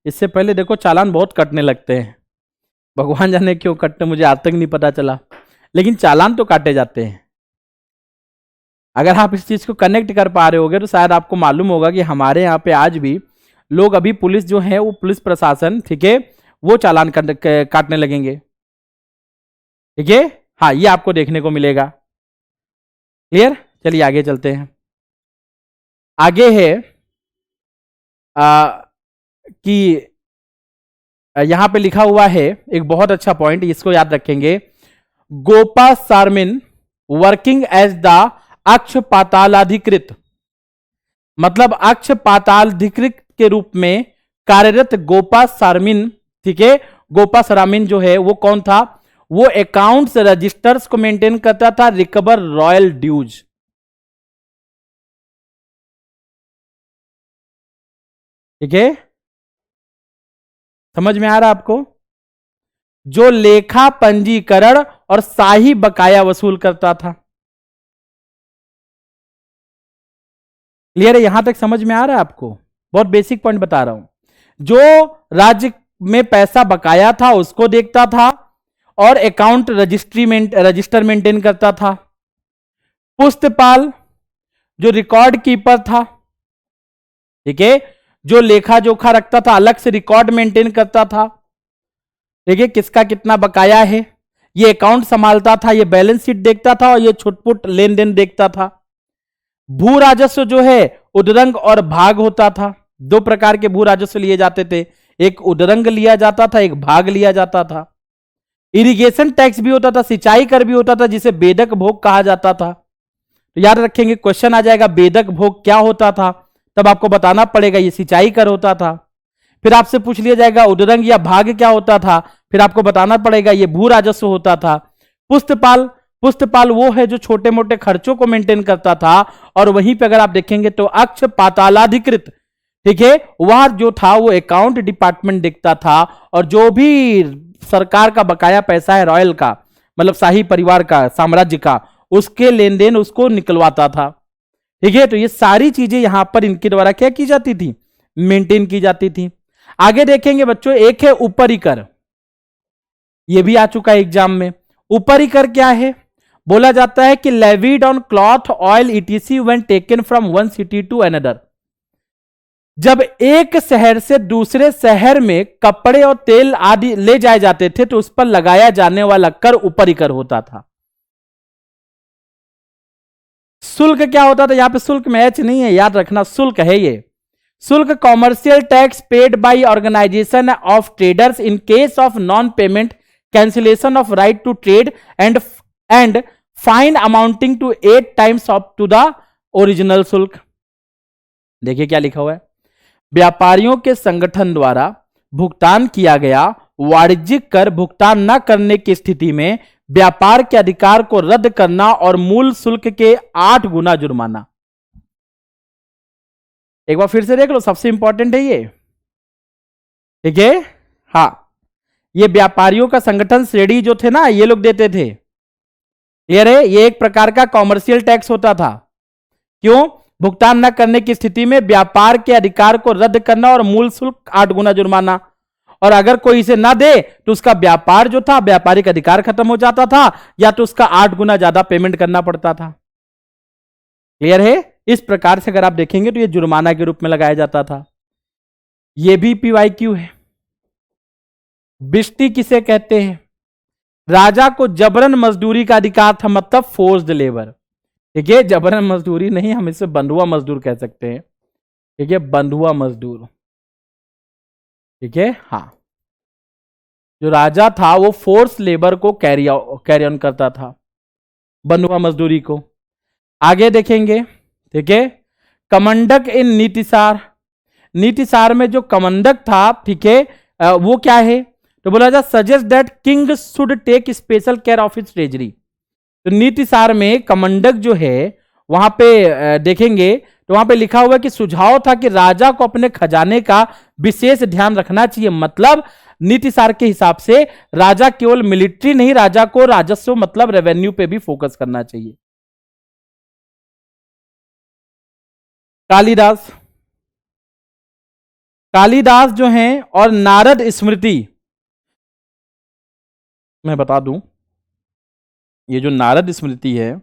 इससे पहले देखो चालान बहुत कटने लगते हैं। भगवान जाने क्यों कटते, मुझे आज तक नहीं पता चला, लेकिन चालान तो काटे जाते हैं। अगर आप इस चीज को कनेक्ट कर पा रहे होगे तो शायद आपको मालूम होगा कि हमारे यहाँ पे आज भी लोग, अभी पुलिस जो है, वो पुलिस प्रशासन, ठीक है, वो चालान काटने लगेंगे। ठीक है, हाँ, ये आपको देखने को मिलेगा। क्लियर? चलिए आगे चलते हैं। आगे है कि यहां पे लिखा हुआ है एक बहुत अच्छा पॉइंट, इसको याद रखेंगे। गोपा सारमिन वर्किंग एज द अक्ष पातालाधिकृत, मतलब अक्ष पातालाधिकृत के रूप में कार्यरत गोपा सारमिन। ठीक है, गोपा सारमिन जो है वो कौन था? वो अकाउंट्स रजिस्टर्स को मेंटेन करता था, रिकवर रॉयल ड्यूज। ठीक है, समझ में आ रहा आपको? जो लेखा पंजीकरण और शाही बकाया वसूल करता था। क्लियर है? यहां तक समझ में आ रहा है आपको? बहुत बेसिक पॉइंट बता रहा हूं। जो राज्य में पैसा बकाया था उसको देखता था, और अकाउंट रजिस्टर मेंटेन करता था। पुस्तपाल जो रिकॉर्ड कीपर था, ठीक है, जो लेखा जोखा रखता था, अलग से रिकॉर्ड मेंटेन करता था। ठीक है, किसका कितना बकाया है, ये अकाउंट संभालता था, ये बैलेंस शीट देखता था, और ये छुटपुट लेन देन देखता था। भू राजस्व जो है उद्रंग और भाग होता था। दो प्रकार के भू राजस्व लिए जाते थे, एक उद्रंग लिया जाता था, एक भाग लिया जाता था। इरिगेशन टैक्स भी होता था, सिंचाई कर भी होता था, जिसे बेदक भोग कहा जाता था। तो याद रखेंगे, क्वेश्चन आ जाएगा बेदक भोग क्या होता था, तब आपको बताना पड़ेगा ये सिंचाई कर होता था। फिर आपसे पूछ लिया जाएगा उद्रंग या भाग क्या होता था, फिर आपको बताना पड़ेगा ये भू राजस्व होता था। पुस्तपाल, पुस्तपाल वो है जो छोटे मोटे खर्चों को मेंटेन करता था। और वहीं पे अगर आप देखेंगे तो अक्ष पातालाधिकृत, ठीक है, वह जो था वो अकाउंट डिपार्टमेंट देखता था, और जो भी सरकार का बकाया पैसा है, रॉयल का, मतलब शाही परिवार का, साम्राज्य का, उसके लेन देन उसको निकलवाता था। ठीक है, तो ये सारी चीजें यहां पर इनके द्वारा क्या की जाती थी? मेंटेन की जाती थी। आगे देखेंगे बच्चों, एक है ऊपरी कर, ये भी आ चुका है एग्जाम में। ऊपरी कर क्या है? बोला जाता है कि levied on cloth, oil, etc when taken from one city to another. जब एक शहर से दूसरे शहर में कपड़े और तेल आदि ले जाए जाते थे तो उस पर लगाया जाने वाला कर ऊपरी कर होता था। शुल्क क्या होता था? यहां पे शुल्क में एच नहीं है, याद रखना, शुल्क है ये। शुल्क commercial tax paid by organisation of traders in case of non payment, cancellation of right to trade and fine amounting to 8 times of to the original शुल्क। देखिए क्या लिखा हुआ है, व्यापारियों के संगठन द्वारा भुगतान किया गया वाणिज्यिक कर भुगतान न करने की स्थिति में व्यापार के अधिकार को रद्द करना और मूल शुल्क के 8 गुना जुर्माना। एक बार फिर से देख लो, सबसे इंपॉर्टेंट है ये। ठीक है, हाँ, ये व्यापारियों का संगठन श्रेणी जो थे ना, ये लोग देते थे। क्लियर है? ये एक प्रकार का कॉमर्शियल टैक्स होता था। क्यों? भुगतान न करने की स्थिति में व्यापार के अधिकार को रद्द करना और मूल शुल्क 8 गुना जुर्माना, और अगर कोई इसे ना दे तो उसका व्यापार जो था, व्यापारिक अधिकार खत्म हो जाता था, या तो उसका 8 गुना ज्यादा पेमेंट करना पड़ता था। क्लियर है? इस प्रकार से अगर आप देखेंगे तो ये जुर्माना के रूप में लगाया जाता था। ये भी पीवाईक्यू है। बिस्टी किसे कहते हैं? राजा को जबरन मजदूरी का अधिकार था, मतलब फोर्स्ड लेबर। ठीक है, जबरन मजदूरी नहीं, हम इसे बंधुआ मजदूर कह सकते हैं। ठीक है, बंधुआ मजदूर। ठीक है, हाँ, जो राजा था वो फोर्स लेबर को कैरी ऑन करता था, बंधुआ मजदूरी को। आगे देखेंगे। ठीक है, कमंडक इन नीतिसार। नीतिसार में जो कमंडक था, ठीक है, वो क्या है? तो बोला जा suggest that king should take special care of his treasury. तो नीतिसार में कमंडक जो है वहां पे देखेंगे तो वहां पे लिखा हुआ है कि सुझाव था कि राजा को अपने खजाने का विशेष ध्यान रखना चाहिए। मतलब नीतिसार के हिसाब से राजा केवल मिलिट्री नहीं, राजा को राजस्व मतलब रेवेन्यू पे भी फोकस करना चाहिए। कालिदास। कालिदास जो हैं और नारद स्मृति, मैं बता दूं, ये जो नारद स्मृति है,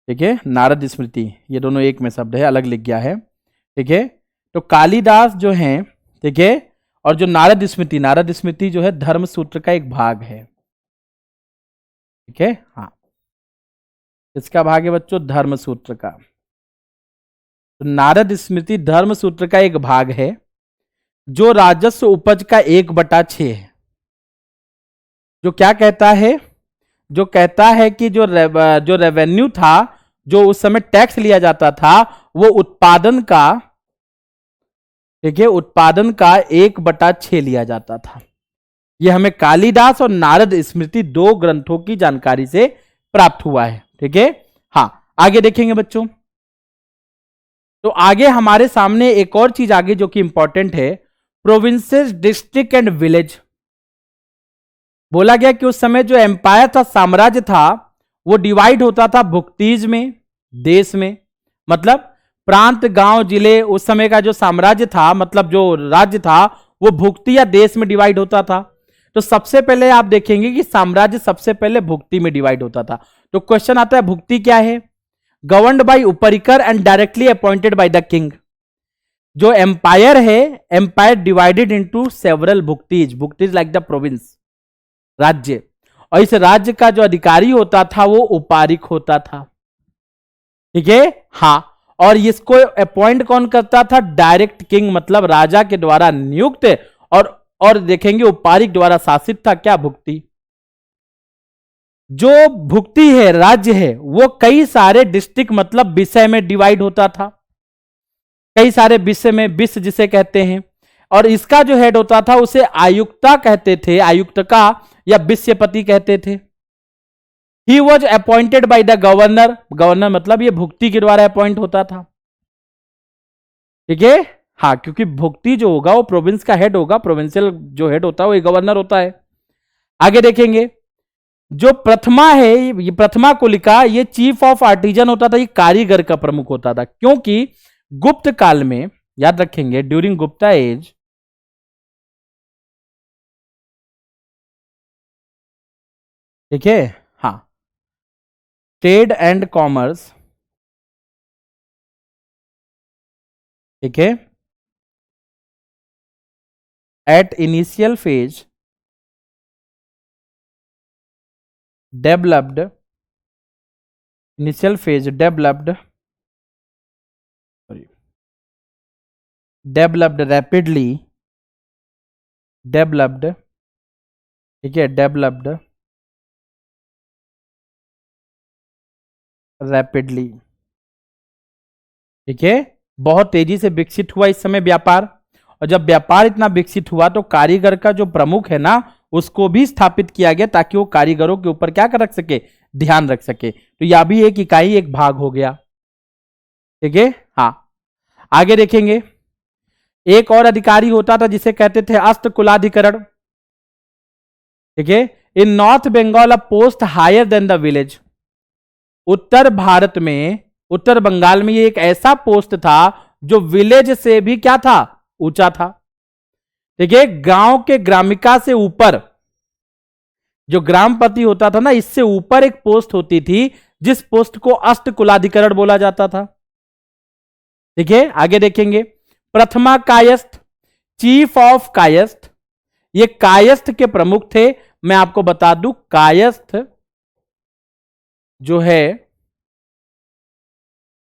ठीक है, नारद स्मृति, ये दोनों एक में शब्द है, अलग लिख गया है। ठीक है, तो कालिदास जो हैं, ठीक है, और जो नारद स्मृति, नारद स्मृति जो है धर्म सूत्र का एक भाग है। ठीक है, हाँ, इसका भाग है बच्चों धर्म सूत्र का। तो नारद स्मृति धर्म सूत्र का एक भाग है जो राजस्व उपज का 1/6 है। जो क्या कहता है? जो कहता है कि जो रेवेन्यू था, जो उस समय टैक्स लिया जाता था, वो उत्पादन का, ठीक है, उत्पादन का 1/6 लिया जाता था। यह हमें कालिदास और नारद स्मृति 2 ग्रंथों की जानकारी से प्राप्त हुआ है। ठीक है, हाँ, आगे देखेंगे बच्चों। तो आगे हमारे सामने एक और चीज आगे जो कि इंपॉर्टेंट है, प्रोविंसेस, डिस्ट्रिक्ट एंड विलेज। बोला गया कि उस समय जो एम्पायर था, साम्राज्य था, वो डिवाइड होता था भुक्तीज में, देश में, मतलब प्रांत, गांव, जिले। उस समय का जो साम्राज्य था, मतलब जो राज्य था, वो भुक्ति या देश में डिवाइड होता था। तो सबसे पहले आप देखेंगे कि साम्राज्य सबसे पहले भुक्ति में डिवाइड होता था। तो क्वेश्चन आता है, भुक्ति क्या है? Governed by uparika and directly appointed by the king. जो एम्पायर है, empire divided into several bhuktis, bhuktis like the province, राज्य, और इस राज्य का जो अधिकारी होता था वो उपारिक होता था। ठीक है, हाँ, और इसको अपॉइंट कौन करता था? डायरेक्ट किंग, मतलब राजा के द्वारा नियुक्त, और देखेंगे उपारिक द्वारा शासित था क्या? भुक्ति। जो भुक्ति है, राज्य है, वो कई सारे डिस्ट्रिक्ट मतलब विषय में डिवाइड होता था, कई सारे विषय में, विश्व जिसे कहते हैं, और इसका जो हेड होता था उसे आयुक्ता कहते थे, आयुक्त का, या विषयपति कहते थे। He was appointed by the governor, governor मतलब ये भुक्ति के द्वारा अपॉइंट होता था। ठीक है, हाँ, क्योंकि भुक्ति जो होगा वो प्रोविंस का हेड होगा, प्रोविंशियल जो हेड होता है वो गवर्नर होता है। आगे देखेंगे, जो प्रथमा है, ये प्रथमा कुलिका, ये चीफ ऑफ आर्टिजन होता था, ये कारीगर का प्रमुख होता था। क्योंकि गुप्त काल में, याद रखेंगे, ड्यूरिंग गुप्ता एज, ठीक है, हाँ, ट्रेड एंड कॉमर्स, ठीक है, at initial phase developed, initial phase developed rapidly, developed, ठीक है, डेवलप्ड रैपिडली, ठीक है, बहुत तेजी से विकसित हुआ इस समय व्यापार। और जब व्यापार इतना विकसित हुआ तो कारीगर का जो प्रमुख है ना, उसको भी स्थापित किया गया ताकि वो कारीगरों के ऊपर क्या कर रख सके? ध्यान रख सके। तो यह भी एक इकाई, एक भाग हो गया। ठीक है, हाँ, आगे देखेंगे। एक और अधिकारी होता था जिसे कहते थे अष्ट कुलाधिकरण। ठीक है। In north Bengal a post higher than the village, उत्तर भारत में, उत्तर बंगाल में ये एक ऐसा पोस्ट था जो विलेज से भी क्या था, ऊंचा था। ठीक है। गांव के ग्रामिका से ऊपर जो ग्रामपति होता था ना, इससे ऊपर एक पोस्ट होती थी जिस पोस्ट को अष्ट कुलाधिकरण बोला जाता था। ठीक है। आगे देखेंगे, प्रथमा कायस्थ, चीफ ऑफ कायस्थ, ये कायस्थ के प्रमुख थे। मैं आपको बता दूं, कायस्थ जो है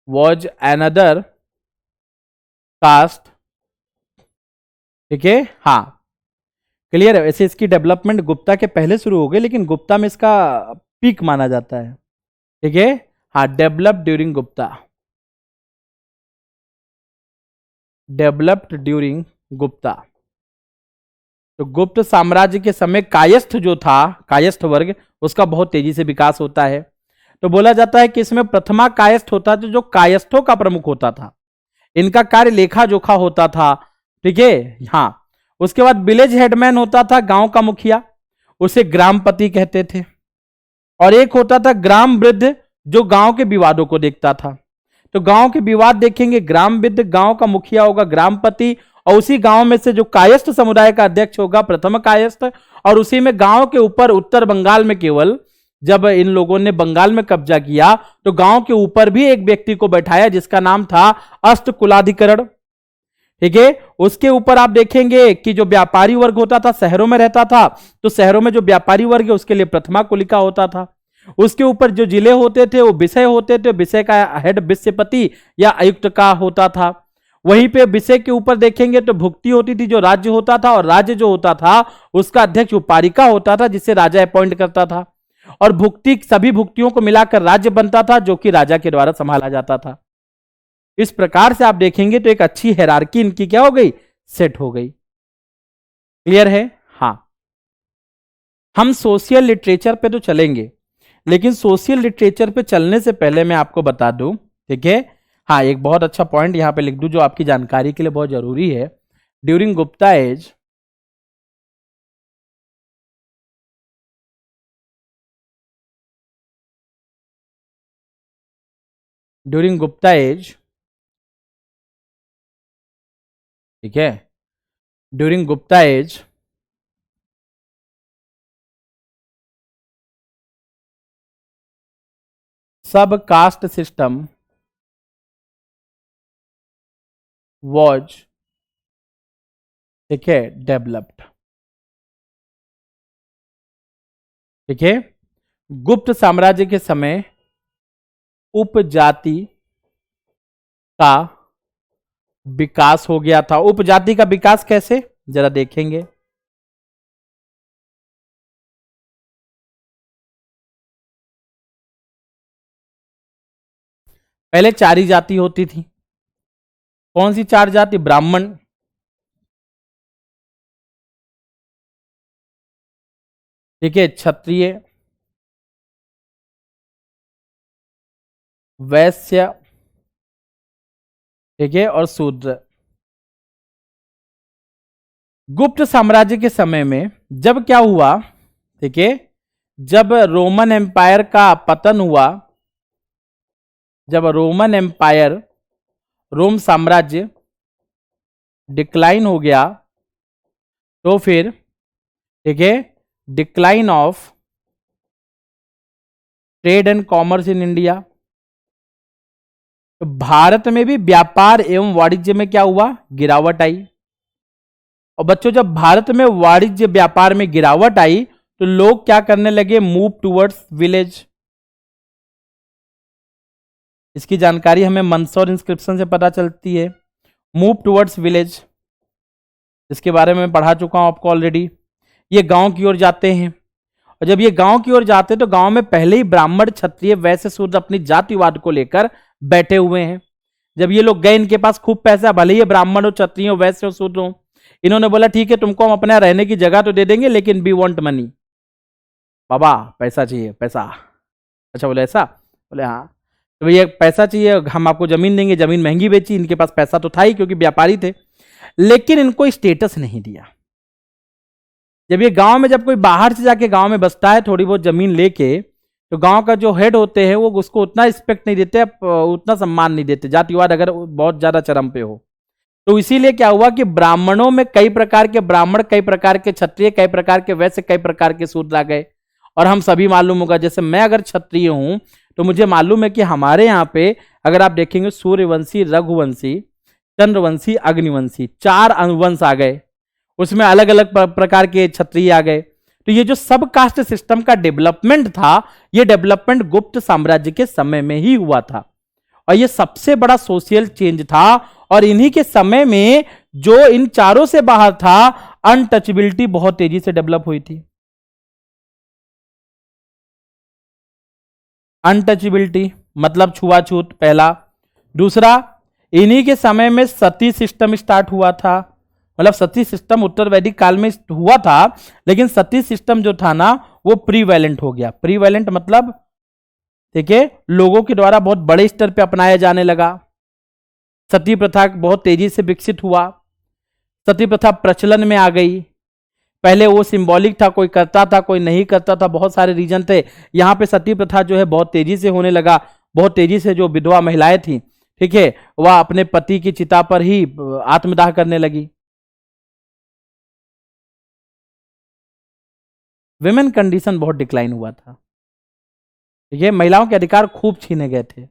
वॉज एनदर कास्ट। ठीक है। हाँ, क्लियर है। वैसे इसकी डेवलपमेंट गुप्ता के पहले शुरू हो गई, लेकिन गुप्ता में इसका पीक माना जाता है। ठीक है। हाँ, developed during Gupta, developed during Gupta. तो गुप्त साम्राज्य के समय कायस्थ जो था, कायस्थ वर्ग, उसका बहुत तेजी से विकास होता है। तो बोला जाता है कि इसमें प्रथमा कायस्थ होता था जो कायस्थों का प्रमुख होता था, इनका कार्य लेखा जोखा होता था। ठीक है। हाँ, उसके बाद विलेज हेडमैन होता था, गांव का मुखिया, उसे ग्रामपति कहते थे। और एक होता था ग्राम वृद्ध जो गांव के विवादों को देखता था। तो गांव के विवाद देखेंगे, ग्राम वृद्ध गांव का मुखिया होगा, ग्रामपति, और उसी गांव में से जो कायस्थ समुदाय का अध्यक्ष होगा प्रथम कायस्थ। और उसी में गांव के ऊपर उत्तर बंगाल में केवल जब इन लोगों ने बंगाल में कब्जा किया तो गांव के ऊपर भी एक व्यक्ति को बैठाया जिसका नाम था अष्ट कुलाधिकरण। ठीक है। उसके ऊपर आप देखेंगे कि जो व्यापारी वर्ग होता था शहरों में रहता था, तो शहरों में जो व्यापारी वर्ग है उसके लिए प्रथमा कुलिका होता था। उसके ऊपर जो जिले होते थे वो विषय होते थे, विषय का हेड विषयपति या आयुक्त का होता था। वहीं पे विषय के ऊपर देखेंगे तो भुक्ति होती थी जो राज्य होता था, और राज्य जो होता था उसका अध्यक्ष उपारिका होता था जिसे राजा अपॉइंट करता था। और भुक्ति, सभी भुक्तियों को मिलाकर राज्य बनता था जो कि राजा के द्वारा संभाला जाता था। इस प्रकार से आप देखेंगे तो एक अच्छी हायरार्की इनकी क्या हो गई, सेट हो गई। क्लियर है। हाँ, हम सोशल लिटरेचर पे तो चलेंगे, लेकिन सोशल लिटरेचर पे चलने से पहले मैं आपको बता दूं, ठीक है। हाँ, एक बहुत अच्छा पॉइंट यहां पे लिख दूं जो आपकी जानकारी के लिए बहुत जरूरी है। During Gupta age, during Gupta age, ठीक है, during Gupta age sub caste system was, ठीक है, डेवलप्ड। ठीक है। गुप्त साम्राज्य के समय उपजाति का विकास हो गया था। उपजाति का विकास कैसे, जरा देखेंगे। पहले 4 ही जाति होती थी। कौन सी 4 जाति, ब्राह्मण, ठीक है, क्षत्रिय, वैश्य, ठीक है, और शूद्र। गुप्त साम्राज्य के समय में जब क्या हुआ, ठीक है, जब रोमन एम्पायर का पतन हुआ, जब रोमन एम्पायर, रोम साम्राज्य डिक्लाइन हो गया, तो फिर, ठीक है, decline of trade and commerce in India, तो भारत में भी व्यापार एवं वाणिज्य में क्या हुआ, गिरावट आई। और बच्चों, जब भारत में वाणिज्य व्यापार में गिरावट आई तो लोग क्या करने लगे, मूव टूवर्ड्स विलेज। इसकी जानकारी हमें मंदसौर इंस्क्रिप्शन से पता चलती है। मूव टूवर्ड्स विलेज, इसके बारे में पढ़ा चुका हूं आपको ऑलरेडी। ये गांव की ओर जाते हैं, और जब ये गांव की ओर जाते हैं तो गांव में पहले ही ब्राह्मण, क्षत्रिय, वैश्य, शूद्र अपनी जातिवाद को लेकर बैठे हुए हैं। जब ये लोग गए, इनके पास खूब पैसा, भले ही ब्राह्मण हो, क्षत्रिय हो, वैश्य हो, शूद्र हो, इन्होंने बोला ठीक है तुमको हम अपना रहने की जगह तो दे देंगे, लेकिन वी वांट मनी। बाबा पैसा चाहिए, पैसा। अच्छा, बोले ऐसा, बोले हाँ, तो भैया पैसा चाहिए, हम आपको जमीन देंगे। जमीन महंगी बेची, इनके पास पैसा तो था ही क्योंकि व्यापारी थे, लेकिन इनको स्टेटस नहीं दिया। जब ये गांव में जब कोई बाहर से जाके गांव में बसता है थोड़ी बहुत जमीन लेके, तो गांव का जो हेड होते हैं वो उसको उतना रिस्पेक्ट नहीं देते, उतना सम्मान नहीं देते, जातिवाद अगर बहुत ज्यादा चरम पे हो। तो इसीलिए क्या हुआ कि ब्राह्मणों में कई प्रकार के ब्राह्मण, कई प्रकार के क्षत्रिय, कई प्रकार के वैश्य, कई प्रकार के शूद्र आ गए। और हम सभी मालूम होगा, जैसे मैं अगर क्षत्रिय हूं तो मुझे मालूम है कि हमारे यहाँ पे अगर आप देखेंगे सूर्यवंशी, रघुवंशी, चंद्रवंशी, अग्निवंशी, 4 वंश आ गए, उसमें अलग अलग प्रकार के क्षत्रिय आ गए। तो ये जो सब कास्ट सिस्टम का डेवलपमेंट था, ये डेवलपमेंट गुप्त साम्राज्य के समय में ही हुआ था, और ये सबसे बड़ा सोशल चेंज था। और इन्हीं के समय में जो इन चारों से बाहर था, अनटचेबिलिटी बहुत तेजी से डेवलप हुई थी। अनटचेबिलिटी मतलब छुआछूत, पहला। दूसरा, इन्हीं के समय में सती सिस्टम स्टार्ट हुआ था। मतलब सती सिस्टम उत्तर वैदिक काल में हुआ था, लेकिन सती सिस्टम जो था ना वो प्रीवैलेंट हो गया। प्रीवैलेंट मतलब ठीक है, लोगों के द्वारा बहुत बड़े स्तर पे अपनाया जाने लगा। सती प्रथा बहुत तेजी से विकसित हुआ, सती प्रथा प्रचलन में आ गई। पहले वो सिंबॉलिक था, कोई करता था कोई नहीं करता था, बहुत सारे रीजन थे। यहाँ पे सती प्रथा जो है बहुत तेजी से होने लगा। बहुत तेजी से जो विधवा महिलाएं थी, ठीक है, वह अपने पति की चिता पर ही आत्मदाह करने लगी। विमेन कंडीशन बहुत डिक्लाइन हुआ था, ठीक है, महिलाओं के अधिकार खूब छीने गए थे।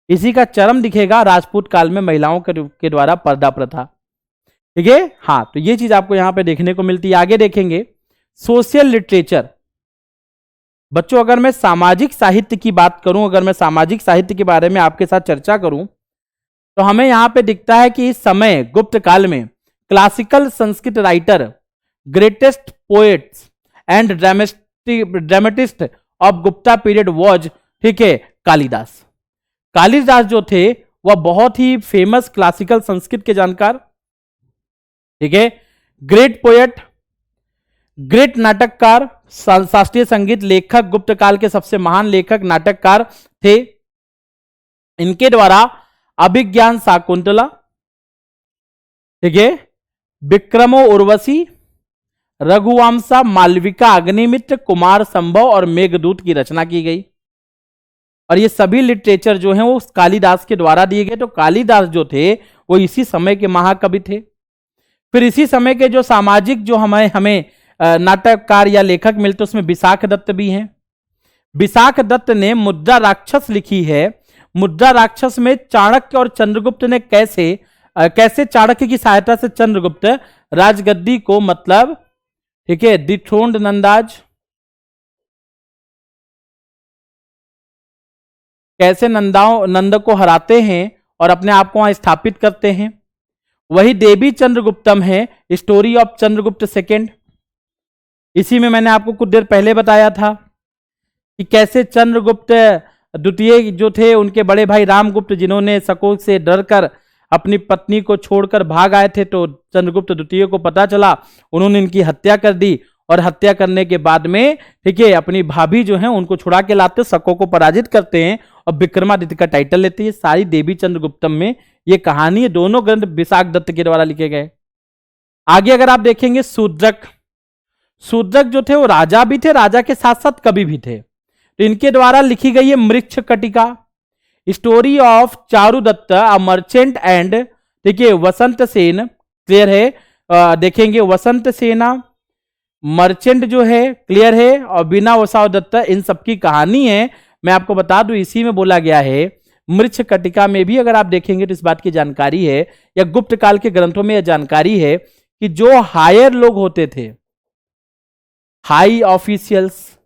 इसी का चरम दिखेगा राजपूत काल में महिलाओं के द्वारा पर्दा प्रथा, ठीक है। हाँ, तो ये चीज आपको यहां पे देखने को मिलती है। आगे देखेंगे सोशल लिटरेचर। बच्चों, अगर मैं सामाजिक साहित्य की बात करूं, अगर मैं सामाजिक साहित्य के बारे में आपके साथ चर्चा करूं, तो हमें यहां पे दिखता है कि इस समय गुप्त काल में classical Sanskrit writer, greatest poets and dramatist of Gupta period was, ठीक है, कालिदास। कालिदास जो थे वह बहुत ही फेमस क्लासिकल संस्कृत के जानकार, ठीक है, ग्रेट पोएट, ग्रेट नाटककार, शास्त्रीय संगीत लेखक, गुप्त काल के सबसे महान लेखक नाटककार थे। इनके द्वारा अभिज्ञान शाकुंतला, ठीक है, विक्रमो उर्वशी, रघुवंशा, मालविका, अग्निमित्र, कुमार संभव और मेघदूत की रचना की गई। और ये सभी लिटरेचर जो हैं वो कालिदास के द्वारा दिए गए। तो कालिदास जो थे वो इसी समय के महाकवि थे। फिर इसी समय के जो सामाजिक जो हमें नाटककार या लेखक मिलते, उसमें विशाख दत्त भी हैं। विशाख दत्त ने मुद्रा राक्षस लिखी है। मुद्रा राक्षस में चाणक्य और चंद्रगुप्त ने कैसे चाणक्य की सहायता से चंद्रगुप्त राजगद्दी को, मतलब ठीक है, डिथ्रोन्ड नंदाज, कैसे नंद को हराते हैं और अपने आप को वहां स्थापित करते हैं। वही देवी चंद्रगुप्तम है, स्टोरी ऑफ चंद्रगुप्त सेकेंड। इसी में मैंने आपको कुछ देर पहले बताया था कि कैसे चंद्रगुप्त द्वितीय जो थे, उनके बड़े भाई रामगुप्त, जिन्होंने शकों से डरकर अपनी पत्नी को छोड़कर भाग आए थे, तो चंद्रगुप्त द्वितीय को पता चला, उन्होंने इनकी हत्या कर दी। और हत्या करने के बाद में, ठीक है, अपनी भाभी जो है उनको छुड़ा के लाते, शकों को पराजित करते हैं और विक्रमादित्य का टाइटल लेते हैं। सारी देवी चंद्रगुप्तम में ये कहानी है। दोनों ग्रंथ विशाख दत्त के द्वारा लिखे गए। आगे अगर आप देखेंगे शूद्रक। शूद्रक जो थे वो राजा भी थे, राजा के साथ साथ कवि भी थे। तो इनके द्वारा लिखी गई है Mrichchhakatika, story of Charudatta, a merchant and, देखिए, वसंत सेन, क्लियर है। देखेंगे वसंत सेना, मर्चेंट जो है क्लियर है, और बिना वसाव दत्त, इन सबकी कहानी है। मैं आपको बता दूं इसी में बोला गया है। मृक्ष कटिका में भी अगर आप देखेंगे तो इस बात की जानकारी है, या गुप्त काल के ग्रंथों में यह जानकारी है कि जो हायर लोग होते थे, हाई ऑफिशियल्स,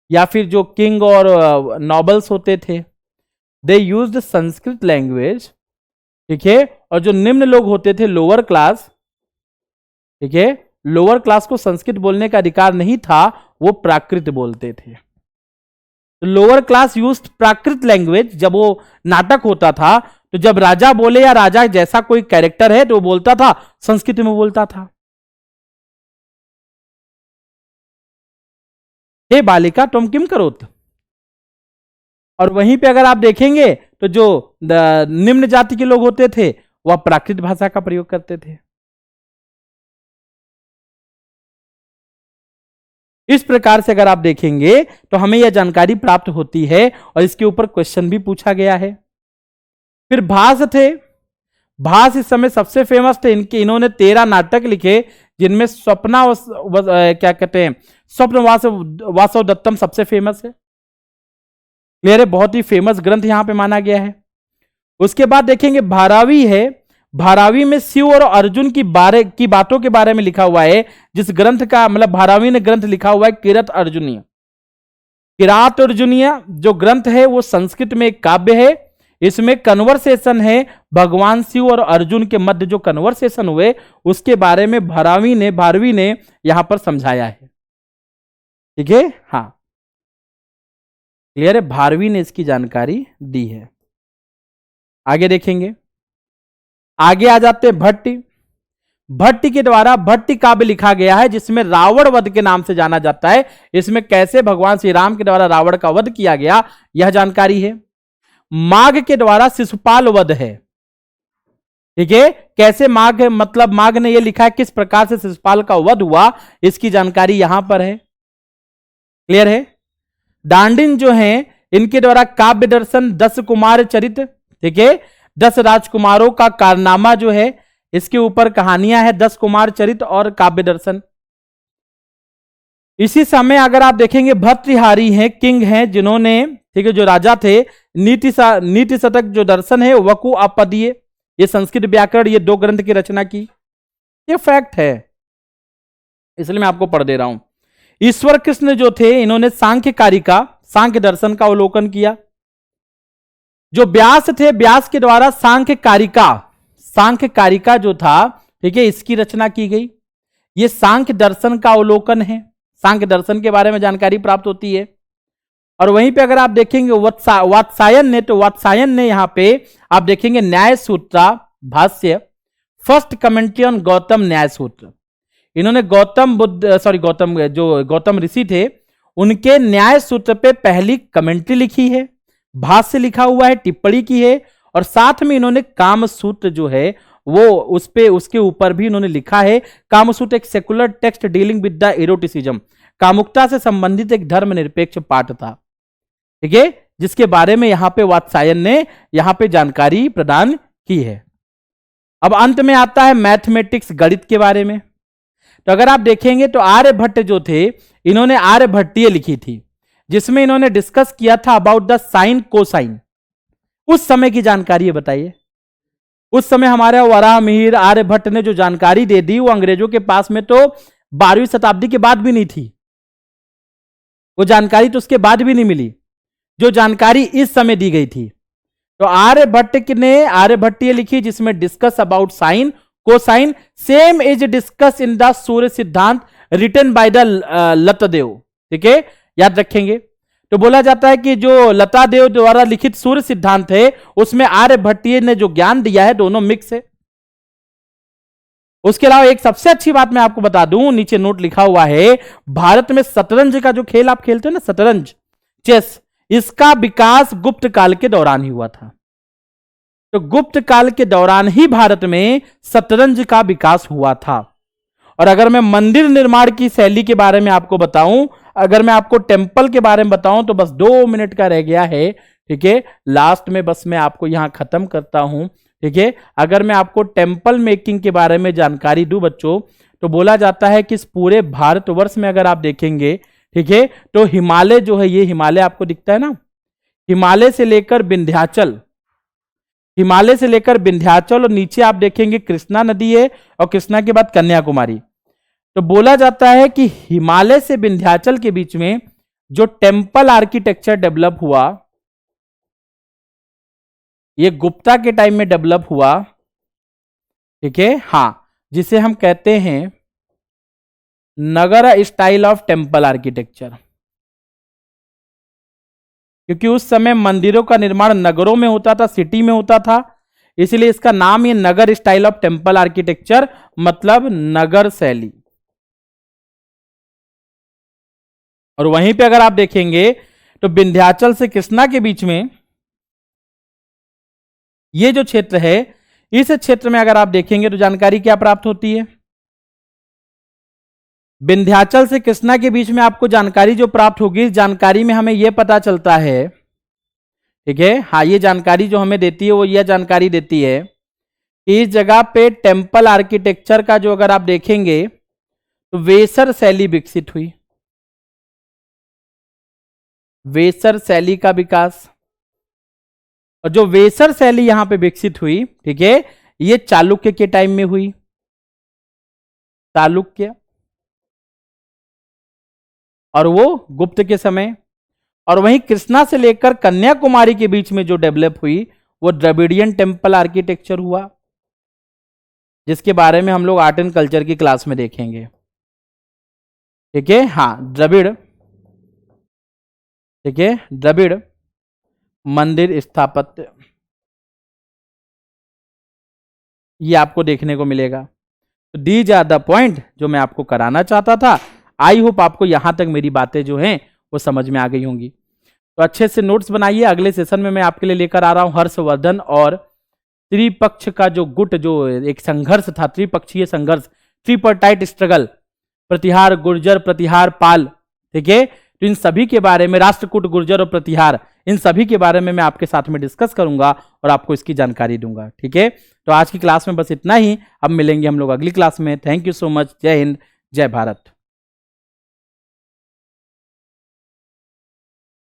या फिर जो किंग और नॉबल्स होते थे, दे यूज्ड संस्कृत लैंग्वेज, ठीक है। और जो निम्न लोग होते थे, लोअर क्लास, ठीक है, लोअर क्लास को संस्कृत बोलने का अधिकार नहीं था, वो प्राकृत बोलते थे। लोअर क्लास यूज्ड प्राकृत लैंग्वेज। जब वो नाटक होता था तो जब राजा बोले या राजा जैसा कोई कैरेक्टर है तो वो बोलता था, संस्कृत में बोलता था। हे बालिका तुम किम करोत। और वहीं पे अगर आप देखेंगे तो जो निम्न जाति के लोग होते थे वह प्राकृत भाषा का प्रयोग करते थे। इस प्रकार से अगर आप देखेंगे तो हमें यह जानकारी प्राप्त होती है और इसके ऊपर क्वेश्चन भी पूछा गया है। फिर भास थे, भास इस समय सबसे फेमस थे। इन्होंने 13 नाटक लिखे, जिनमें क्या कहते हैं, स्वप्न वासव दत्तम सबसे फेमस है। क्लियर है, बहुत ही फेमस ग्रंथ यहां पे माना गया है। उसके बाद देखेंगे भारावी है। भारावी में शिव और अर्जुन की बातों के बारे में लिखा हुआ है। जिस ग्रंथ का मतलब भारावी ने ग्रंथ लिखा हुआ है किरात अर्जुनीय। किरात अर्जुनीय जो ग्रंथ है वो संस्कृत में एक काव्य है। इसमें कन्वर्सेशन है भगवान शिव और अर्जुन के मध्य, जो कन्वर्सेशन हुए उसके बारे में भारवी ने यहां पर समझाया है। ठीक है, हाँ क्लियर है, भारवी ने इसकी जानकारी दी है। आगे देखेंगे, आगे आ जाते हैं भट्टी। भट्टी के द्वारा भट्टी काव्य लिखा गया है, जिसमें रावण वध के नाम से जाना जाता है। इसमें कैसे भगवान श्री राम के द्वारा रावण का वध किया गया यह जानकारी है। माघ के द्वारा शिशुपाल वध है। ठीक है, कैसे माघ, मतलब माघ ने यह लिखा है किस प्रकार से शिशुपाल का वध हुआ, इसकी जानकारी यहां पर है। क्लियर है। डांडिन जो है इनके द्वारा काव्य दर्शन 10 कुमार चरित, ठीक है, 10 राजकुमारों का कारनामा जो है इसके ऊपर कहानियां हैं, 10 कुमार चरित और काव्य दर्शन। इसी समय अगर आप देखेंगे भर्तृहारी हैं, किंग हैं, जिन्होंने, ठीक है, जो राजा थे, नीति शतक जो दर्शन है, वकु अपदीय, ये संस्कृत व्याकरण, ये 2 ग्रंथ की रचना की। ये फैक्ट है, इसलिए मैं आपको पढ़ दे रहा हूं। ईश्वर कृष्ण जो थे इन्होंने सांख्य कारिका, सांख्य दर्शन का अवलोकन किया। जो व्यास थे, व्यास के द्वारा सांख्य कारिका जो था, ठीक है, इसकी रचना की गई। ये सांख्य दर्शन का अवलोकन है, सांख्य दर्शन के बारे में जानकारी प्राप्त होती है। और वहीं पे अगर आप देखेंगे वात्सायन ने यहां पे आप देखेंगे न्याय सूत्र भाष्य, फर्स्ट कमेंट्री ऑन गौतम न्याय सूत्र। इन्होंने गौतम ऋषि थे उनके न्याय सूत्र पे पहली कमेंट्री लिखी है, भाष्य लिखा हुआ है, टिप्पणी की है, और साथ में इन्होंने काम सूत्र जो है वो उसके ऊपर भी इन्होंने लिखा है। कामसूत्र एक secular text dealing with the eroticism, कामुकता से संबंधित एक धर्मनिरपेक्ष पाठ था। ठीक है, जिसके बारे में यहां पे वात्सायन ने यहां पे जानकारी प्रदान की है। अब अंत में आता है मैथमेटिक्स, गणित के बारे में। तो अगर आप देखेंगे तो आर्यभट्ट जो थे इन्होंने आर्यभट्टीय लिखी थी, जिसमें इन्होंने डिस्कस किया था अबाउट द साइन कोसाइन। उस समय की जानकारी है, बताइए। उस समय हमारे वराहमिहिर आर्यभट्ट ने जो जानकारी दे दी वो अंग्रेजों के पास में तो 12वीं शताब्दी के बाद भी नहीं थी, वो जानकारी तो उसके बाद भी नहीं मिली जो जानकारी इस समय दी गई थी। तो आर्यभट्ट ने आर्यभट्टीय लिखी, जिसमें discuss about sine cosine, same is discuss in the Surya Siddhanta written by the लतादेव। ठीक है, याद रखेंगे। तो बोला जाता है कि जो लतादेव द्वारा लिखित सूर्य सिद्धांत है उसमें आर्यभट्टीय ने जो ज्ञान दिया है दोनों मिक्स है। उसके अलावा एक सबसे अच्छी बात मैं आपको बता दूं, नीचे नोट लिखा हुआ है, भारत में शतरंज का जो खेल आप खेलते हैं ना, शतरंज, चेस, इसका विकास गुप्त काल के दौरान ही हुआ था। तो गुप्त काल के दौरान ही भारत में शतरंज का विकास हुआ था। और अगर मैं मंदिर निर्माण की शैली के बारे में आपको बताऊं, अगर मैं आपको टेम्पल के बारे में बताऊं, तो बस 2 मिनट का रह गया है। ठीक है, लास्ट में बस मैं आपको यहां खत्म करता हूं। ठीक है, अगर मैं आपको टेम्पल मेकिंग के बारे में जानकारी दूं बच्चों, तो बोला जाता है कि इस पूरे भारतवर्ष में अगर आप देखेंगे, ठीक है, तो हिमालय जो है, ये हिमालय आपको दिखता है ना, हिमालय से लेकर विंध्याचल, हिमालय से लेकर विंध्याचल, और नीचे आप देखेंगे कृष्णा नदी है, और कृष्णा के बाद कन्याकुमारी। तो बोला जाता है कि हिमालय से विंध्याचल के बीच में जो टेम्पल आर्किटेक्चर डेवलप हुआ, ये गुप्ता के टाइम में डेवलप हुआ। ठीक है, हां, जिसे हम कहते हैं Nagara style of temple architecture, क्योंकि उस समय मंदिरों का निर्माण नगरों में होता था, सिटी में होता था, इसलिए इसका नाम ये नगर स्टाइल ऑफ टेम्पल आर्किटेक्चर, मतलब नगर शैली। और वहीं पे अगर आप देखेंगे तो विंध्याचल से कृष्णा के बीच में ये जो क्षेत्र है, इस क्षेत्र में अगर आप देखेंगे तो जानकारी क्या प्राप्त होती है, विंध्याचल से कृष्णा के बीच में आपको जानकारी जो प्राप्त होगी, इस जानकारी में हमें यह पता चलता है, ठीक है, हाँ, ये जानकारी जो हमें देती है वो यह जानकारी देती है कि इस जगह पे टेम्पल आर्किटेक्चर का जो अगर आप देखेंगे तो वेसर शैली विकसित हुई, वेसर शैली का विकास। और जो वेसर शैली यहां पे विकसित हुई, ठीक है, ये चालुक्य के टाइम में हुई, चालुक्य, और वो गुप्त के समय। और वहीं कृष्णा से लेकर कन्याकुमारी के बीच में जो डेवलप हुई वो द्रविडियन टेम्पल आर्किटेक्चर हुआ, जिसके बारे में हम लोग आर्ट एंड कल्चर की क्लास में देखेंगे, ठीक है, हाँ, द्रविड़, ठीक है, द्रविड़ मंदिर स्थापत्य, ये आपको देखने को मिलेगा। तो दीज आर द पॉइंट जो मैं आपको कराना चाहता था। आई होप आपको यहां तक मेरी बातें जो हैं वो समझ में आ गई होंगी। तो अच्छे से नोट्स बनाइए। अगले सेशन में मैं आपके लिए लेकर आ रहा हूं हर्षवर्धन और त्रिपक्ष का जो गुट, जो एक संघर्ष था, त्रिपक्षीय संघर्ष, ट्रिपर्टाइट स्ट्रगल, प्रतिहार गुर्जर, प्रतिहार पाल, ठीक है, तो इन सभी के बारे में, राष्ट्रकूट, गुर्जर और प्रतिहार, इन सभी के बारे में मैं आपके साथ में डिस्कस करूंगा और आपको इसकी जानकारी दूंगा, ठीक है। तो आज की क्लास में बस इतना ही, अब मिलेंगे हम लोग अगली क्लास में। Thank you so much. जय हिंद, जय भारत।